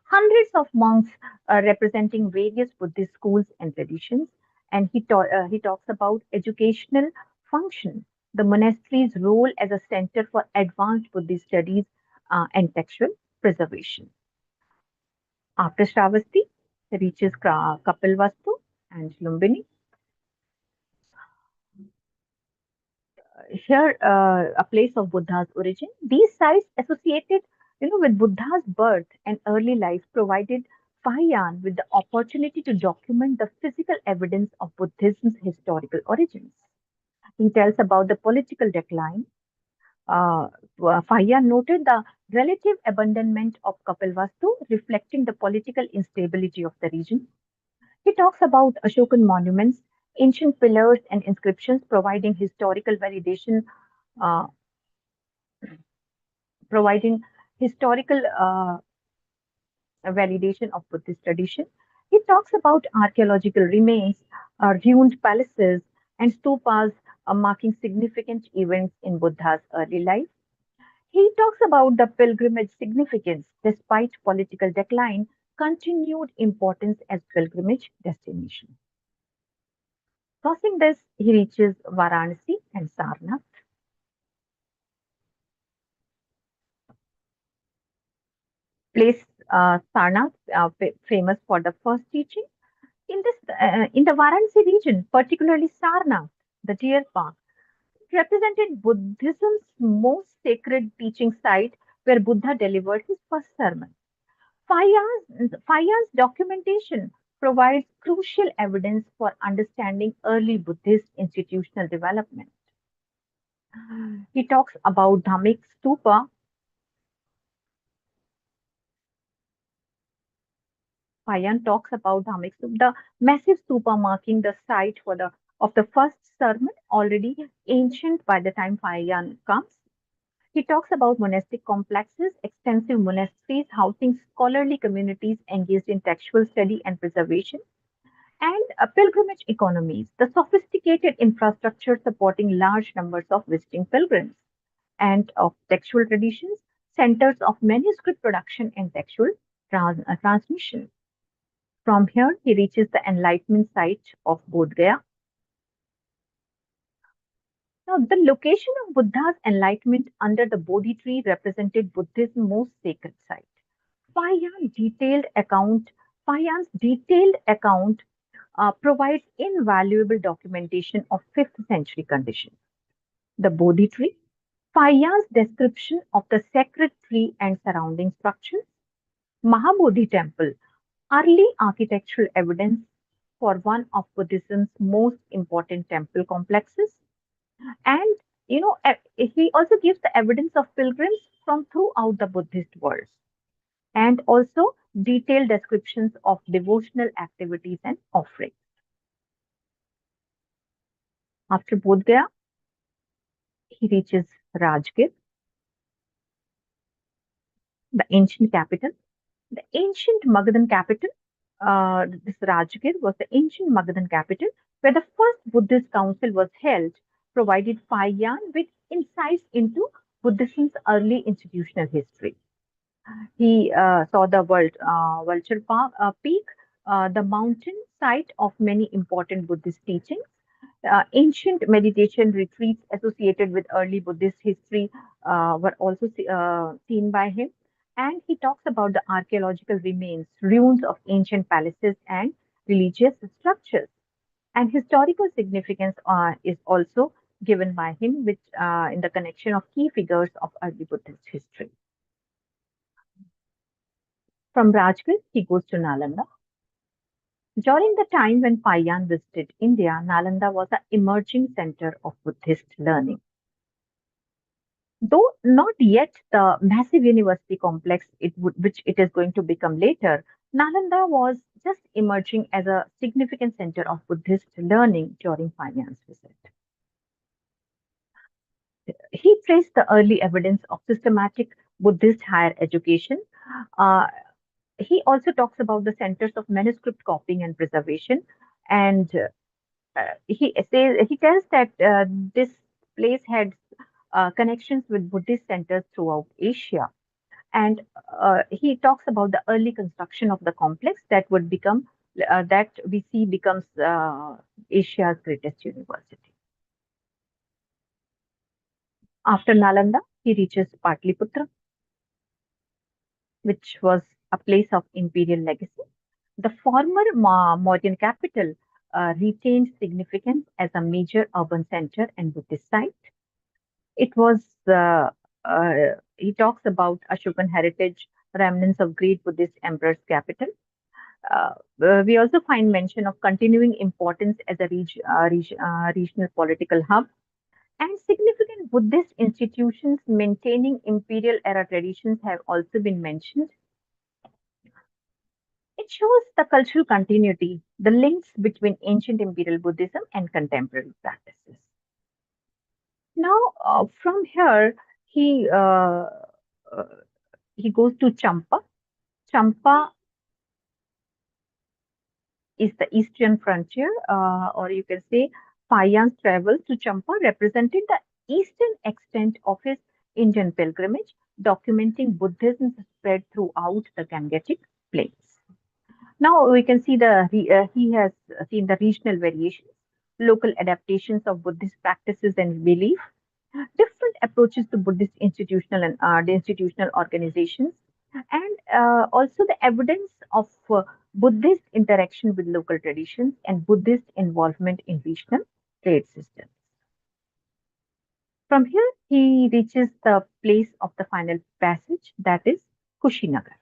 hundreds of monks representing various Buddhist schools and traditions, and he talks about educational function, the monastery's role as a center for advanced Buddhist studies and textual preservation. After Shravasti, he reaches Kapilvastu and Lumbini. Here, a place of Buddha's origin. These sites associated, with Buddha's birth and early life provided Fahian with the opportunity to document the physical evidence of Buddhism's historical origins. He tells about the political decline. Fahian noted the relative abandonment of Kapilvastu, reflecting the political instability of the region. He talks about Ashokan monuments, ancient pillars and inscriptions providing historical validation, uh, providing historical validation of Buddhist tradition. He talks about archaeological remains, ruined palaces, and stupas marking significant events in Buddha's early life. He talks about the pilgrimage significance, despite political decline, continued importance as pilgrimage destination. Crossing this, he reaches Varanasi and Sarnath. Place Sarnath, famous for the first teaching. In the Varanasi region, particularly Sarnath, the deer park, represented Buddhism's most sacred teaching site where Buddha delivered his first sermon. Fayan's documentation provides crucial evidence for understanding early Buddhist institutional development. He talks about Dhammik Stupa. Fayan talks about Dhammik Stupa, the massive stupa marking the site of the first sermon, already ancient by the time Fayan comes. He talks about monastic complexes, extensive monasteries housing scholarly communities engaged in textual study and preservation, and pilgrimage economies, the sophisticated infrastructure supporting large numbers of visiting pilgrims, and of textual traditions, centers of manuscript production and textual transmission. From here, he reaches the enlightenment site of Bodh Gaya. Now, the location of Buddha's enlightenment under the Bodhi tree represented Buddhism's most sacred site. Fayan's detailed account provides invaluable documentation of 5th century conditions. The Bodhi tree, Fayan's description of the sacred tree and surrounding structures, Mahabodhi temple, early architectural evidence for one of Buddhism's most important temple complexes. And he also gives the evidence of pilgrims from throughout the Buddhist world, and also detailed descriptions of devotional activities and offerings. After Bodh Gaya, he reaches Rajgir, the ancient capital. The ancient Magadhan capital, this Rajgir was the ancient Magadhan capital where the first Buddhist council was held, provided Fayan with insights into Buddhism's early institutional history. He saw the Vulture Peak, the mountain site of many important Buddhist teachings. Ancient meditation retreats associated with early Buddhist history were also seen by him. And he talks about the archaeological remains, ruins of ancient palaces and religious structures. And historical significance is also given by him, which in the connection of key figures of early Buddhist history. From Rajgir, he goes to Nalanda. During the time when Fayan visited India, Nalanda was an emerging center of Buddhist learning. Though not yet the massive university complex which it is going to become later, Nalanda was just emerging as a significant center of Buddhist learning during Fayan's visit. He traced the early evidence of systematic Buddhist higher education. Uh, he also talks about the centers of manuscript copying and preservation, and he tells that this place had connections with Buddhist centers throughout Asia, and he talks about the early construction of the complex that would become that we see becomes Asia's greatest university. After Nalanda, he reaches Patliputra, which was a place of imperial legacy. The former Mauryan capital retained significance as a major urban center and Buddhist site. It was, he talks about Ashokan heritage, remnants of great Buddhist emperor's capital. We also find mention of continuing importance as a regional political hub and significant Buddhist institutions maintaining imperial era traditions have also been mentioned. It shows the cultural continuity, the links between ancient imperial Buddhism and contemporary practices. Now, from here, he uh, uh, he goes to Champa. Champa is the eastern frontier, or you can say Payan's travel to Champa represented the eastern extent of his Indian pilgrimage, documenting Buddhism's spread throughout the Gangetic plains. Now we can see he has seen the regional variations, local adaptations of Buddhist practices and belief, different approaches to Buddhist institutional and the institutional organizations, and also the evidence of Buddhist interaction with local traditions and Buddhist involvement in regional trade systems. From here, he reaches the place of the final passage, that is Kushinagar.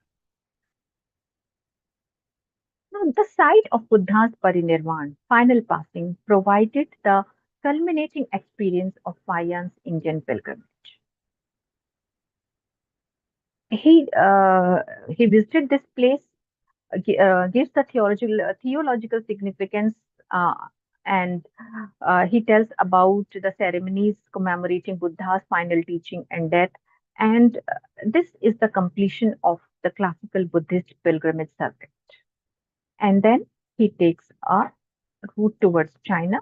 Now, the site of Buddha's parinirvan, final passing, provided the culminating experience of Payan's Indian pilgrimage. He visited this place, gives the theological significance, uh, and he tells about the ceremonies commemorating Buddha's final teaching and death. And this is the completion of the classical Buddhist pilgrimage circuit. And then he takes a route towards China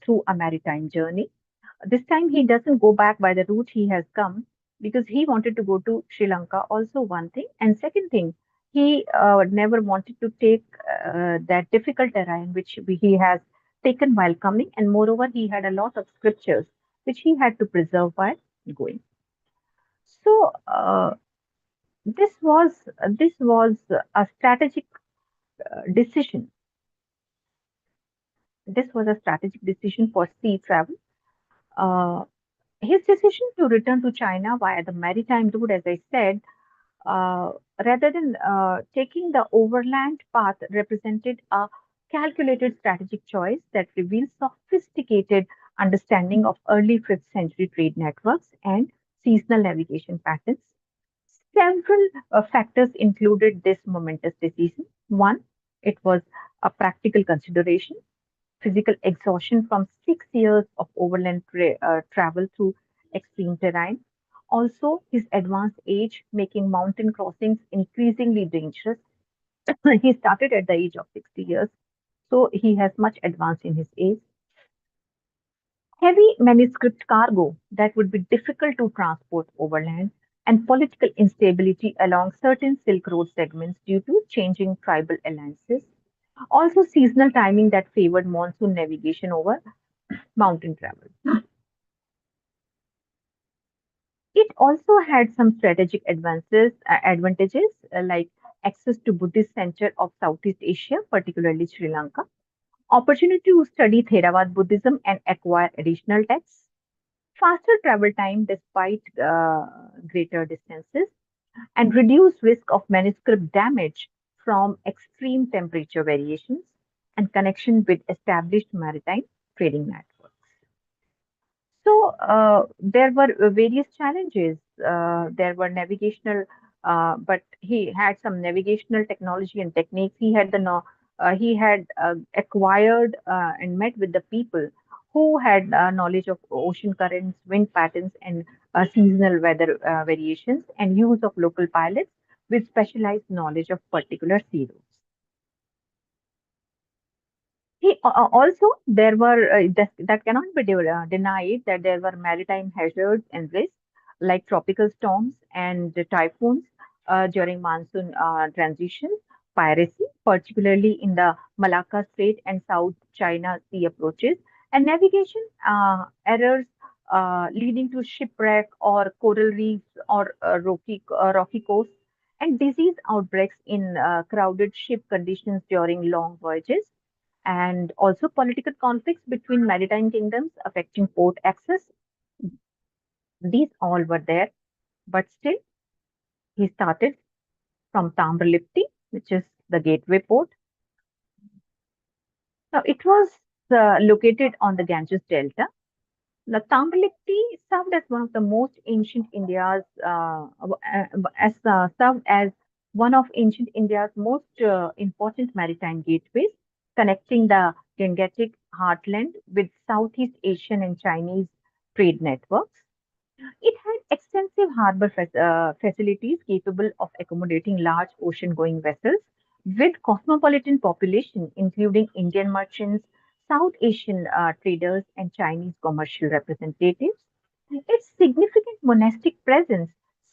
through a maritime journey. This time he doesn't go back by the route he has come because he wanted to go to Sri Lanka, also one thing. And second thing, he never wanted to take that difficult terrain which he has taken while coming. And moreover, he had a lot of scriptures which he had to preserve while going. So this was a strategic decision. This was a strategic decision for sea travel. Uh, his decision to return to China via the maritime route, as I said, uh, rather than taking the overland path, represented a calculated strategic choice that reveals sophisticated understanding of early 5th century trade networks and seasonal navigation patterns. Several factors included this momentous decision. One, it was a practical consideration, physical exhaustion from 6 years of overland travel through extreme terrain. Also, his advanced age making mountain crossings increasingly dangerous. He started at the age of 60 years, so he has much advanced in his age. Heavy manuscript cargo that would be difficult to transport overland, and political instability along certain Silk Road segments due to changing tribal alliances. Also, seasonal timing that favored monsoon navigation over mountain travel. It also had some strategic advantages like access to Buddhist center of Southeast Asia, particularly Sri Lanka, opportunity to study Theravada Buddhism and acquire additional texts, faster travel time despite greater distances, and reduced risk of manuscript damage from extreme temperature variations and connection with established maritime trading networks. So there were various challenges. There were navigational, but he had some navigational technology and techniques. He had acquired and met with the people who had knowledge of ocean currents, wind patterns, and seasonal weather variations, and use of local pilots with specialized knowledge of particular sea routes. Also, there were that cannot be denied that there were maritime hazards and risks like tropical storms and typhoons during monsoon transition, piracy, particularly in the Malacca Strait and South China Sea approaches, and navigation errors leading to shipwreck or coral reefs or rocky coasts. and disease outbreaks in crowded ship conditions during long voyages, and also political conflicts between maritime kingdoms affecting port access. These all were there, but still he started from Tambralipti, which is the gateway port. Now it was located on the Ganges Delta. The Tambralipti served as one of the most ancient India's served as one of ancient India's most important maritime gateways, connecting the Gangetic heartland with Southeast Asian and Chinese trade networks. It had extensive harbor facilities capable of accommodating large ocean-going vessels with cosmopolitan population, including Indian merchants, South Asian traders, and Chinese commercial representatives. Its significant monastic presence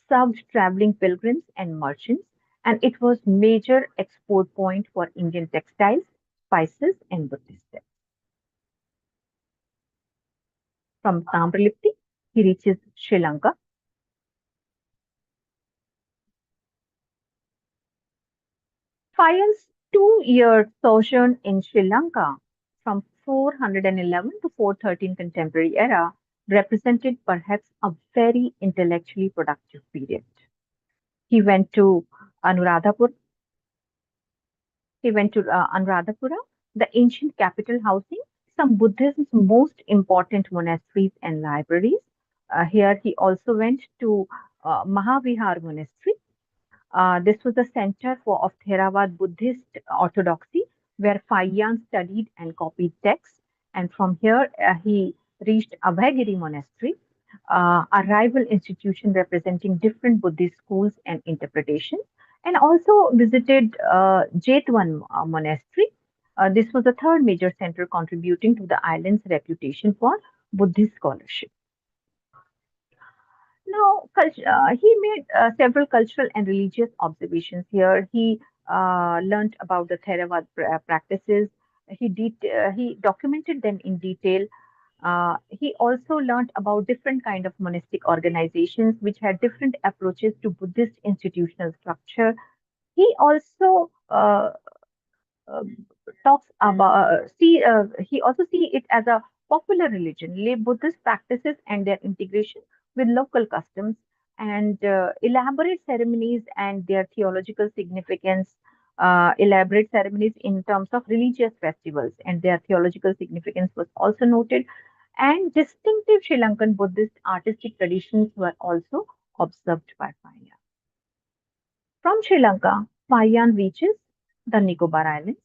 served traveling pilgrims and merchants, and it was major export point for Indian textiles, spices, and Buddhist texts. From Tambralipti, he reaches Sri Lanka. Fayal's 2-year sojourn in Sri Lanka from 411 to 413 contemporary era represented perhaps a very intellectually productive period. He went to Anuradhapura. Anuradhapura, the ancient capital housing some Buddhism's most important monasteries and libraries. Here he also went to Mahavihar Monastery. This was a center of Theravada Buddhist orthodoxy, where Faiyan studied and copied texts. And from here, he reached Abhayagiri Monastery, a rival institution representing different Buddhist schools and interpretations, and also visited Jetwan Monastery. This was the third major center contributing to the island's reputation for Buddhist scholarship. Now, he made several cultural and religious observations here. He learned about the Theravada practices. He documented them in detail. He also learned about different kind of monastic organizations which had different approaches to Buddhist institutional structure. He also uh, talks about he also see it as a popular religion, lay Buddhist practices and their integration with local customs, and elaborate ceremonies and their theological significance. Elaborate ceremonies in terms of religious festivals and their theological significance was also noted, and distinctive Sri Lankan Buddhist artistic traditions were also observed by Faya. From Sri Lanka, Fayan reaches the Nicobar Islands,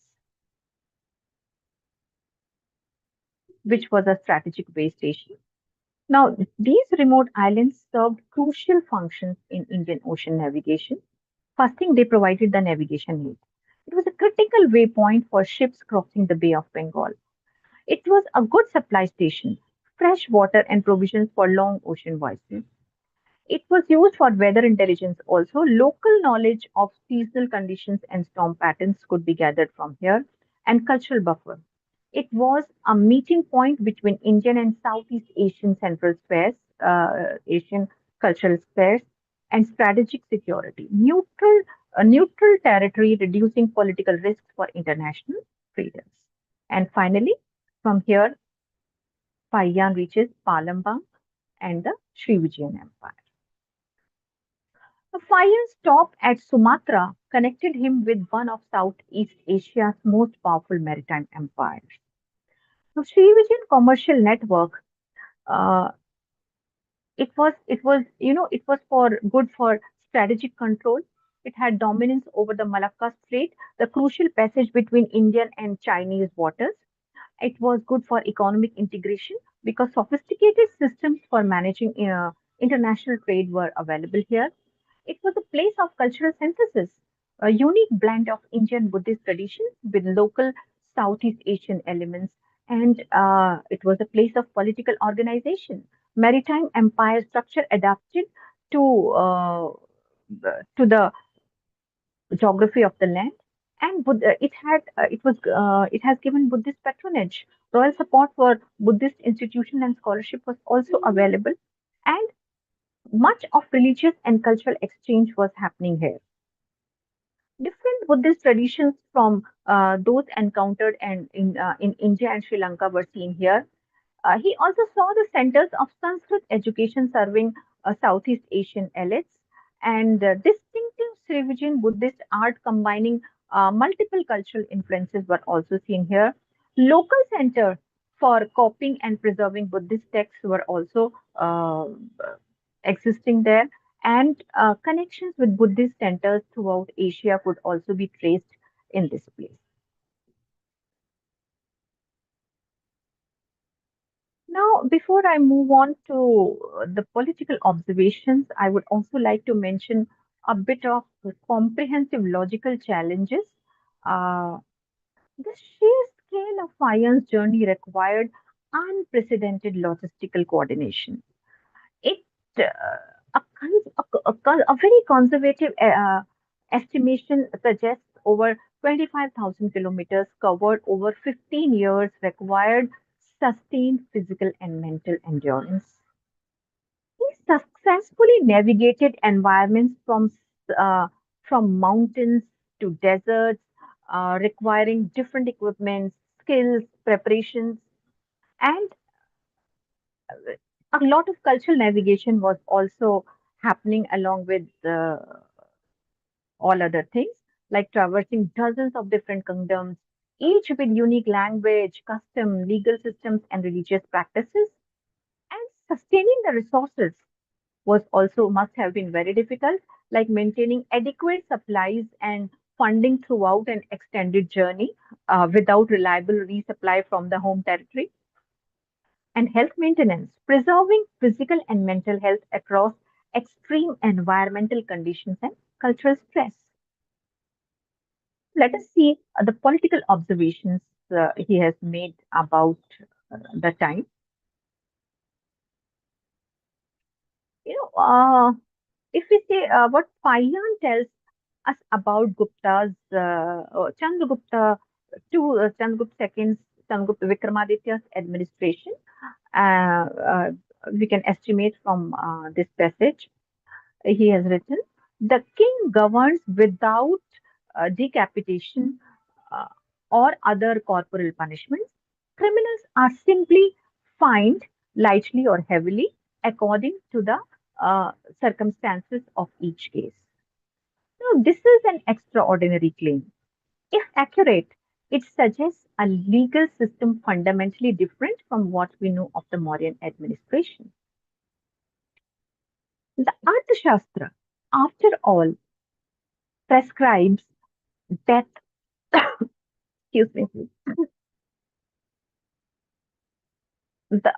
which was a strategic base station. Now, these remote islands served crucial functions in Indian Ocean navigation. First thing, they provided the navigation aid. It was a critical waypoint for ships crossing the Bay of Bengal. It was a good supply station, fresh water and provisions for long ocean voyages. It was used for weather intelligence also. Local knowledge of seasonal conditions and storm patterns could be gathered from here, and cultural buffer. It was a meeting point between Indian and Southeast Asian central spheres, Asian cultural spheres, and strategic security. Neutral territory, reducing political risks for international traders. And finally, from here, Paiyan reaches Palembang and the Sri Vijayan Empire. A fire stop at Sumatra connected him with one of Southeast Asia's most powerful maritime empires. Now, Sri Vijayan commercial network, uh, it was for good for strategic control. It had dominance over the Malacca Strait, the crucial passage between Indian and Chinese waters. It was good for economic integration because sophisticated systems for managing international trade were available here. It was a place of cultural synthesis, a unique blend of Indian Buddhist traditions with local Southeast Asian elements, and it was a place of political organization. Maritime empire structure adapted to uh, the geography of the land, and it has given Buddhist patronage. Royal support for Buddhist institution and scholarship was also available, and much of religious and cultural exchange was happening here. Different Buddhist traditions from those encountered in India and Sri Lanka were seen here. He also saw the centers of Sanskrit education serving Southeast Asian elites and distinctive Srivijin Buddhist art combining multiple cultural influences were also seen here. Local center for copying and preserving Buddhist texts were also existing there, and connections with Buddhist centers throughout Asia could also be traced in this place. Now, before I move on to the political observations, I would also like to mention a bit of the comprehensive logical challenges. Uh, the sheer scale of Fayan's journey required unprecedented logistical coordination. It a very conservative estimation suggests over 25,000 kilometers covered over 15 years required sustained physical and mental endurance. He successfully navigated environments from mountains to deserts, requiring different equipment, skills, preparations, and a lot of cultural navigation was also happening along with all other things, like traversing dozens of different kingdoms, each with unique language, custom, legal systems, and religious practices. And sustaining the resources was also must have been very difficult, like maintaining adequate supplies and funding throughout an extended journey without reliable resupply from the home territory. And health maintenance, preserving physical and mental health across extreme environmental conditions and cultural stress. Let us see the political observations he has made about the time. You know, if we say what Payan tells us about Chandragupta Chandragupta II's, Chandragupta Vikramaditya's administration, uh, we can estimate from this passage. He has written, the king governs without decapitation uh, or other corporal punishments. Criminals are simply fined lightly or heavily according to the uh, circumstances of each case. Now, this is an extraordinary claim. If accurate, it suggests a legal system fundamentally different from what we know of the Mauryan administration. The Arthashastra, after all, prescribes death, excuse me, please. The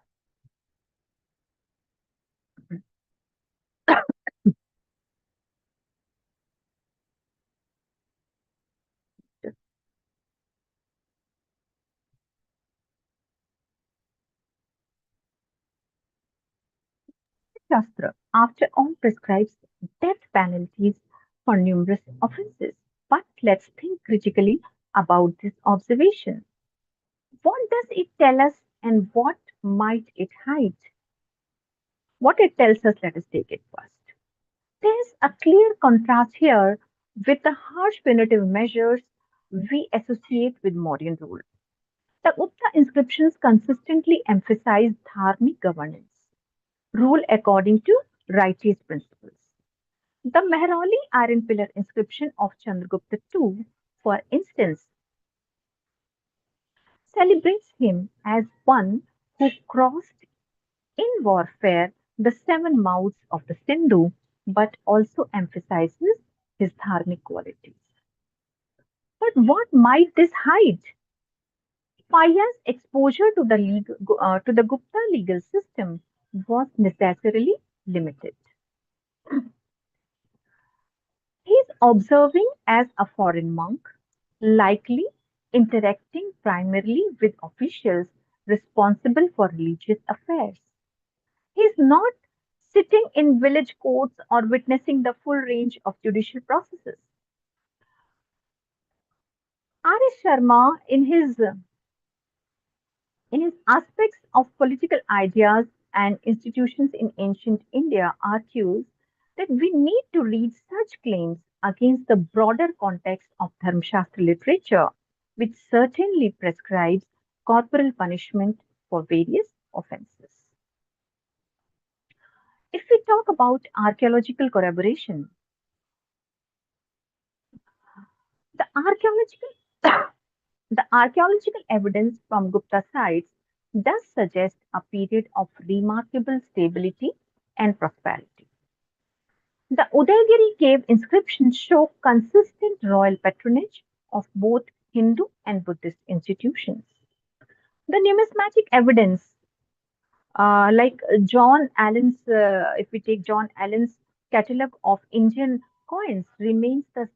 Shastra, after all, prescribes death penalties for numerous offenses. But let's think critically about this observation. What does it tell us and what might it hide? What it tells us, let us take it first. There's a clear contrast here with the harsh punitive measures we associate with Mauryan rule. The Gupta inscriptions consistently emphasize dharmic governance, rule according to righteous principles. The Mehroli iron pillar inscription of Chandragupta II, for instance, celebrates him as one who crossed in warfare the seven mouths of the Sindhu, but also emphasizes his dharmic qualities. But what might this hide? Paya's exposure to to the Gupta legal system was necessarily limited. He is observing as a foreign monk, likely interacting primarily with officials responsible for religious affairs. He is not sitting in village courts or witnessing the full range of judicial processes. R.S. Sharma, in his aspects of political ideas and institutions in ancient India, argues that we need to read such claims against the broader context of Dharmashastra literature, which certainly prescribes corporal punishment for various offenses. If we talk about archaeological corroboration, the archaeological the archaeological evidence from Gupta sites does suggest a period of remarkable stability and prosperity. The Udaygiri cave inscriptions show consistent royal patronage of both Hindu and Buddhist institutions. The numismatic evidence, like if we take John Allen's catalogue of Indian coins, remains the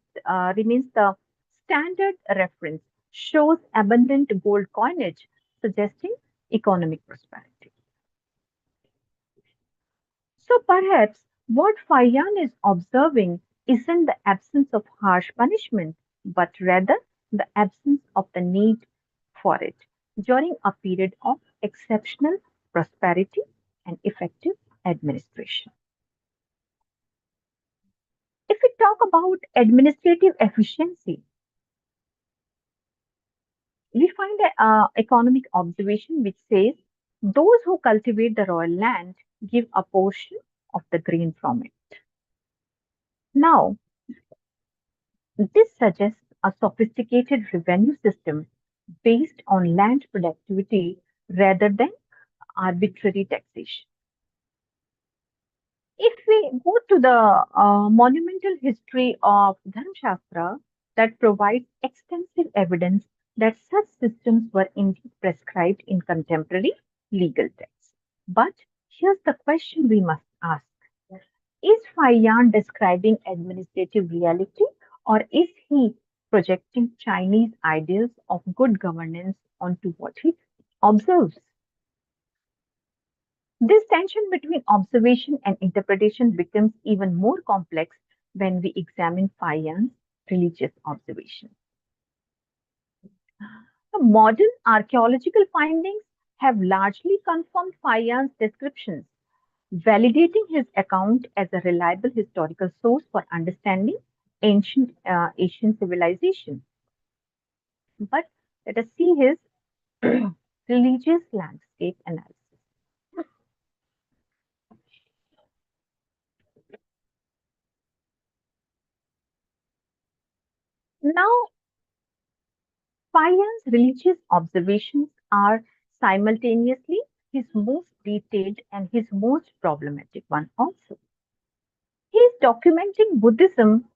standard reference, shows abundant gold coinage, suggesting economic prosperity. So perhaps what Fayan is observing isn't the absence of harsh punishment, but rather the absence of the need for it during a period of exceptional prosperity and effective administration. If we talk about administrative efficiency, we find an economic observation which says those who cultivate the royal land give a portion of the grain from it. Now, this suggests a sophisticated revenue system based on land productivity rather than arbitrary taxation. If we go to the monumental history of Dharmashastra, that provides extensive evidence that such systems were indeed prescribed in contemporary legal texts. But here's the question we must ask. Is Fayan describing administrative reality, or is he projecting Chinese ideals of good governance onto what he observes? This tension between observation and interpretation becomes even more complex when we examine Fayan's religious observation. The modern archaeological findings have largely confirmed Fayan's descriptions, validating his account as a reliable historical source for understanding ancient Asian civilization. But let us see his religious landscape analysis. Now, Fayan's religious observations are simultaneously his most detailed and his most problematic one also. He is documenting Buddhism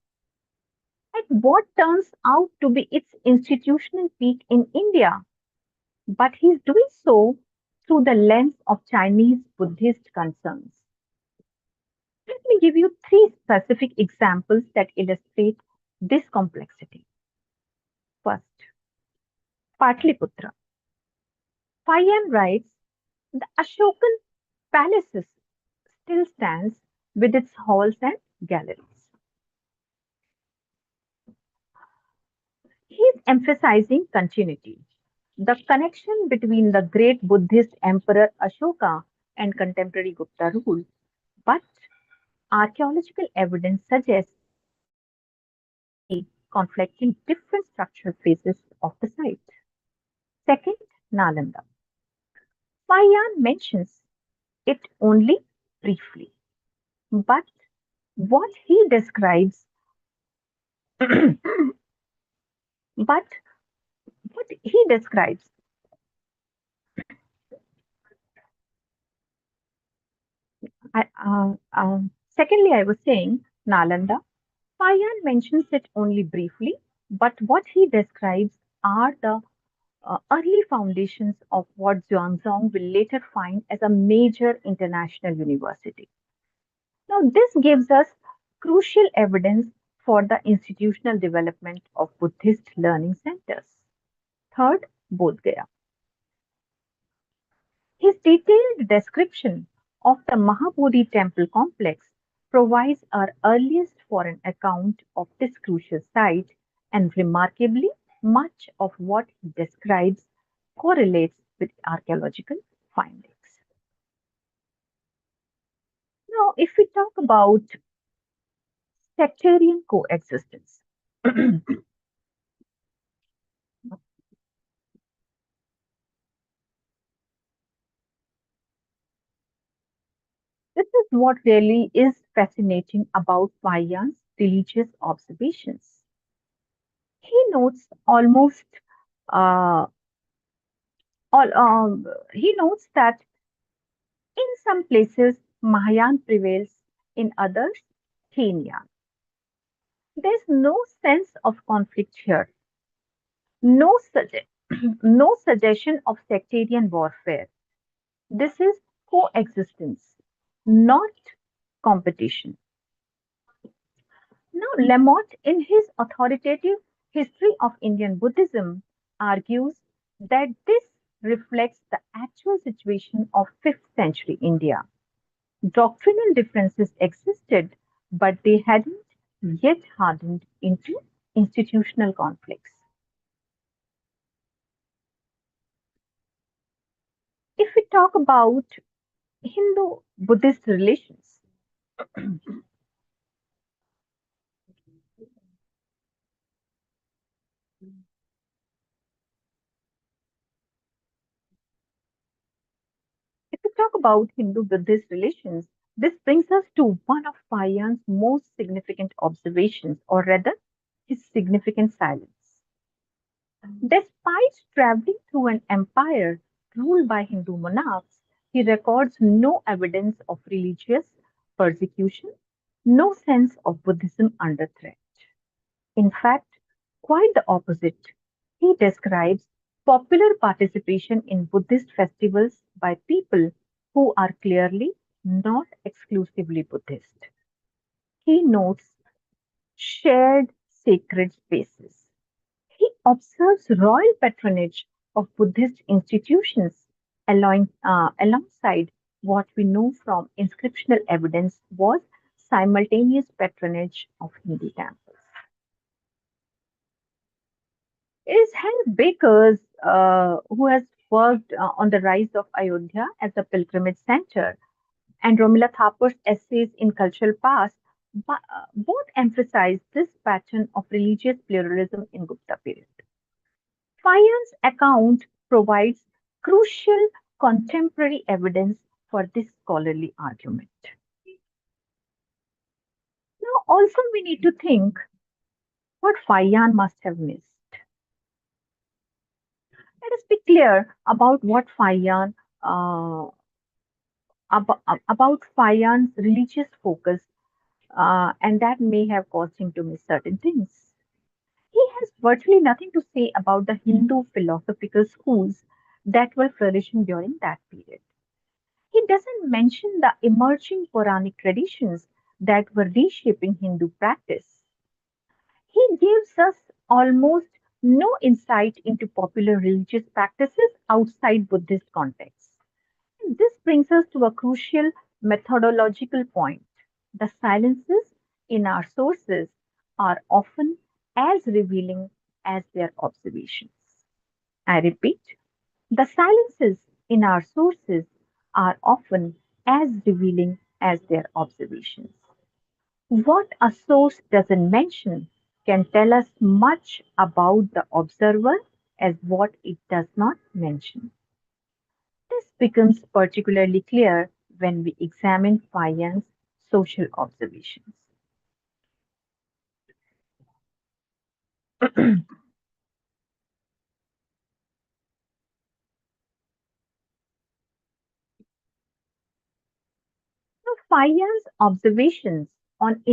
at what turns out to be its institutional peak in India, but he is doing so through the lens of Chinese Buddhist concerns. Let me give you three specific examples that illustrate this complexity. First, Patliputra. Fayan writes, the Ashokan palace still stands with its halls and galleries. He is emphasizing continuity, the connection between the great Buddhist emperor Ashoka and contemporary Gupta rule. But archaeological evidence suggests three conflicting different structural phases of the site. Second, Nalanda. Fayan mentions it only briefly, but what he describes but what he describes secondly, I was saying Nalanda. Fayan mentions it only briefly, but what he describes are the early foundations of what Xuanzang will later find as a major international university. Now, this gives us crucial evidence for the institutional development of Buddhist learning centers. Third, Bodh Gaya. His detailed description of the Mahabodhi temple complex provides our earliest foreign account of this crucial site, and remarkably, much of what he describes correlates with archaeological findings. Now, if we talk about sectarian coexistence. This is what really is fascinating about Fayan's religious observations. He notes uh, he notes that in some places Mahayan prevails, in others Heinyan. There is no sense of conflict here, no, no suggestion of sectarian warfare. This is coexistence, not competition. Now, Lamotte, in his authoritative History of Indian Buddhism, argues that this reflects the actual situation of 5th century India. Doctrinal differences existed, but they hadn't yet hardened into institutional conflicts. If we talk about Hindu Buddhist relations, if we talk about Hindu Buddhist relations, this brings us to one of Payan's most significant observations, or rather, his significant silence. Despite traveling through an empire ruled by Hindu monarchs, he records no evidence of religious persecution, no sense of Buddhism under threat. In fact, quite the opposite. He describes popular participation in Buddhist festivals by people who are clearly not exclusively Buddhist. He notes shared sacred spaces. He observes royal patronage of Buddhist institutions alongside what we know from inscriptional evidence was simultaneous patronage of Hindu temples. It is Henry Bakers who has worked on the rise of Ayodhya as a pilgrimage center, and Romila Thakur's essays in Cultural Past both emphasize this pattern of religious pluralism in Gupta period. Fayan's account provides crucial contemporary evidence for this scholarly argument. Now, also we need to think what Fayan must have missed. Let us be clear about what about Fayan's religious focus, and that may have caused him to miss certain things. He has virtually nothing to say about the Hindu philosophical schools that were flourishing during that period. He doesn't mention the emerging Puranic traditions that were reshaping Hindu practice. He gives us almost no insight into popular religious practices outside Buddhist contexts. This brings us to a crucial methodological point. The silences in our sources are often as revealing as their observations. I repeat, the silences in our sources are often as revealing as their observations. What a source doesn't mention can tell us much about the observer as what it does not mention. This becomes particularly clear when we examine Fayan's social observations. So Fayan's observations on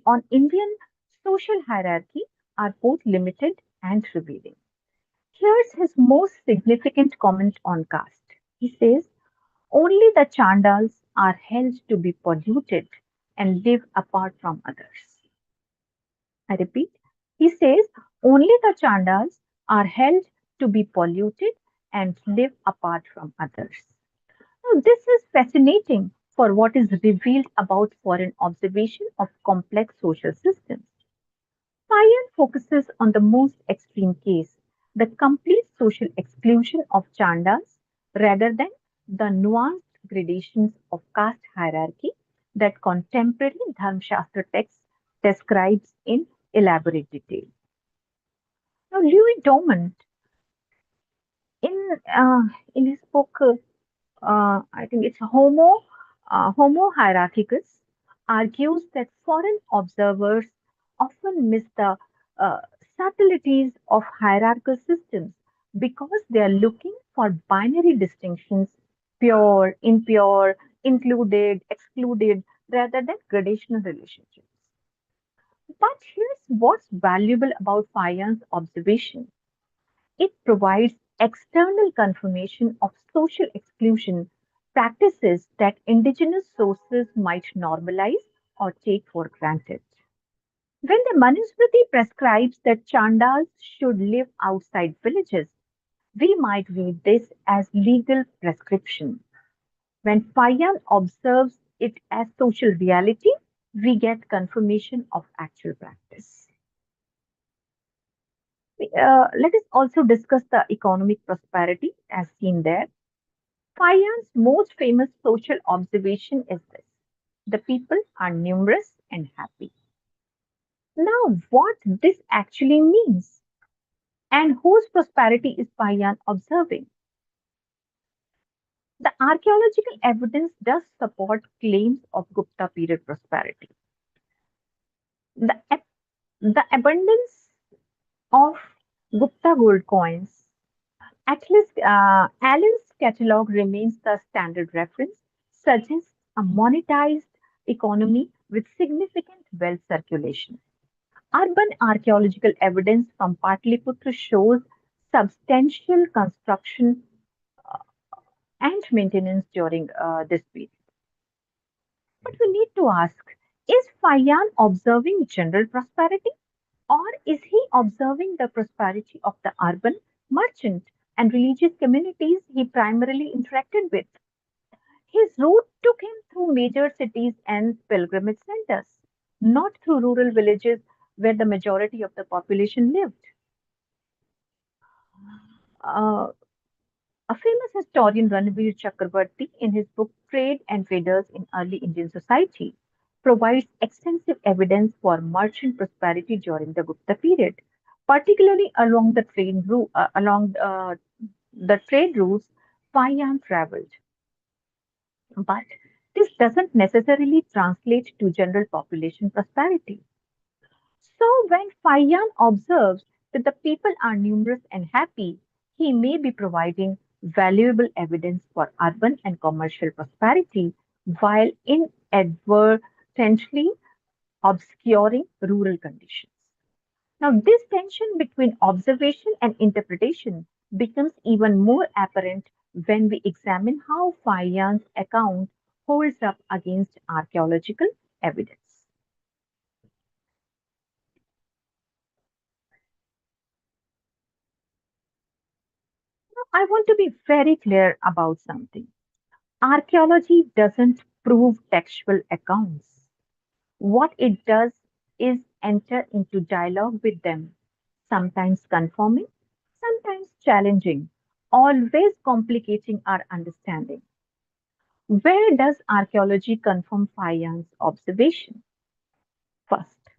on Indian social hierarchy are both limited and revealing. Here's his most significant comment on caste. He says, only the Chandals are held to be polluted and live apart from others. I repeat, he says, only the Chandals are held to be polluted and live apart from others. Now, this is fascinating for what is revealed about foreign observation of complex social systems. Payan focuses on the most extreme case, the complete social exclusion of Chandas, rather than the nuanced gradations of caste hierarchy that contemporary Dharmashastra texts describes in elaborate detail. Now, Louis Dormant, in in his book, I think it's Homo Hierarchicus, argues that foreign observers often miss the uh, subtleties of hierarchical systems because they are looking for binary distinctions, pure, impure, included, excluded, rather than gradational relationships. But here's what's valuable about Fayan's observation. It provides external confirmation of social exclusion practices that indigenous sources might normalize or take for granted. When the Manusmriti prescribes that Chandas should live outside villages, we might read this as legal prescription. When Fayan observes it as social reality, we get confirmation of actual practice. Let us also discuss the economic prosperity as seen there. Fayan's most famous social observation is this: the people are numerous and happy. Now, what this actually means and whose prosperity is Fayan observing? The archaeological evidence does support claims of Gupta period prosperity. The, the abundance of Gupta gold coins, at least Allen's catalog remains the standard reference, suggests a monetized economy with significant wealth circulation. Urban archaeological evidence from Patliputra shows substantial construction and maintenance during this period. But we need to ask, is Fayan observing general prosperity, or is he observing the prosperity of the urban, merchant, and religious communities he primarily interacted with? His route took him through major cities and pilgrimage centers, not through rural villages where the majority of the population lived. Uh, a famous historian, Ranveer Chakrabarti, in his book Trade and Traders in Early Indian Society, provides extensive evidence for merchant prosperity during the Gupta period, particularly along the trade routes Fayan traveled. But this doesn't necessarily translate to general population prosperity. So, when Fayan observes that the people are numerous and happy, he may be providing valuable evidence for urban and commercial prosperity while inadvertently obscuring rural conditions. Now, this tension between observation and interpretation becomes even more apparent when we examine how Fayan's account holds up against archaeological evidence. I want to be very clear about something. Archaeology doesn't prove textual accounts. What it does is enter into dialogue with them, sometimes confirming, sometimes challenging, always complicating our understanding. Where does archaeology confirm Fayan's observation? First,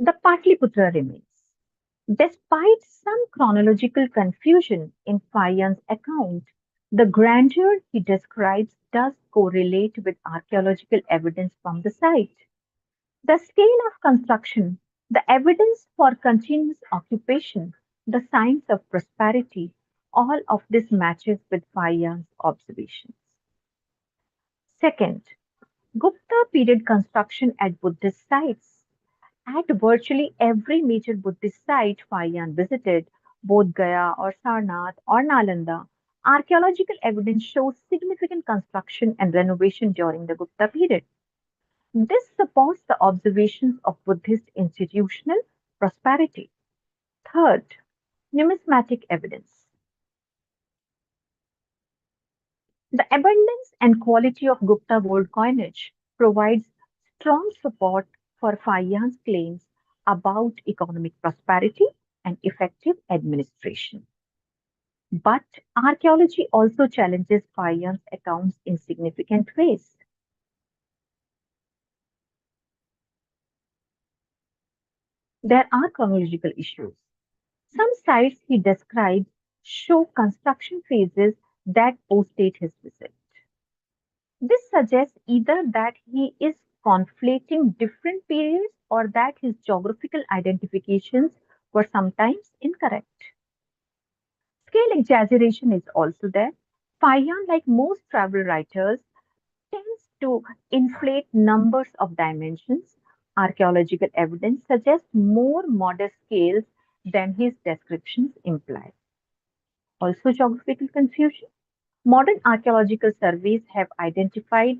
the Patliputra remains. Despite some chronological confusion in Fayan's account, the grandeur he describes does correlate with archaeological evidence from the site. The scale of construction, the evidence for continuous occupation, the signs of prosperity, all of this matches with Fayan's observations. Second, Gupta period construction at Buddhist sites. At virtually every major Buddhist site Fayan visited, Bodh Gaya or Sarnath or Nalanda, archaeological evidence shows significant construction and renovation during the Gupta period. This supports the observations of Buddhist institutional prosperity. Third, numismatic evidence. The abundance and quality of Gupta gold coinage provides strong support for Fayan's claims about economic prosperity and effective administration. But archaeology also challenges Fayan's accounts in significant ways. There are chronological issues. Some sites he describes show construction phases that postdate his visit. This suggests either that he is conflating different periods or that his geographical identifications were sometimes incorrect. Scale exaggeration is also there. Fayan, like most travel writers, tends to inflate numbers of dimensions. Archaeological evidence suggests more modest scales than his descriptions imply. Also, geographical confusion. Modern archaeological surveys have identified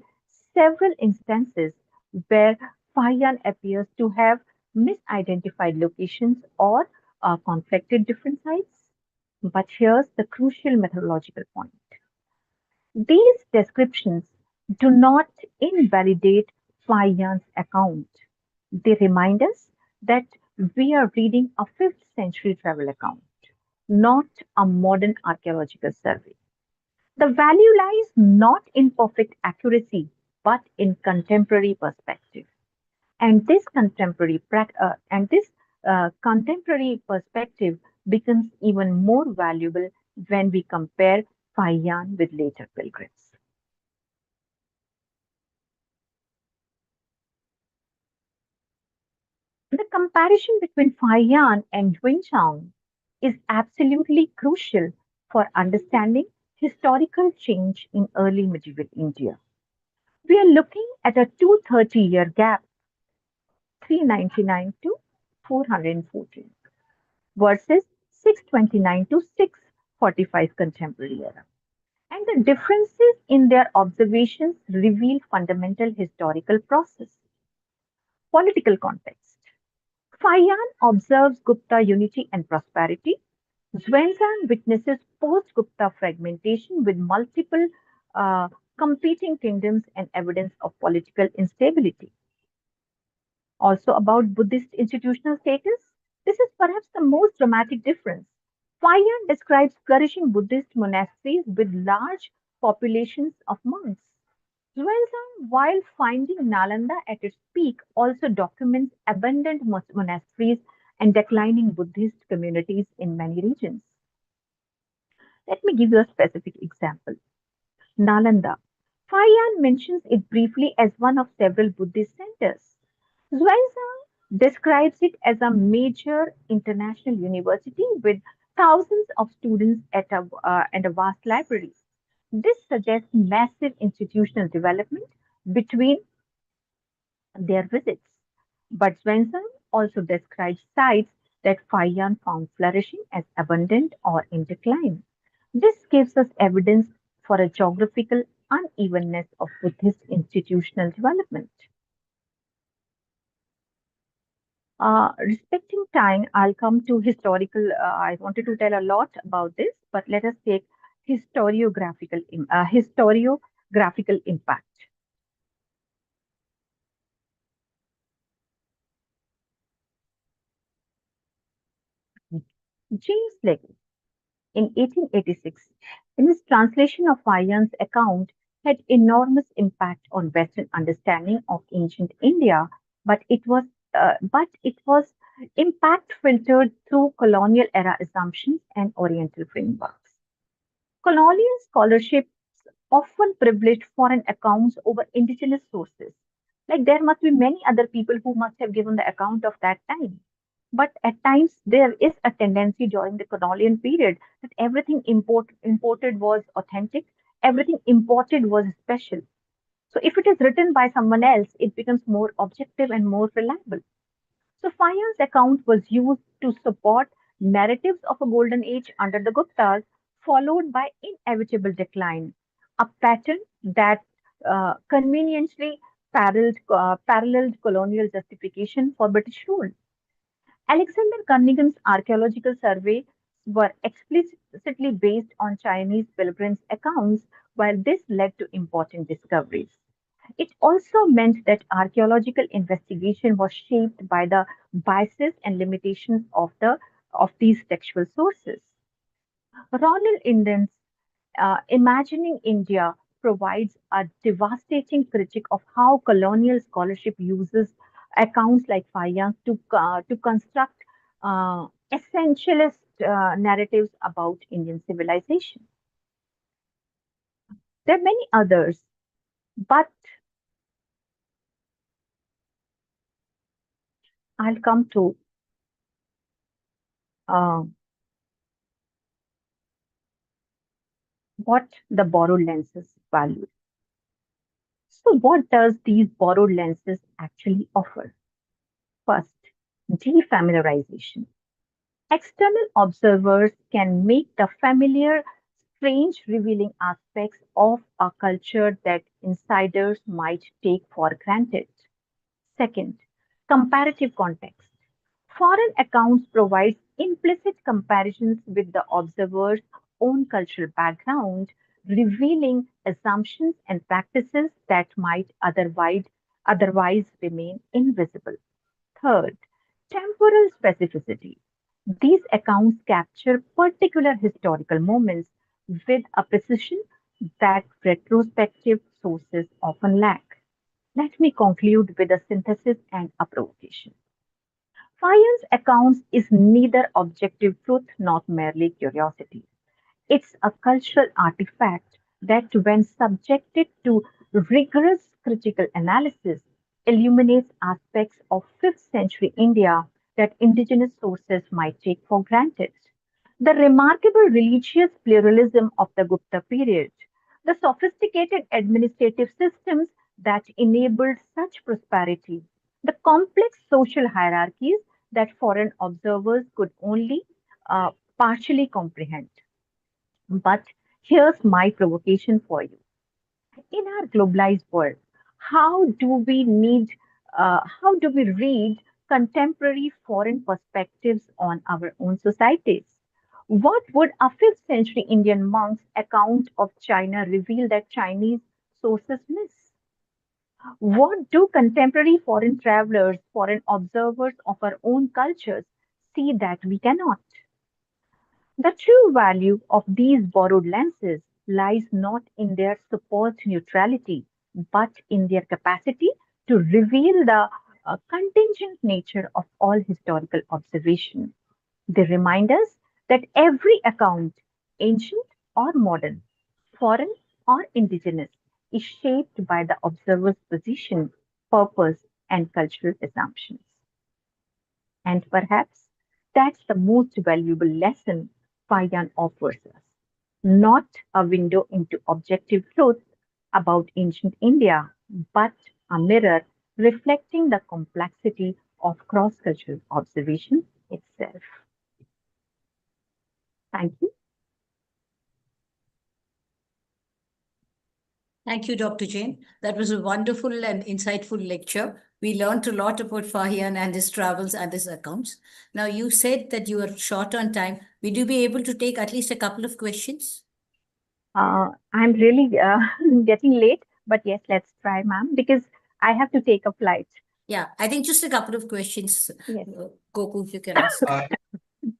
several instances where Fayan appears to have misidentified locations or conflicted different sites. But here's the crucial methodological point. These descriptions do not invalidate Fayan's account. They remind us that we are reading a 5th century travel account, not a modern archaeological survey. The value lies not in perfect accuracy, but in contemporary perspective. And this contemporary perspective becomes even more valuable when we compare Fayan with later pilgrims. The comparison between Fayan and Xuanzang is absolutely crucial for understanding historical change in early medieval India. We are looking at a 230-year gap, 399 to 414, versus 629 to 645 contemporary era. And the differences in their observations reveal fundamental historical process. Political context. Fayan observes Gupta unity and prosperity. Xuanzang witnesses post-Gupta fragmentation with multiple uh, competing kingdoms and evidence of political instability. Also about Buddhist institutional status, this is perhaps the most dramatic difference. Fayan describes flourishing Buddhist monasteries with large populations of monks. Xuanzang, while finding Nalanda at its peak, also documents abundant monasteries and declining Buddhist communities in many regions. Let me give you a specific example. Nalanda. Fayan mentions it briefly as one of several Buddhist centers. Xuanzang describes it as a major international university with thousands of students and a vast library. This suggests massive institutional development between their visits. But Xuanzang also describes sites that Fayan found flourishing as abundant or in decline. This gives us evidence for a geographical unevenness of Buddhist institutional development. Respecting time, I'll come to historical. I wanted to tell a lot about this, but let us take historiographical impact. James Legge, in 1886, in his translation of Fayan's account, had enormous impact on Western understanding of ancient India, but it was impact filtered through colonial era assumptions and Oriental frameworks. Colonial scholarships often privileged foreign accounts over indigenous sources. Like there must be many other people who must have given the account of that time. But at times there is a tendency during the colonial period that everything imported was authentic, everything imported was special. So if it is written by someone else, it becomes more objective and more reliable. So Fayan's account was used to support narratives of a golden age under the Guptas, followed by inevitable decline, a pattern that conveniently paralleled colonial justification for British rule. Alexander Cunningham's archaeological surveys were explicitly based on Chinese pilgrims' accounts, while this led to important discoveries. It also meant that archaeological investigation was shaped by the biases and limitations of these textual sources. Ronald Inden's Imagining India provides a devastating critique of how colonial scholarship uses accounts like Fayang to construct essentialist narratives about Indian civilization. There are many others, but I'll come to uh, what the borrowed lenses value. So, what does these borrowed lenses actually offer? First, defamiliarization. External observers can make the familiar, strange, revealing aspects of a culture that insiders might take for granted. Second, comparative context. Foreign accounts provide implicit comparisons with the observer's own cultural background, revealing assumptions and practices that might otherwise remain invisible. Third, temporal specificity. These accounts capture particular historical moments with a precision that retrospective sources often lack. Let me conclude with a synthesis and a provocation. Fayon's accounts is neither objective truth nor merely curiosity. It's a cultural artifact that, when subjected to rigorous critical analysis, illuminates aspects of 5th century India that indigenous sources might take for granted. The remarkable religious pluralism of the Gupta period, the sophisticated administrative systems that enabled such prosperity, the complex social hierarchies that foreign observers could only partially comprehend. But here's my provocation for you. In our globalized world, how do we need, how do we read contemporary foreign perspectives on our own societies? What would a 5th century Indian monk's account of China reveal that Chinese sources miss? What do contemporary foreign travelers, foreign observers of our own cultures see that we cannot? The true value of these borrowed lenses lies not in their supposed neutrality, but in their capacity to reveal the contingent nature of all historical observation. They remind us that every account, ancient or modern, foreign or indigenous, is shaped by the observer's position, purpose, and cultural assumptions. And perhaps that's the most valuable lesson Fayan offers us. Not a window into objective truth about ancient India, but a mirror reflecting the complexity of cross cultural observation itself. Thank you. Thank you, Dr. Jain. That was a wonderful and insightful lecture. We learned a lot about Fahian and his travels and his accounts. Now, you said that you were short on time. Would you be able to take at least a couple of questions? I'm really getting late, but yes, let's try, ma'am, because I have to take a flight. Yeah, I think just a couple of questions. Yes. Goku, if you can ask.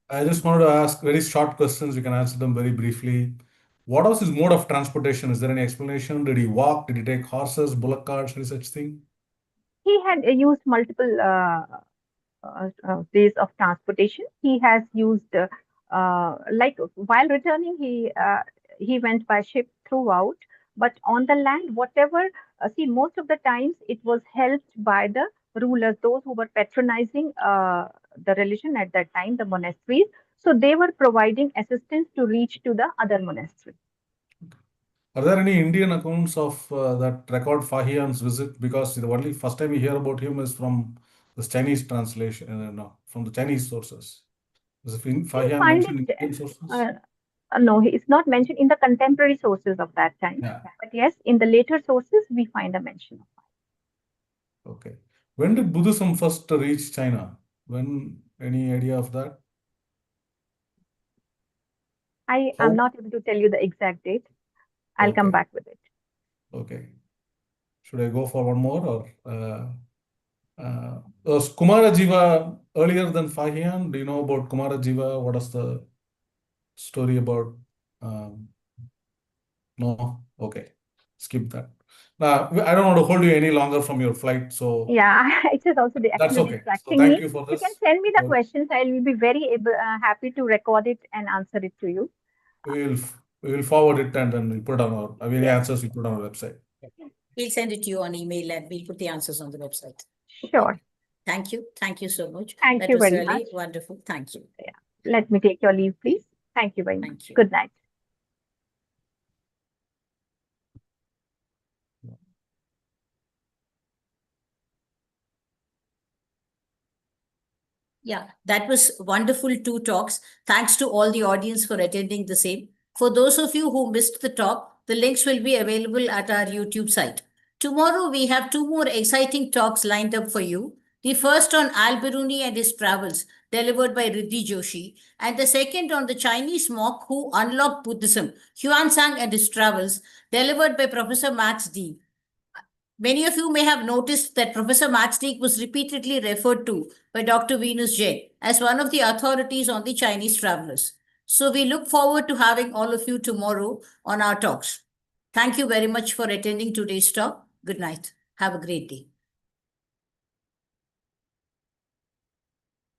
I just wanted to ask very short questions. You can answer them very briefly. What was his mode of transportation? Is there any explanation? Did he walk? Did he take horses, bullock carts, any such thing? He had used multiple ways of transportation. He has used, like while returning, he went by ship throughout. But on the land, whatever, see, most of the times it was helped by the rulers, those who were patronizing the religion at that time, the monasteries. So they were providing assistance to reach to the other monastery. Are there any Indian accounts of that record Fahian's visit? Because the only first time we hear about him is from the Chinese translation, no, from the Chinese sources. Is Fahian Find mentioned in it, Indian sources? no, it's not mentioned in the contemporary sources of that time. Yeah. But yes, in the later sources, we find a mention. Okay. When did Buddhism first reach China? When, any idea of that? I am not able to tell you the exact date. I'll come Okay. back with it. Okay. Should I go for one more or was Kumara Jiva earlier than Fahian? Do you know about Kumara Jiva? What is the story about? No? Okay. Skip that. Now, I don't want to hold you any longer from your flight, so Yeah, it is also that's actually okay. So distracting thank me. you for You can this. send me the So questions. I will be very happy to record it and answer it to you. we will forward it and then we put on our any Yes, answers we put on our website. We'll send it to you on email and we'll put the answers on the website. sure. Thank you. Thank you so much. Thank That you was very really much. wonderful. Thank you. Let me take your leave, please. Thank you very much. Thank you. Good night. Yeah, that was wonderful 2 talks. Thanks to all the audience for attending the same. For those of you who missed the talk, the links will be available at our YouTube site. Tomorrow, we have 2 more exciting talks lined up for you. The first on Biruni and his travels, delivered by Riddhi Joshi, and the second on the Chinese monk who unlocked Buddhism, Xuanzang and his travels, delivered by Professor Max Dean. Many of you may have noticed that Professor Max Dean was repeatedly referred to by Dr. Veenus Jain as one of the authorities on the Chinese travelers. So we look forward to having all of you tomorrow on our talks. Thank you very much for attending today's talk. Good night. Have a great day.